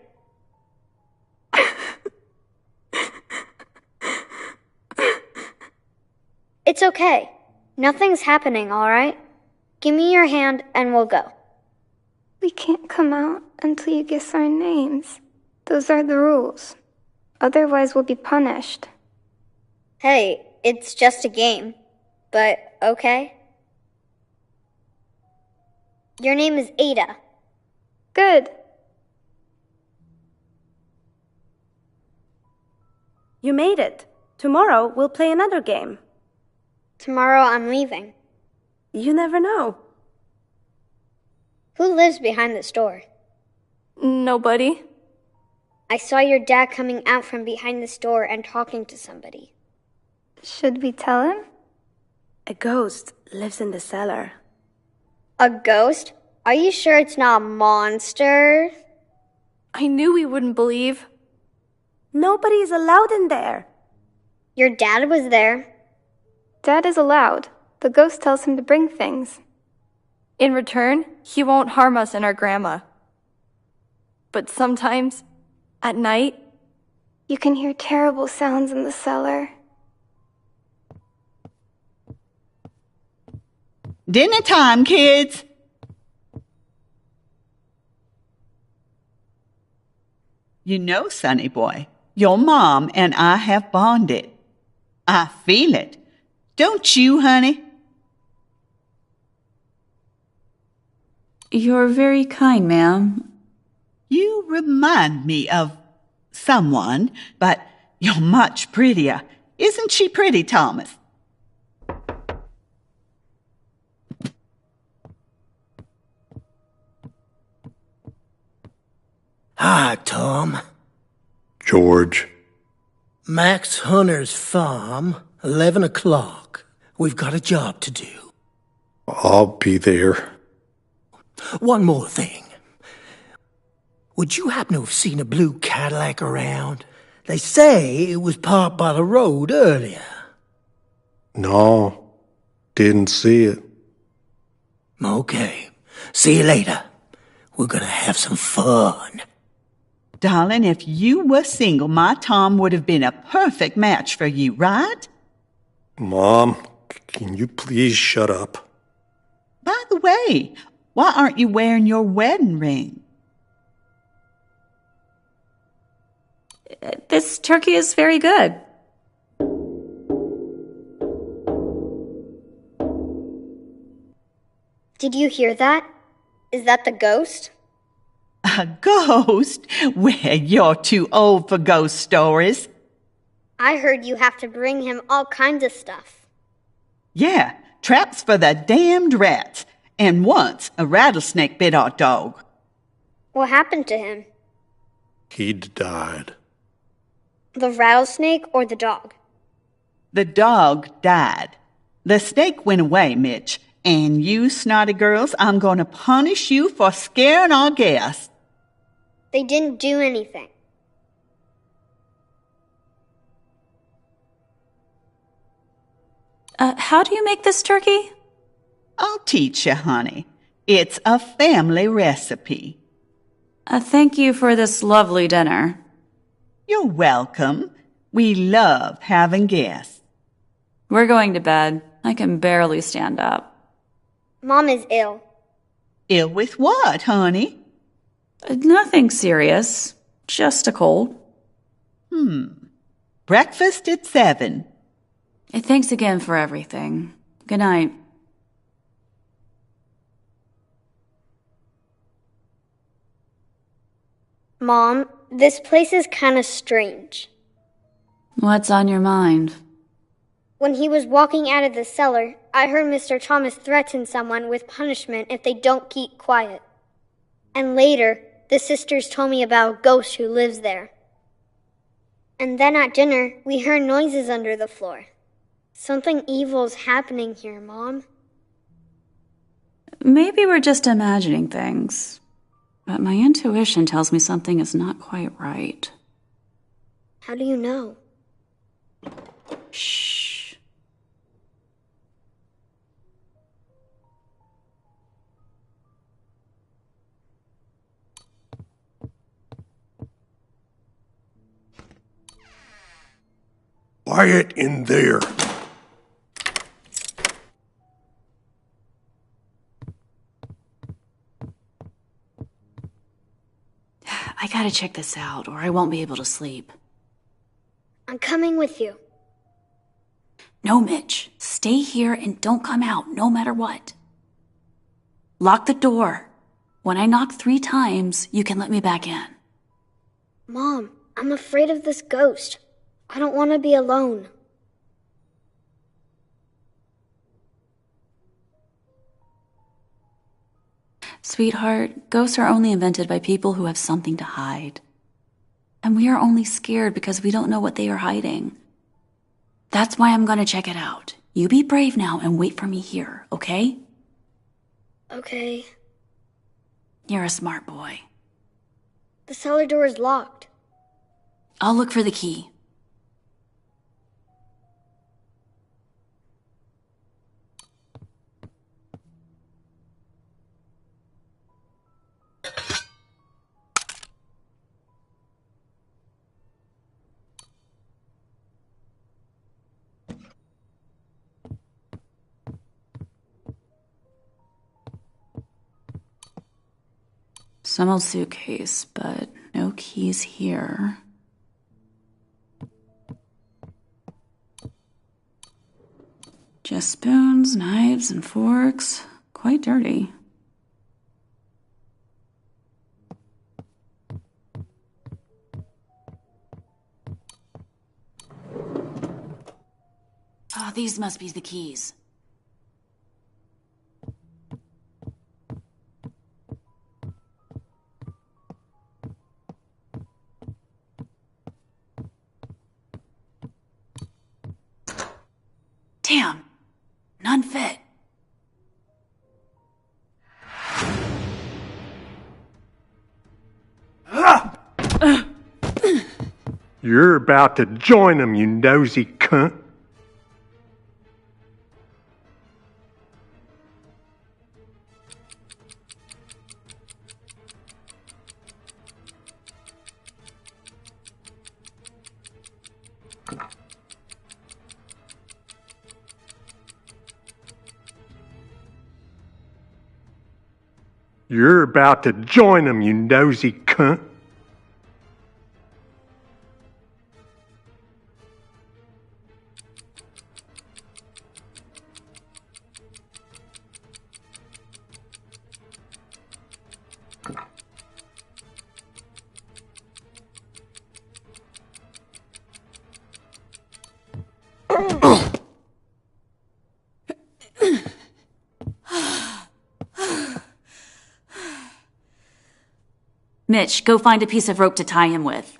It's okay. Nothing's happening, all right? Give me your hand and we'll go. We can't come out until you guess our names. Those are the rules. Otherwise, we'll be punished. Hey, it's just a game. But okay. Your name is Ada. Good. You made it. Tomorrow we'll play another game. Tomorrow I'm leaving. You never know. Who lives behind the store? Nobody. I I saw your dad coming out from behind the store and talking to somebody. Should we tell him? A ghost lives in the cellar. A ghost? Are you sure it's not a monster? I knew we wouldn't believe. Nobody is allowed in there. Your dad was there. Dad is allowed. The ghost tells him to bring things. In return, he won't harm us and our grandma. But sometimes, at night, you can hear terrible sounds in the cellar. Dinner time, kids! You know, Sonny boy, your mom and I have bonded. I feel it. Don't you, honey? You're very kind, ma'am. You remind me of someone, but you're much prettier. Isn't she pretty, Thomas? Hi, Tom. George. Max Hunter's farm, 11 o'clock. We've got a job to do. I'll be there. One more thing. Would you happen to have seen a blue Cadillac around? They say it was parked by the road earlier. No, didn't see it. Okay. See you later. We're gonna have some fun. Darling, if you were single, my Tom would have been a perfect match for you, right? Mom, can you please shut up? By the way, why aren't you wearing your wedding ring? This turkey is very good. Did you hear that? Is that the ghost? A ghost? Well, you're too old for ghost stories. I heard you have to bring him all kinds of stuff. Yeah, traps for the damned rats. And once a rattlesnake bit our dog. What happened to him? He died. The rattlesnake or the dog? The dog died. The snake went away, Mitch. And you snotty girls, I'm going to punish you for scaring our guests. They didn't do anything. How do you make this turkey? I'll teach you, honey. It's a family recipe. Thank you for this lovely dinner. You're welcome. We love having guests. We're going to bed. I can barely stand up. Mom is ill. Ill with what, honey? Nothing serious. Just a cold. Breakfast at 7. Thanks again for everything. Good night. Mom, this place is kind of strange. What's on your mind? When he was walking out of the cellar, I heard Mr. Thomas threaten someone with punishment if they don't keep quiet. And later, the sisters told me about a ghost who lives there. And then at dinner, we heard noises under the floor. Something evil's happening here, Mom. Maybe we're just imagining things. But my intuition tells me something is not quite right. How do you know? Shh. Quiet in there. I gotta check this out, or I won't be able to sleep. I'm coming with you. No, Mitch. Stay here and don't come out, no matter what. Lock the door. When I knock 3 times, you can let me back in. Mom, I'm afraid of this ghost. I don't want to be alone. Sweetheart, ghosts are only invented by people who have something to hide. And we are only scared because we don't know what they are hiding. That's why I'm gonna check it out. You be brave now and wait for me here, okay? Okay. You're a smart boy. The cellar door is locked. I'll look for the key. Some old suitcase, but no keys here. Just spoons, knives, and forks. Quite dirty. Oh, these must be the keys. Damn, none fit. You're about to join them, you nosy cunt. You're about to join them, you nosy cunt. Mitch, go find a piece of rope to tie him with.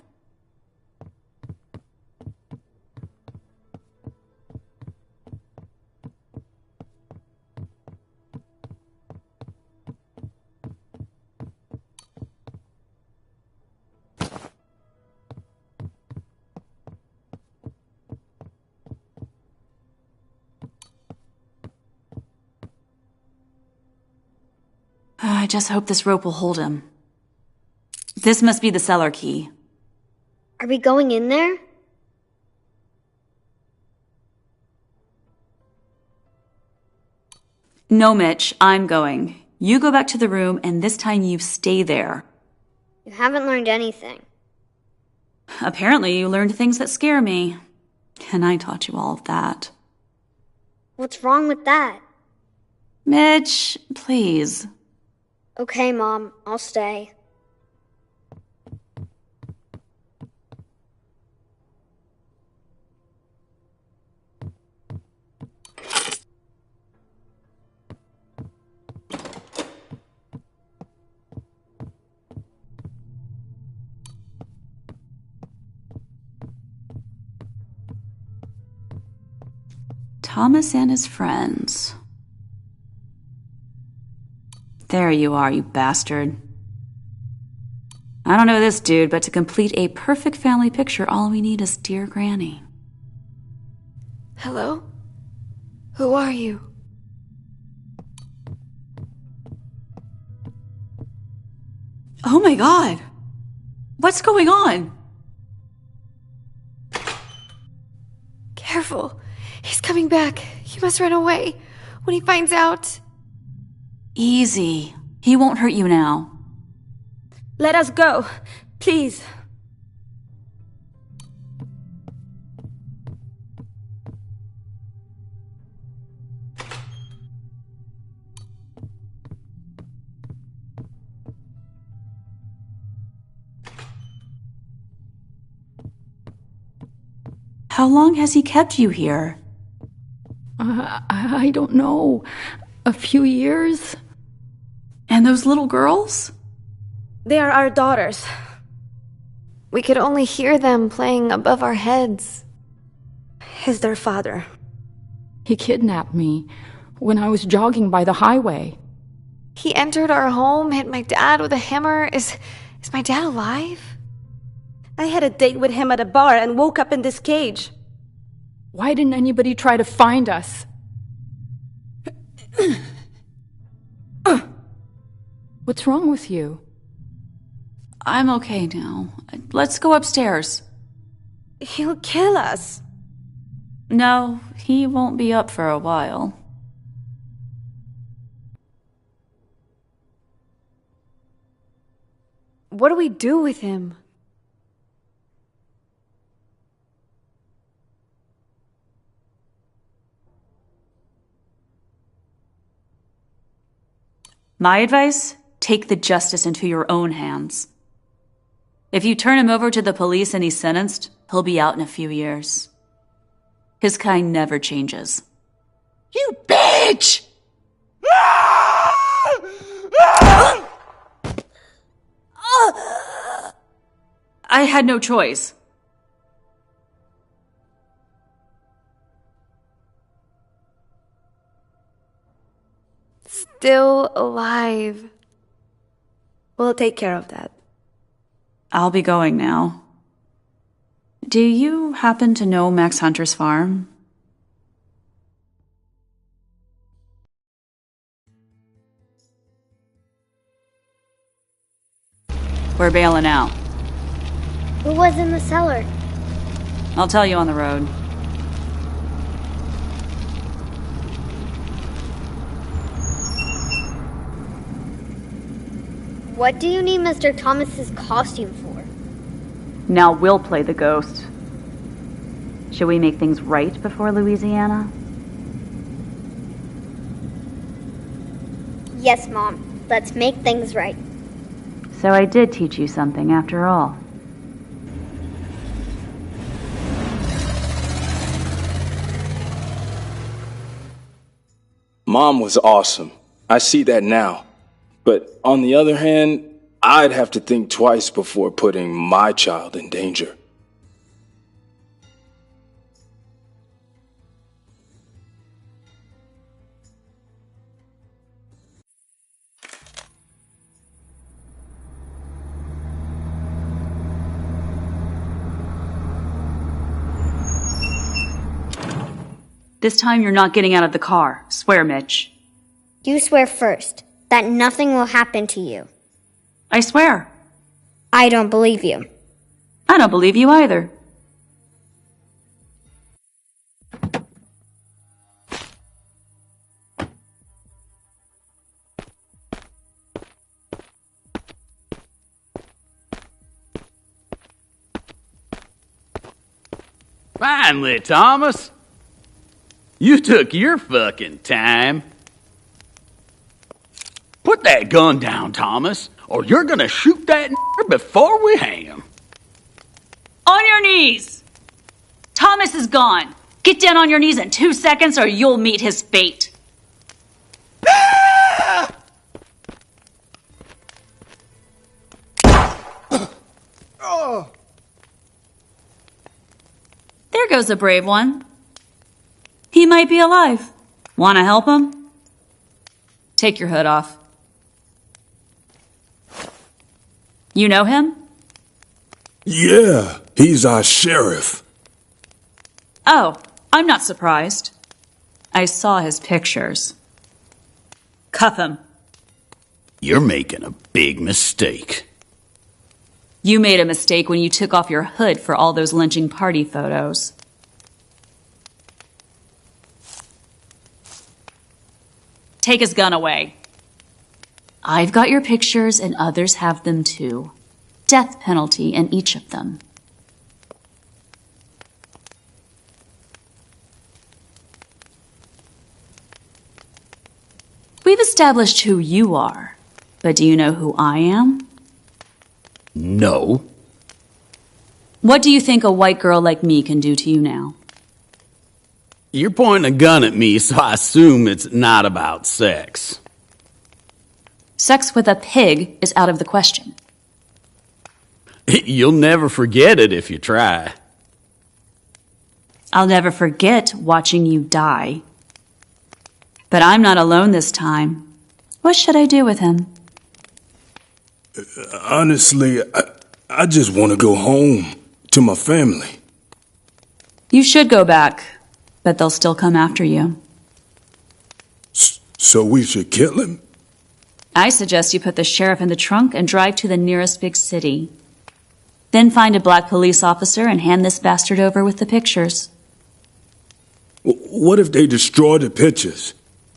I just hope this rope will hold him. This must be the cellar key. Are we going in there? No, Mitch, I'm going. You go back to the room, and this time you stay there. You haven't learned anything. Apparently, you learned things that scare me. And I taught you all of that. What's wrong with that? Mitch, please. Okay, Mom, I'll stay. Thomas and his friends. There you are, you bastard. I don't know this dude, but to complete a perfect family picture, all we need is Dear Granny. Hello? Who are you? Oh my god! What's going on? Careful. He's coming back. You must run away. When he finds out... Easy. He won't hurt you now. Let us go, please. How long has he kept you here? I don't know. A few years? And those little girls? They are our daughters. We could only hear them playing above our heads. He's their father. He kidnapped me when I was jogging by the highway. He entered our home, hit my dad with a hammer. Is my dad alive? I had a date with him at a bar and woke up in this cage. Why didn't anybody try to find us? What's wrong with you? I'm okay now. Let's go upstairs. He'll kill us. No, he won't be up for a while. What do we do with him? My advice? Take the justice into your own hands. If you turn him over to the police and he's sentenced, he'll be out in a few years. His kind never changes. You bitch! I had no choice. Still alive. We'll take care of that. I'll be going now. Do you happen to know Max Hunter's farm? We're bailing out. Who was in the cellar? I'll tell you on the road. What do you need Mr. Thomas's costume for? Now we'll play the ghost. Should we make things right before Louisiana? Yes, Mom. Let's make things right. So I did teach you something after all. Mom was awesome. I see that now. But on the other hand, I'd have to think twice before putting my child in danger. This time you're not getting out of the car. Swear, Mitch. You swear first that nothing will happen to you. I swear. I don't believe you. I don't believe you either. Finally, Thomas. You took your fucking time. Put that gun down, Thomas, or you're gonna shoot that before we hang him. On your knees! Thomas is gone. Get down on your knees in 2 seconds or you'll meet his fate. There goes a brave one. He might be alive. Want to help him? Take your hood off. You know him? Yeah, he's our sheriff. Oh, I'm not surprised. I saw his pictures. Cuff him. You're making a big mistake. You made a mistake when you took off your hood for all those lynching party photos. Take his gun away. I've got your pictures and others have them too. Death penalty in each of them. We've established who you are, but do you know who I am? No. What do you think a white girl like me can do to you now? You're pointing a gun at me, so I assume it's not about sex. Sex with a pig is out of the question. You'll never forget it if you try. I'll never forget watching you die. But I'm not alone this time. What should I do with him? Honestly, I just want to go home to my family. You should go back, but they'll still come after you. So we should kill him? I suggest you put the sheriff in the trunk and drive to the nearest big city. Then find a black police officer and hand this bastard over with the pictures. What if they destroy the pictures?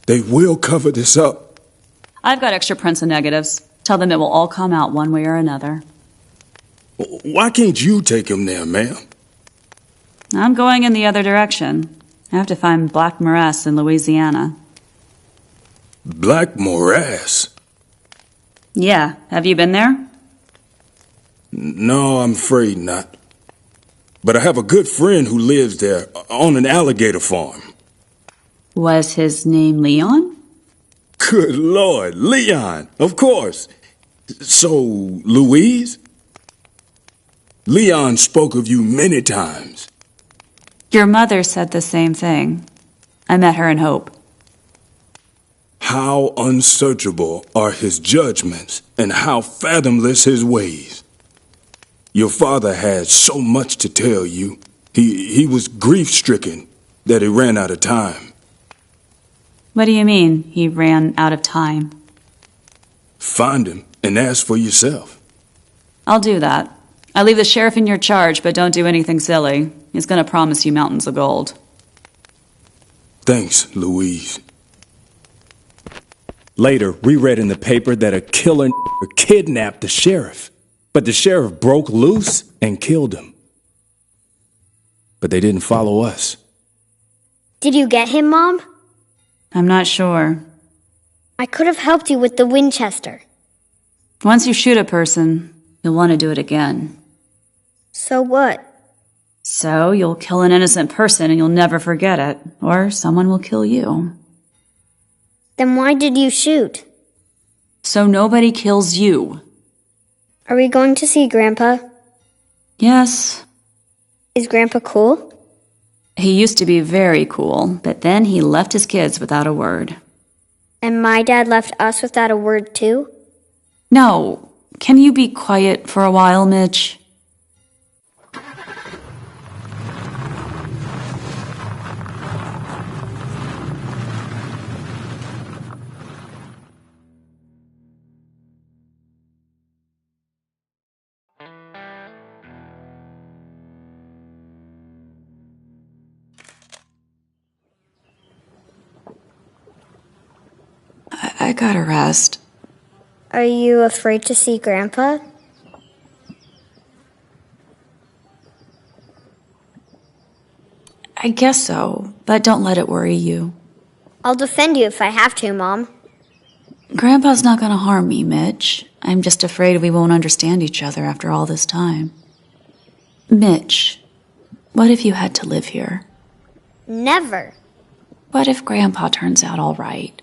They will cover this up. I've got extra prints and negatives. Tell them it will all come out one way or another. Why can't you take him there, ma'am? I'm going in the other direction. I have to find black morass in Louisiana. Black morass? Yeah, have you been there? No, I'm afraid not. But I have a good friend who lives there on an alligator farm. Was his name Leon? Good Lord, Leon, of course. So, Louise? Leon spoke of you many times. Your mother said the same thing. I met her in Hope. How unsearchable are his judgments, and how fathomless his ways. Your father had so much to tell you. He was grief-stricken that he ran out of time. What do you mean, he ran out of time? Find him and ask for yourself. I'll do that. I leave the sheriff in your charge, but don't do anything silly. He's gonna promise you mountains of gold. Thanks, Louise. Later, we read in the paper that a killer kidnapped the sheriff. But the sheriff broke loose and killed him. But they didn't follow us. Did you get him, Mom? I'm not sure. I could have helped you with the Winchester. Once you shoot a person, you'll want to do it again. So what? So you'll kill an innocent person and you'll never forget it. Or someone will kill you. Then why did you shoot? So nobody kills you. Are we going to see Grandpa? Yes. Is Grandpa cool? He used to be very cool, but then he left his kids without a word. And my dad left us without a word too? No. Can you be quiet for a while, Mitch? I gotta rest. Are you afraid to see Grandpa? I guess so, but don't let it worry you. I'll defend you if I have to, Mom. Grandpa's not gonna harm me, Mitch. I'm just afraid we won't understand each other after all this time. Mitch, what if you had to live here? Never. What if Grandpa turns out all right?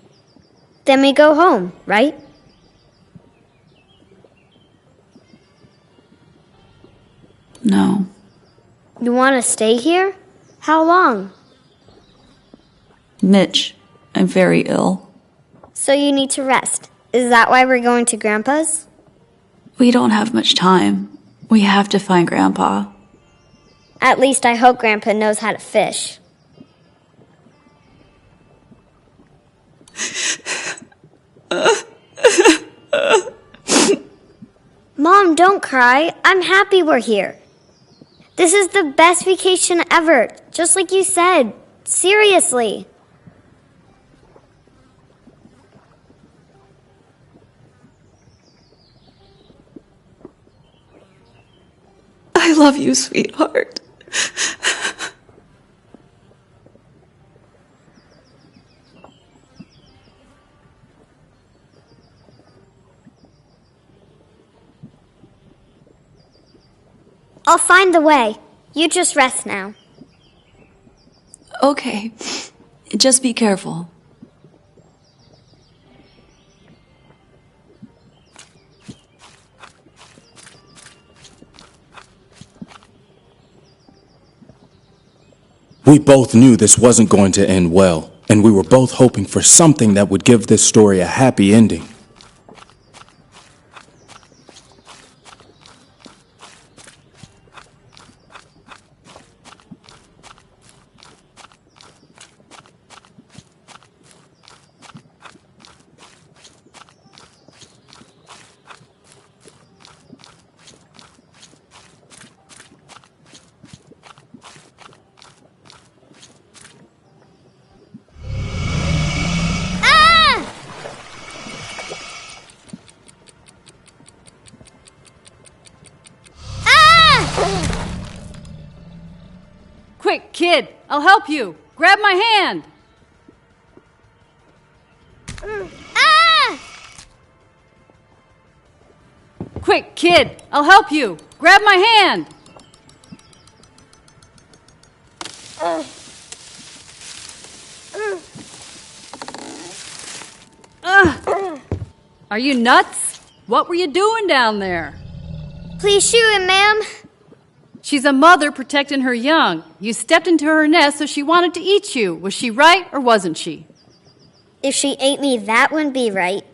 Then we go home, right? No. You want to stay here? How long? Mitch, I'm very ill. So you need to rest. Is that why we're going to Grandpa's? We don't have much time. We have to find Grandpa. At least I hope Grandpa knows how to fish. Mom, don't cry. I'm happy we're here. This is the best vacation ever, just like you said. Seriously. I love you, sweetheart. I'll find the way. You just rest now. Okay. Just be careful. We both knew this wasn't going to end well, and we were both hoping for something that would give this story a happy ending. Quick, kid! I'll help you! Grab my hand! Quick, kid! I'll help you! Grab my hand! Are you nuts? What were you doing down there? Please shoot him, ma'am. She's a mother protecting her young. You stepped into her nest so she wanted to eat you. Was she right or wasn't she? If she ate me, that wouldn't be right.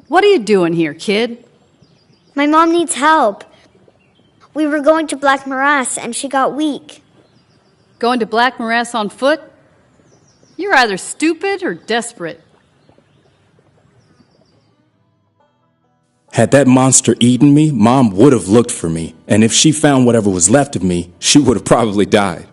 What are you doing here, kid? My mom needs help. We were going to Black Morass and she got weak. Going to Black Morass on foot? You're either stupid or desperate. Had that monster eaten me, Mom would have looked for me, and if she found whatever was left of me, she would have probably died.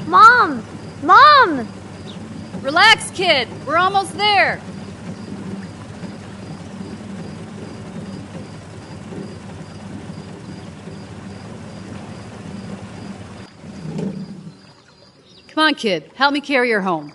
Mom! Mom! Relax, kid. We're almost there. Come on, kid. Help me carry her home.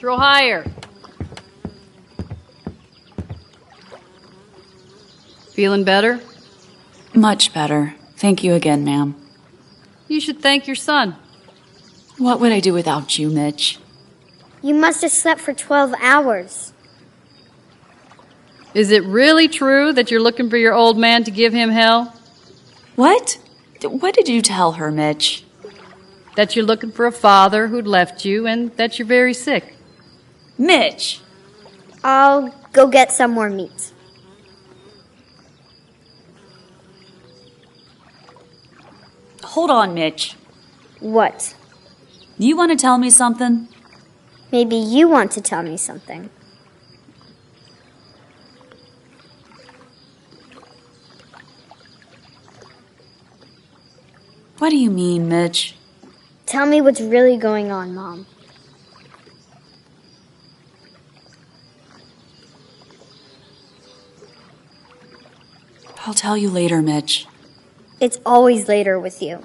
Throw higher. Feeling better? Much better. Thank you again, ma'am. You should thank your son. What would I do without you, Mitch? You must have slept for 12 hours. Is it really true that you're looking for your old man to give him hell? What? What did you tell her, Mitch? That you're looking for a father who'd left you and that you're very sick. Mitch! I'll go get some more meat. Hold on, Mitch. What? You want to tell me something? Maybe you want to tell me something. What do you mean, Mitch? Tell me what's really going on, Mom. I'll tell you later, Mitch. It's always later with you.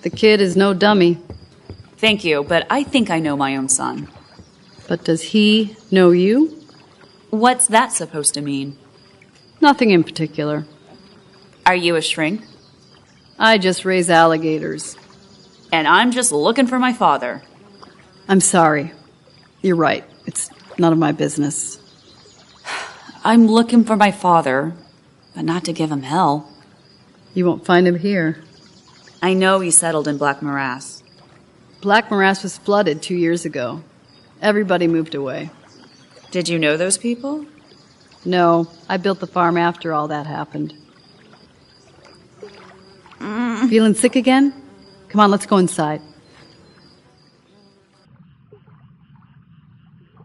The kid is no dummy. Thank you, but I think I know my own son. But does he know you? What's that supposed to mean? Nothing in particular. Are you a shrink? I just raise alligators. And I'm just looking for my father. I'm sorry. You're right. It's none of my business. I'm looking for my father, but not to give him hell. You won't find him here. I know he settled in Black Morass. Black Morass was flooded 2 years ago. Everybody moved away. Did you know those people? No, I built the farm after all that happened. Feeling sick again? Come on, let's go inside.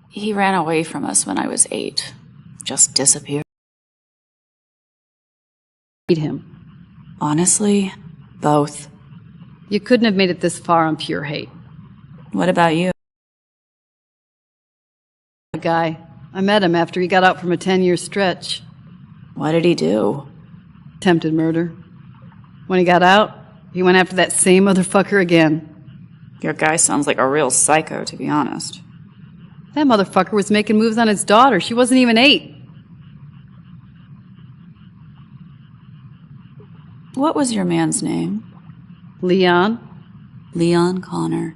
He ran away from us when I was 8. Just disappeared. Eat him. Honestly, both. You couldn't have made it this far on pure hate. What about you? A guy. I met him after he got out from a 10-year stretch. What did he do? Attempted murder. When he got out, he went after that same motherfucker again. Your guy sounds like a real psycho, to be honest. That motherfucker was making moves on his daughter. She wasn't even 8. What was your man's name? Leon. Leon Connor.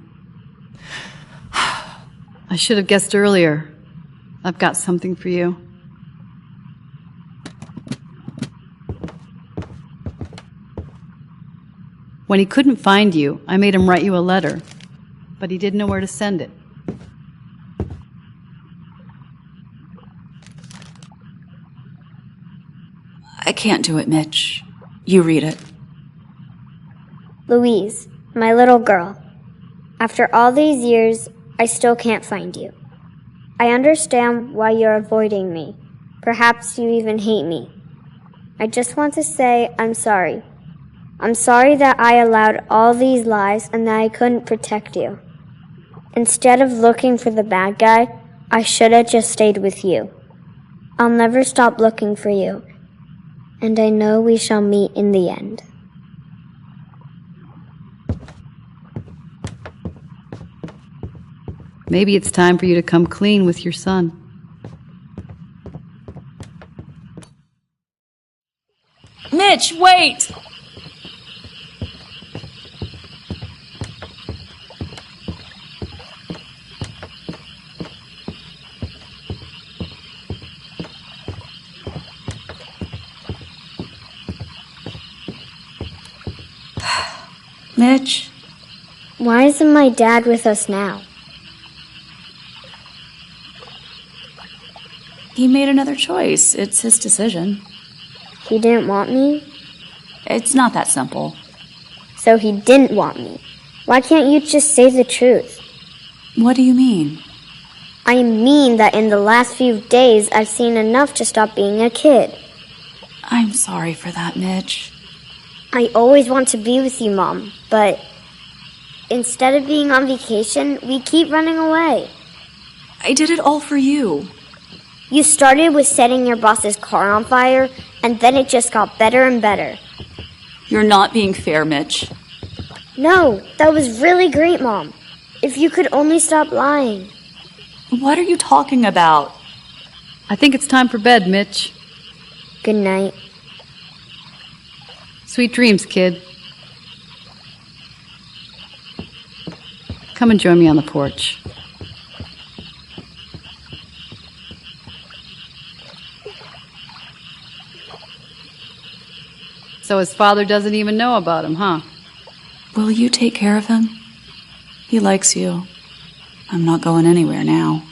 I should have guessed earlier. I've got something for you. When he couldn't find you, I made him write you a letter, but he didn't know where to send it. I can't do it, Mitch. You read it. Louise, my little girl, after all these years, I still can't find you. I understand why you're avoiding me. Perhaps you even hate me. I just want to say I'm sorry. I'm sorry that I allowed all these lies and that I couldn't protect you. Instead of looking for the bad guy, I should have just stayed with you. I'll never stop looking for you, and I know we shall meet in the end. Maybe it's time for you to come clean with your son. Mitch, wait! Mitch? Why isn't my dad with us now? He made another choice. It's his decision. He didn't want me? It's not that simple. So he didn't want me. Why can't you just say the truth? What do you mean? I mean that in the last few days I've seen enough to stop being a kid. I'm sorry for that, Mitch. I always want to be with you, Mom, but instead of being on vacation, we keep running away. I did it all for you. You started with setting your boss's car on fire, and then it just got better and better. You're not being fair, Mitch. No, that was really great, Mom. If you could only stop lying. What are you talking about? I think it's time for bed, Mitch. Good night. Sweet dreams, kid. Come and join me on the porch. So his father doesn't even know about him, huh? Will you take care of him? He likes you. I'm not going anywhere now.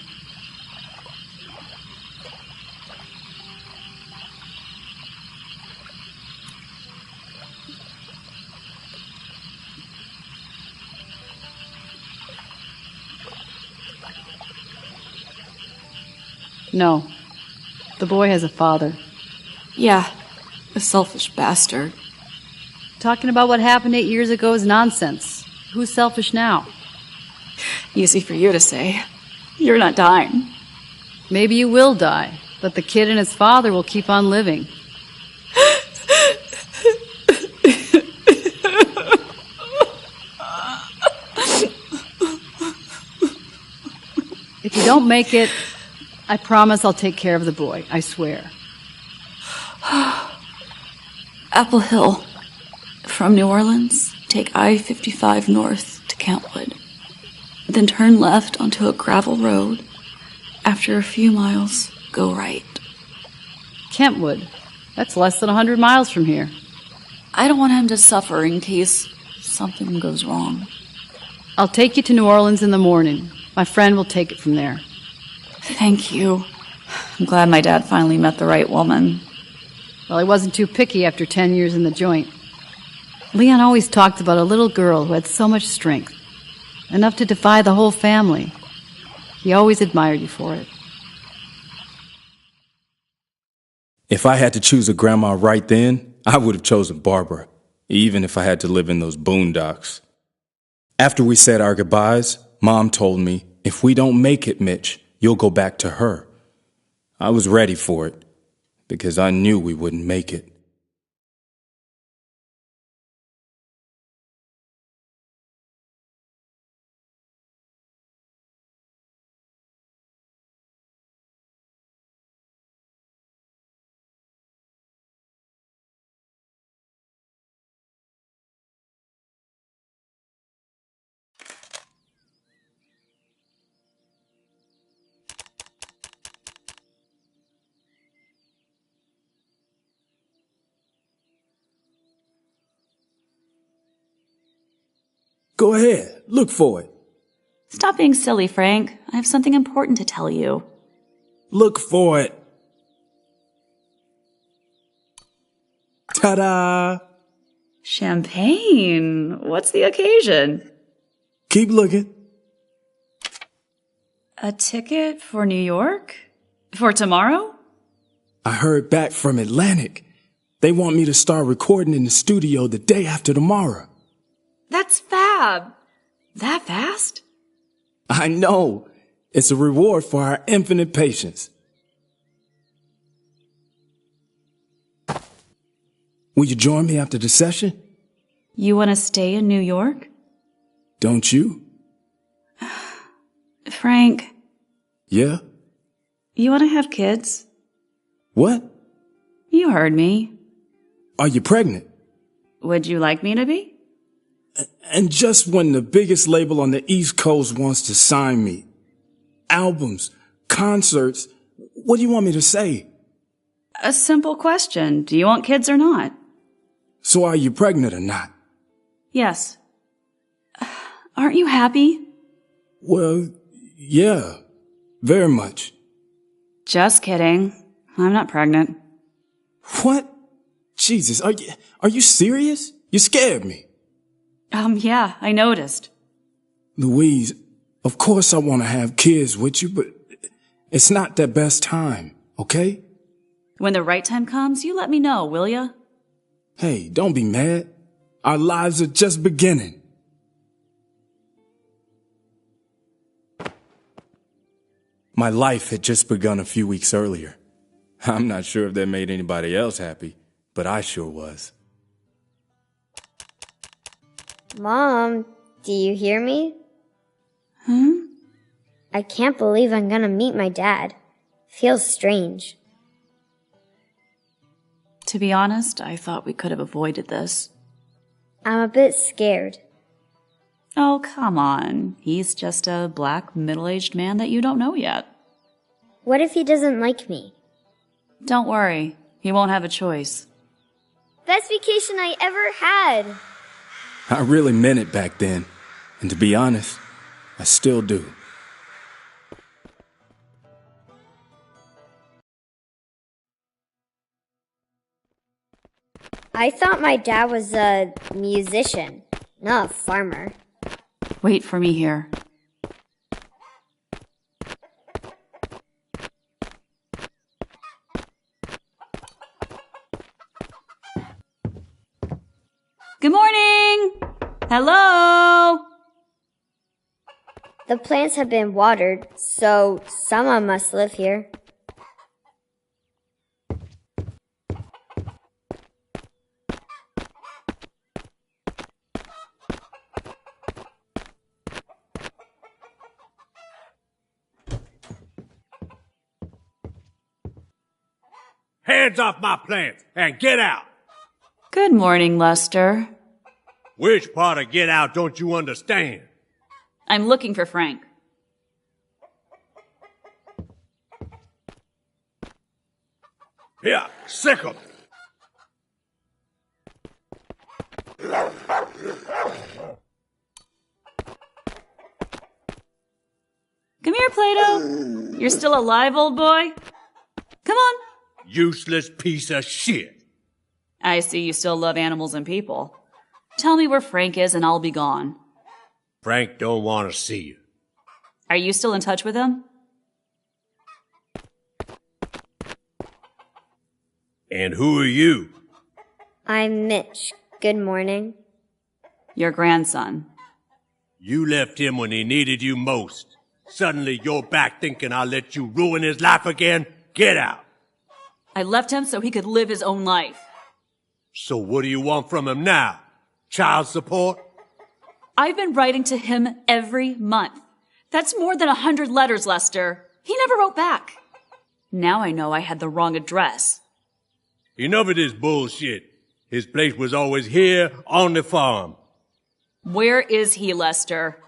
No. The boy has a father. Yeah, a selfish bastard. Talking about what happened 8 years ago is nonsense. Who's selfish now? Easy for you to say. You're not dying. Maybe you will die, but the kid and his father will keep on living. If you don't make it, I promise I'll take care of the boy. I swear. Apple Hill. From New Orleans, take I-55 north to Kentwood. Then turn left onto a gravel road. After a few miles, go right. Kentwood? That's less than 100 miles from here. I don't want him to suffer in case something goes wrong. I'll take you to New Orleans in the morning. My friend will take it from there. Thank you. I'm glad my dad finally met the right woman. Well, he wasn't too picky after 10 years in the joint. Leon always talked about a little girl who had so much strength, enough to defy the whole family. He always admired you for it. If I had to choose a grandma right then, I would have chosen Barbara, even if I had to live in those boondocks. After we said our goodbyes, Mom told me, if we don't make it, Mitch, you'll go back to her. I was ready for it, because I knew we wouldn't make it. Go ahead, look for it. Stop being silly, Frank. I have something important to tell you. Look for it. Ta-da! Champagne. What's the occasion? Keep looking. A ticket for New York? For tomorrow? I heard back from Atlantic. They want me to start recording in the studio the day after tomorrow. That's fab. That fast? I know. It's a reward for our infinite patience. Will you join me after the session? You want to stay in New York? Don't you? Frank. Yeah? You want to have kids? What? You heard me. Are you pregnant? Would you like me to be? And just when the biggest label on the East Coast wants to sign me. Albums, concerts, what do you want me to say? A simple question. Do you want kids or not? So are you pregnant or not? Yes. Aren't you happy? Well, yeah, very much. Just kidding. I'm not pregnant. What? Jesus, are you serious? You scared me. Yeah, I noticed. Louise, of course I want to have kids with you, but it's not the best time, okay? When the right time comes, you let me know, will ya? Hey, don't be mad. Our lives are just beginning. My life had just begun a few weeks earlier. I'm not sure if that made anybody else happy, but I sure was. Mom, do you hear me? Hmm? I can't believe I'm gonna meet my dad. Feels strange. To be honest, I thought we could have avoided this. I'm a bit scared. Oh, come on. He's just a black, middle-aged man that you don't know yet. What if he doesn't like me? Don't worry. He won't have a choice. Best vacation I ever had. I really meant it back then, and to be honest, I still do. I thought my dad was a musician, not a farmer. Wait for me here. Good morning! Hello! The plants have been watered, so someone must live here. Hands off my plants and get out! Good morning, Lester. Which part of get out don't you understand? I'm looking for Frank. Here, sick 'em! Come here, Plato. You're still alive, old boy? Come on. Useless piece of shit. I see you still love animals and people. Tell me where Frank is and I'll be gone. Frank don't want to see you. Are you still in touch with him? And who are you? I'm Mitch. Good morning. Your grandson. You left him when he needed you most. Suddenly you're back thinking I'll let you ruin his life again? Get out! I left him so he could live his own life. So what do you want from him now? Child support? I've been writing to him every month. That's more than 100 letters, Lester. He never wrote back. Now I know I had the wrong address. Enough of this bullshit. His place was always here on the farm. Where is he, Lester?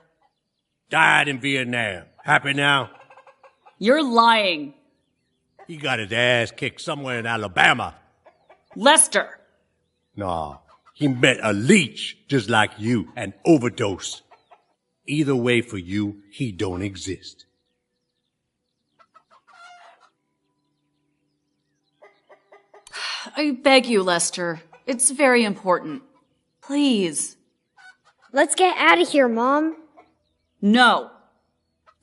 Died in Vietnam. Happy now? You're lying. He got his ass kicked somewhere in Alabama. Lester! Nah, he met a leech just like you, an overdose. Either way for you, he don't exist. I beg you, Lester. It's very important. Please. Let's get out of here, Mom. No.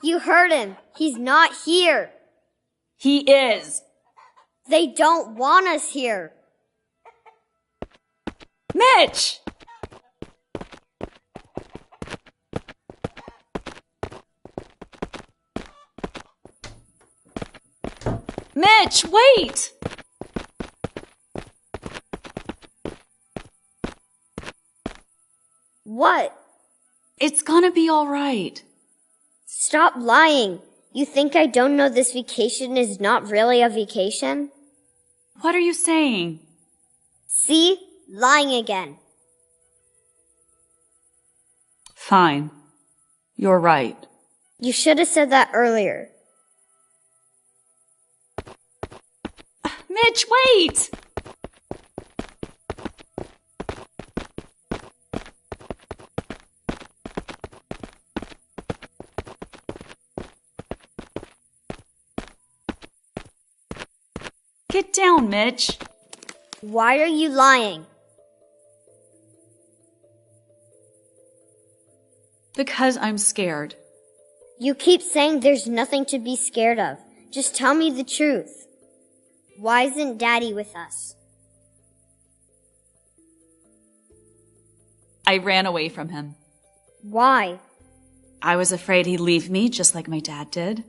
You heard him. He's not here. He is. They don't want us here. Mitch! Mitch, wait! What? It's gonna be all right. Stop lying. You think I don't know this vacation is not really a vacation? What are you saying? See? Lying again. Fine. You're right. You should have said that earlier. Mitch, wait! Get down, Mitch. Why are you lying? Because I'm scared. You keep saying there's nothing to be scared of. Just tell me the truth. Why isn't Daddy with us? I ran away from him. Why? I was afraid he'd leave me just like my dad did.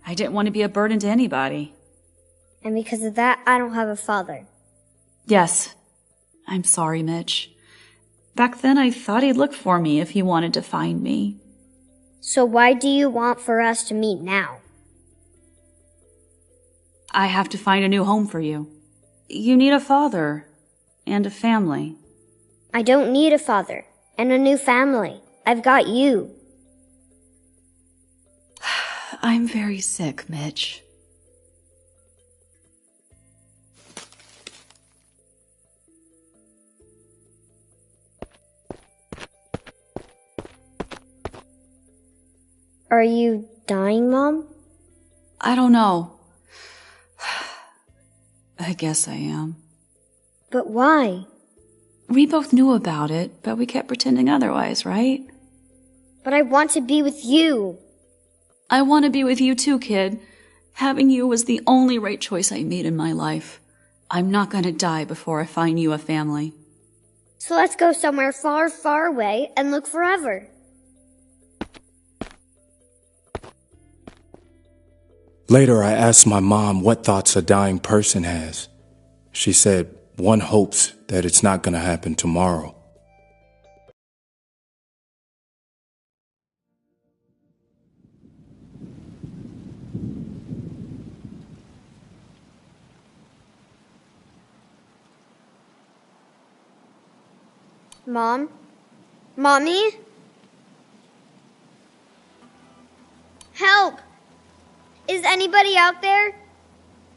I didn't want to be a burden to anybody. And because of that, I don't have a father. Yes. I'm sorry, Mitch. Back then, I thought he'd look for me if he wanted to find me. So why do you want for us to meet now? I have to find a new home for you. You need a father and a family. I don't need a father and a new family. I've got you. I'm very sick, Mitch. Are you dying, Mom? I don't know. I guess I am. But why? We both knew about it, but we kept pretending otherwise, right? But I want to be with you. I want to be with you too, kid. Having you was the only right choice I made in my life. I'm not going to die before I find you a family. So let's go somewhere far, far away and look forever. Later, I asked my mom what thoughts a dying person has. She said, one hopes that it's not going to happen tomorrow. Mom? Mommy? Help! Is anybody out there?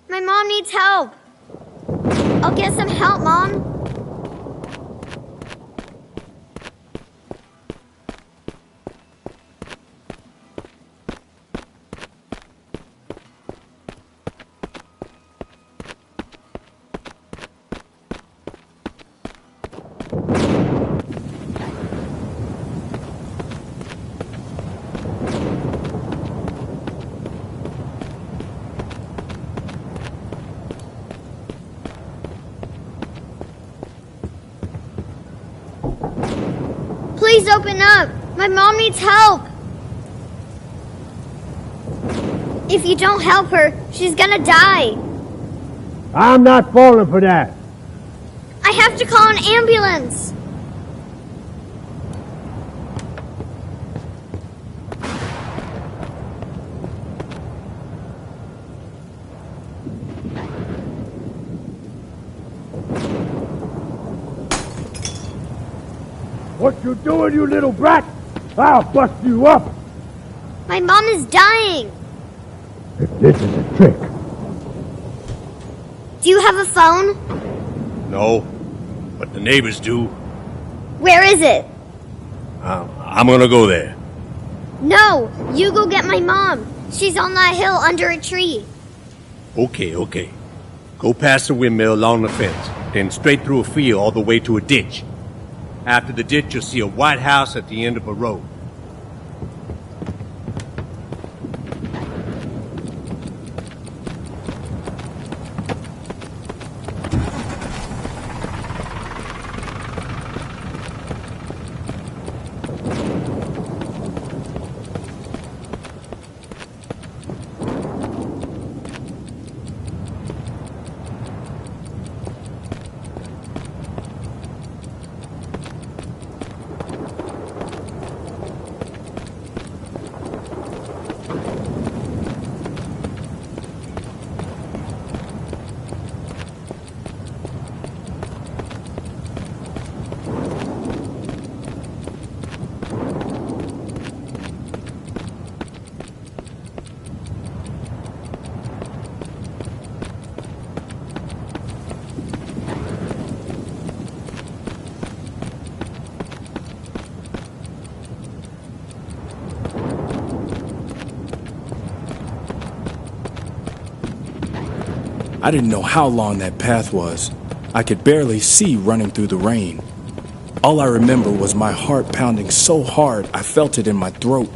My mom needs help. I'll get some help, Mom. Please open up. My mom needs help. If you don't help her, she's gonna die. I'm not falling for that. I have to call an ambulance. What you doing, you little brat? I'll bust you up. My mom is dying. If this is a trick. Do you have a phone? No, but the neighbors do. Where is it? I'm gonna go there. No, you go get my mom. She's on that hill under a tree. Okay. Go past the windmill along the fence, then straight through a field all the way to a ditch. After the ditch, you'll see a white house at the end of a road. I didn't know how long that path was. I could barely see running through the rain. All I remember was my heart pounding so hard I felt it in my throat.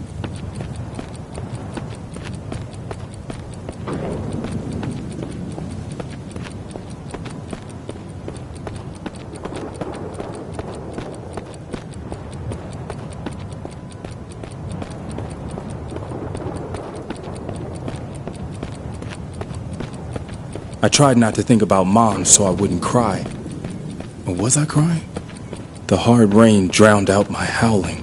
I tried not to think about Mom so I wouldn't cry. Or was I crying? The hard rain drowned out my howling.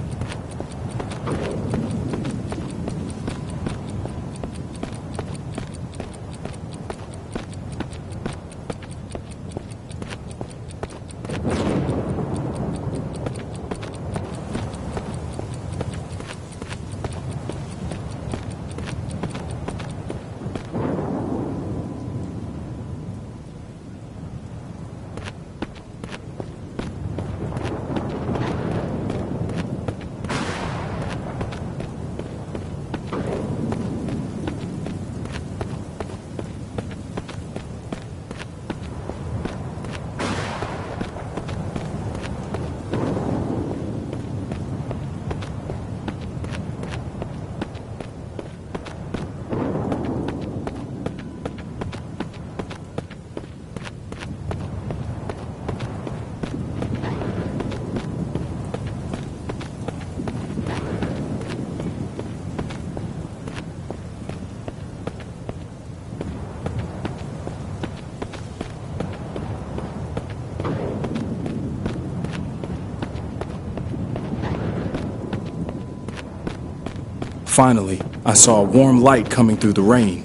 Finally, I saw a warm light coming through the rain.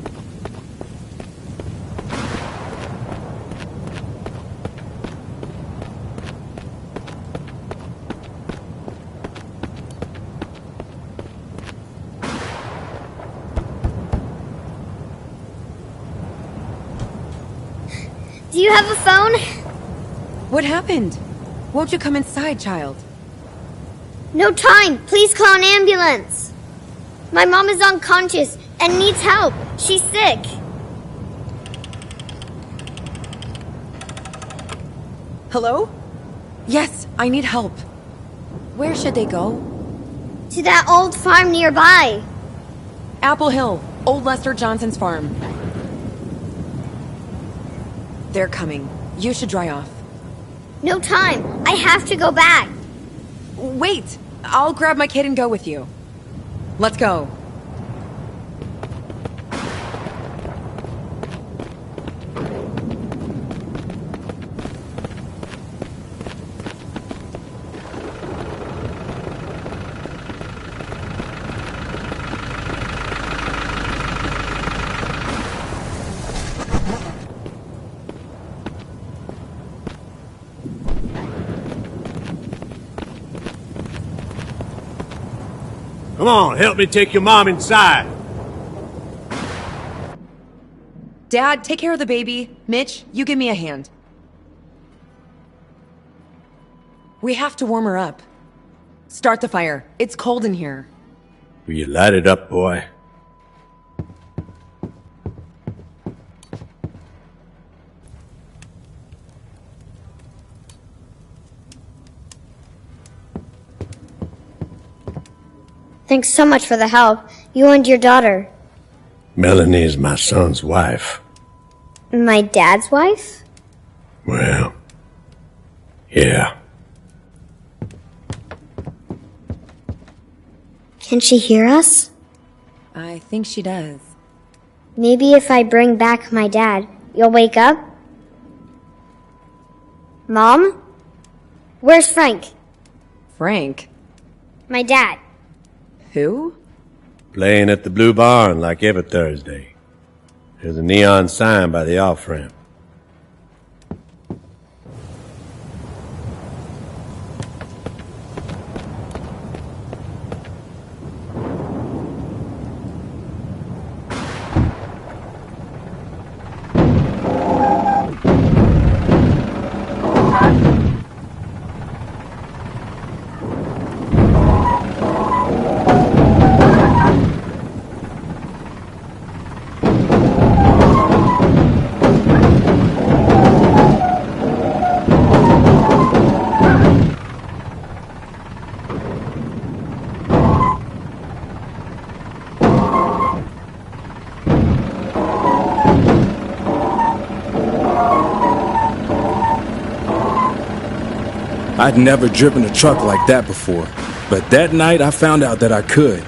Do you have a phone? What happened? Won't you come inside, child? No time. Please call an ambulance. My mom is unconscious and needs help. She's sick. Hello? Yes, I need help. Where should they go? To that old farm nearby. Apple Hill, Old Lester Johnson's farm. They're coming. You should dry off. No time. I have to go back. Wait! I'll grab my kid and go with you. Let's go. Come on, help me take your mom inside. Dad, take care of the baby. Mitch, you give me a hand. We have to warm her up. Start the fire. It's cold in here. Will you light it up, boy? Thanks so much for the help. You and your daughter. Melanie is my son's wife. My dad's wife? Well, yeah. Can she hear us? I think she does. Maybe if I bring back my dad, you'll wake up? Mom? Where's Frank? Frank? My dad. Who? Playing at the Blue Barn like every Thursday. There's a neon sign by the off-ramp. I'd never driven a truck like that before, but that night I found out that I could.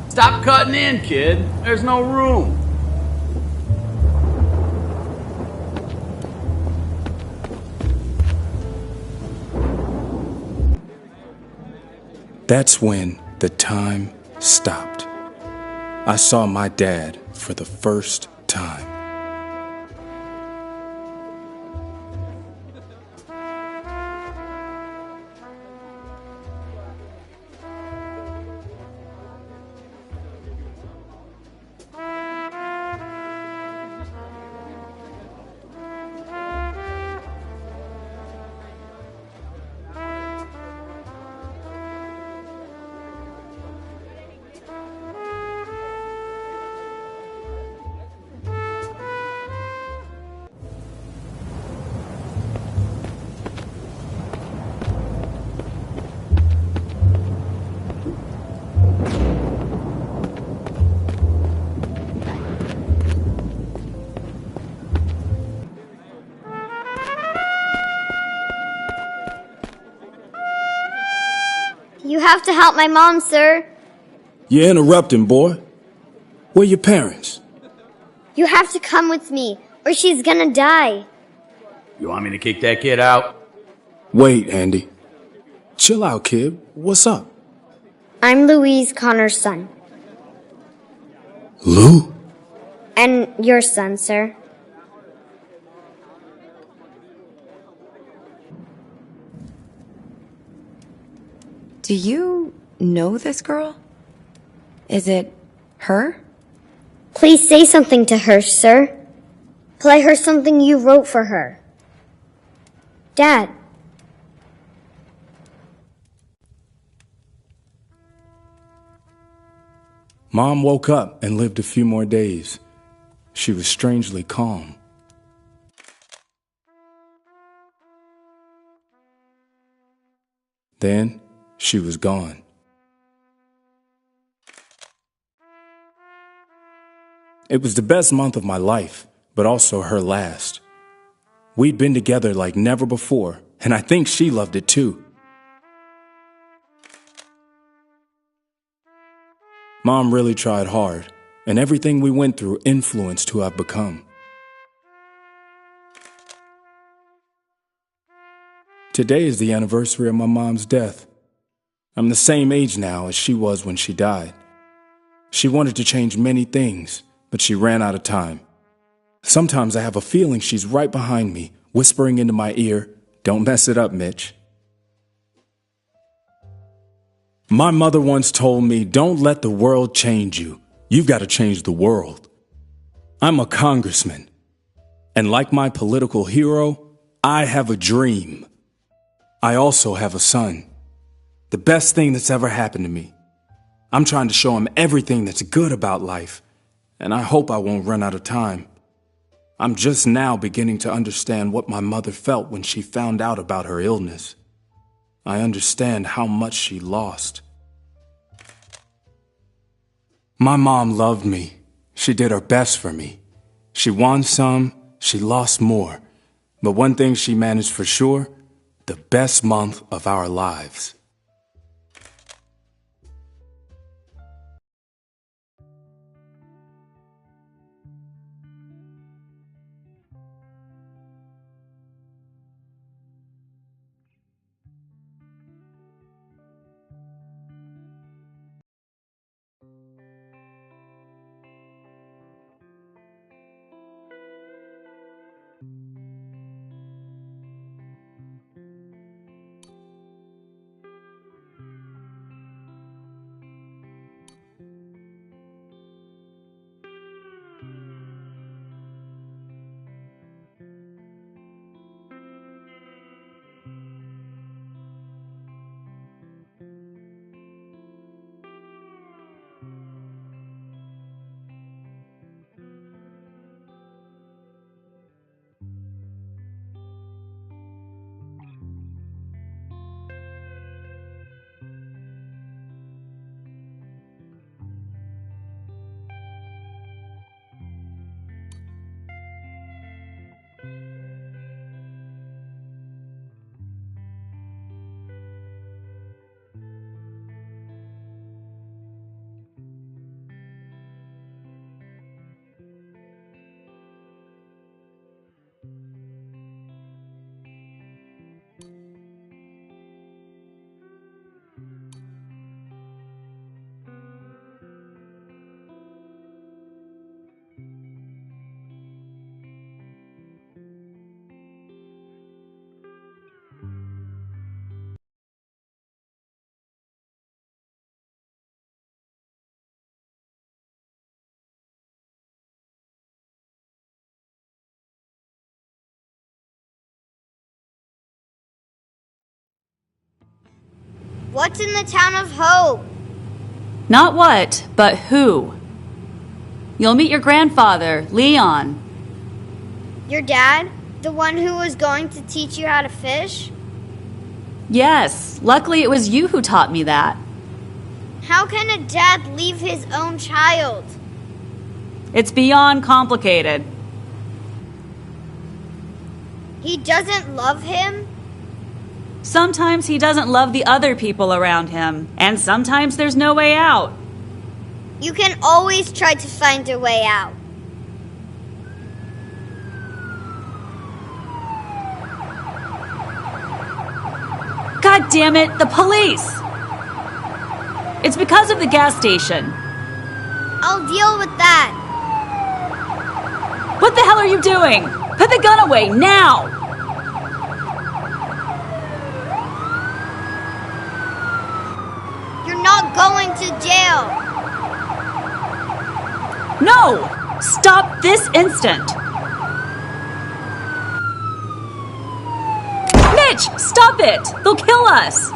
Stop cutting in, kid. There's no room. That's when the time stopped. I saw my dad for the first time. You have to help my mom, sir. You're interrupting, boy. Where are your parents? You have to come with me, or she's gonna die. You want me to kick that kid out? Wait, Andy. Chill out, kid. What's up? I'm Louise Connor's son. Lou? And your son, sir. Do you know this girl? Is it her? Please say something to her, sir. Play her something you wrote for her. Dad. Mom woke up and lived a few more days. She was strangely calm. Then, she was gone. It was the best month of my life, but also her last. We'd been together like never before, and I think she loved it too. Mom really tried hard, and everything we went through influenced who I've become. Today is the anniversary of my mom's death. I'm the same age now as she was when she died. She wanted to change many things, but she ran out of time. Sometimes I have a feeling she's right behind me, whispering into my ear, "Don't mess it up, Mitch." My mother once told me, "Don't let the world change you. You've got to change the world." I'm a congressman, and like my political hero, I have a dream. I also have a son. The best thing that's ever happened to me. I'm trying to show him everything that's good about life, and I hope I won't run out of time. I'm just now beginning to understand what my mother felt when she found out about her illness. I understand how much she lost. My mom loved me. She did her best for me. She won some, she lost more. But one thing she managed for sure, the best month of our lives. What's in the town of Hope? Not what, but who. You'll meet your grandfather, Leon. Your dad? The one who was going to teach you how to fish? Yes, luckily it was you who taught me that. How can a dad leave his own child? It's beyond complicated. He doesn't love him? Sometimes he doesn't love the other people around him, and sometimes there's no way out. You can always try to find a way out. God damn it, the police! It's because of the gas station. I'll deal with that. What the hell are you doing? Put the gun away, now! You're not going to jail. No! Stop this instant! Mitch, stop it! They'll kill us!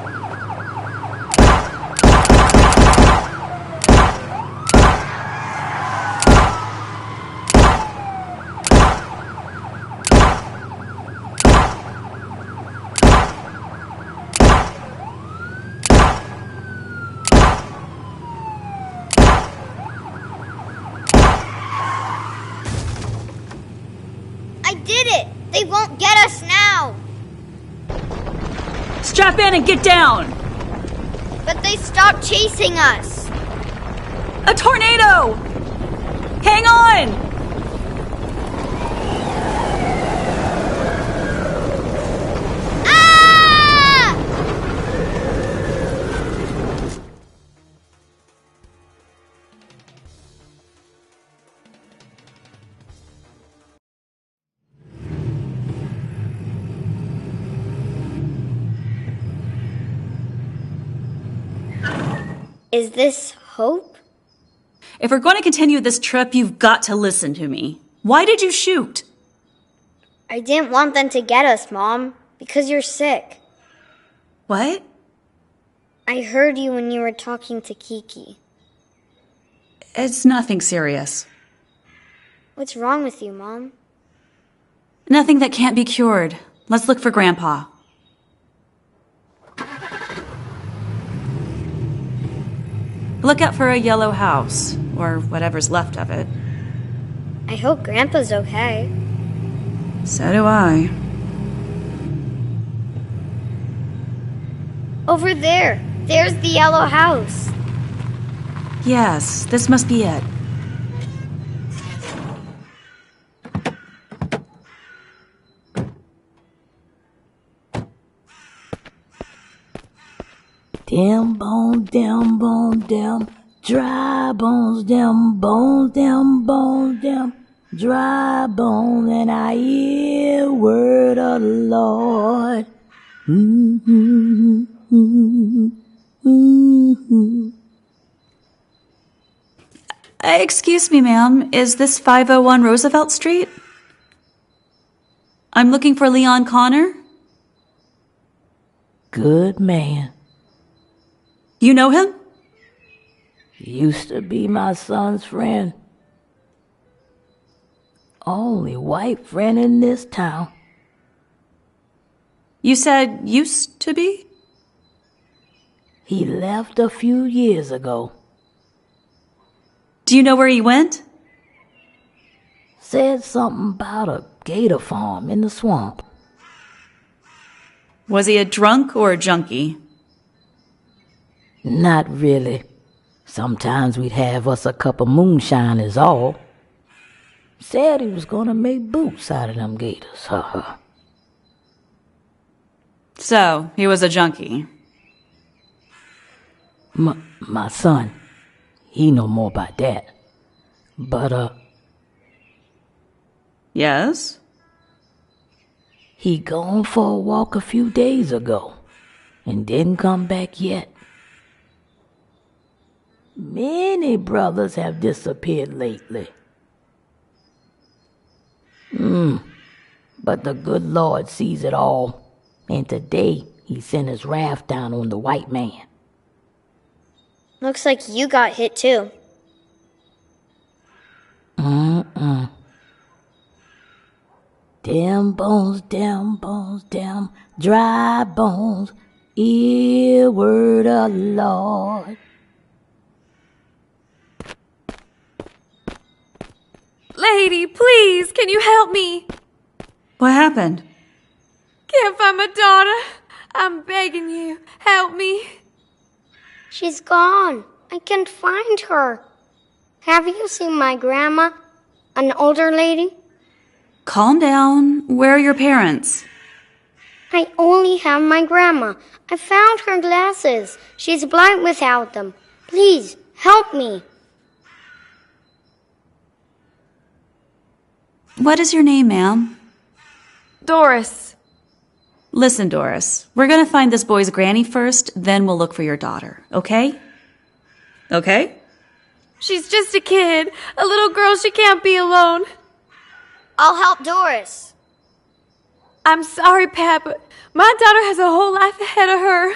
I did it! They won't get us now! Strap in and get down! But they stopped chasing us! A tornado! Hang on! Is this hope? If we're going to continue this trip, you've got to listen to me. Why did you shoot? I didn't want them to get us, Mom, because you're sick. What? I heard you when you were talking to Kiki. It's nothing serious. What's wrong with you, Mom? Nothing that can't be cured. Let's look for Grandpa. Look out for a yellow house, or whatever's left of it. I hope Grandpa's okay. So do I. Over there. There's the yellow house. Yes, this must be it. Them bones, them bones, them dry bones, them bones, them bones, them dry bones, and I hear word of the Lord. Excuse me, ma'am. Is this 501 Roosevelt Street? I'm looking for Leon Connor. Good man. You know him? Used to be my son's friend. Only white friend in this town. You said used to be? He left a few years ago. Do you know where he went? Said something about a gator farm in the swamp. Was he a drunk or a junkie? Not really. Sometimes we'd have us a cup of moonshine is all. Said he was gonna make boots out of them gators, So, he was a junkie. My son, he know more about that. But, Yes? He gone for a walk a few days ago, and didn't come back yet. Many brothers have disappeared lately. But the good Lord sees it all, and today he sent his wrath down on the white man. Looks like you got hit too. Them bones, them dry bones, hear word of the Lord. Lady, please, can you help me? What happened? Can't find my daughter. I'm begging you, help me. She's gone. I can't find her. Have you seen my grandma? An older lady? Calm down. Where are your parents? I only have my grandma. I found her glasses. She's blind without them. Please, help me. What is your name, ma'am? Doris. Listen, Doris, we're gonna find this boy's granny first, then we'll look for your daughter, okay? Okay? She's just a kid. A little girl, she can't be alone. I'll help Doris. I'm sorry, Pat, but my daughter has a whole life ahead of her.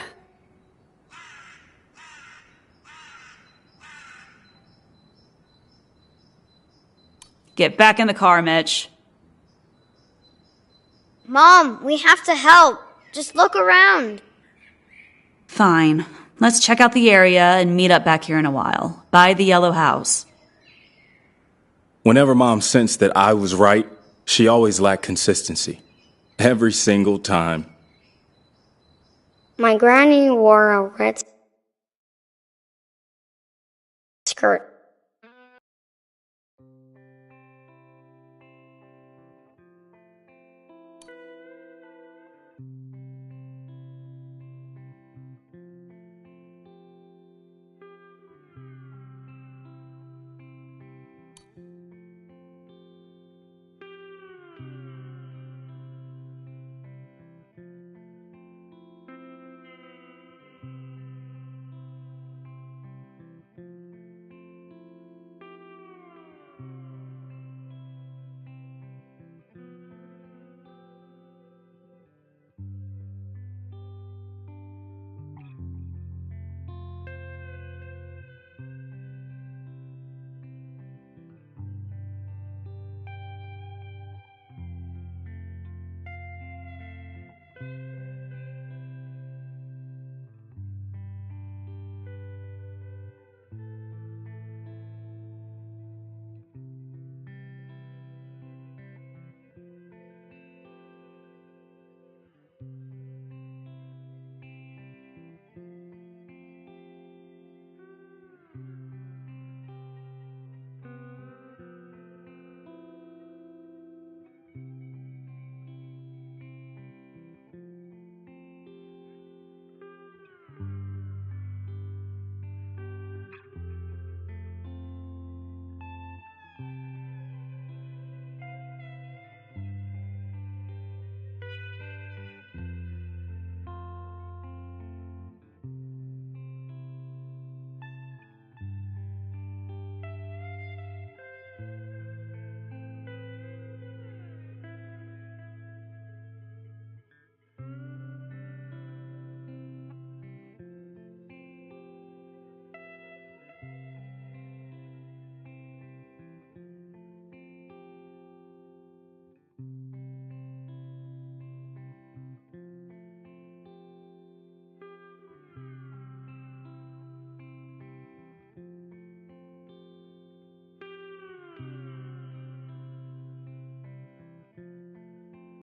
Get back in the car, Mitch. Mom, we have to help. Just look around. Fine. Let's check out the area and meet up back here in a while. By the yellow house. Whenever Mom sensed that I was right, she always lacked consistency. Every single time. My granny wore a red skirt.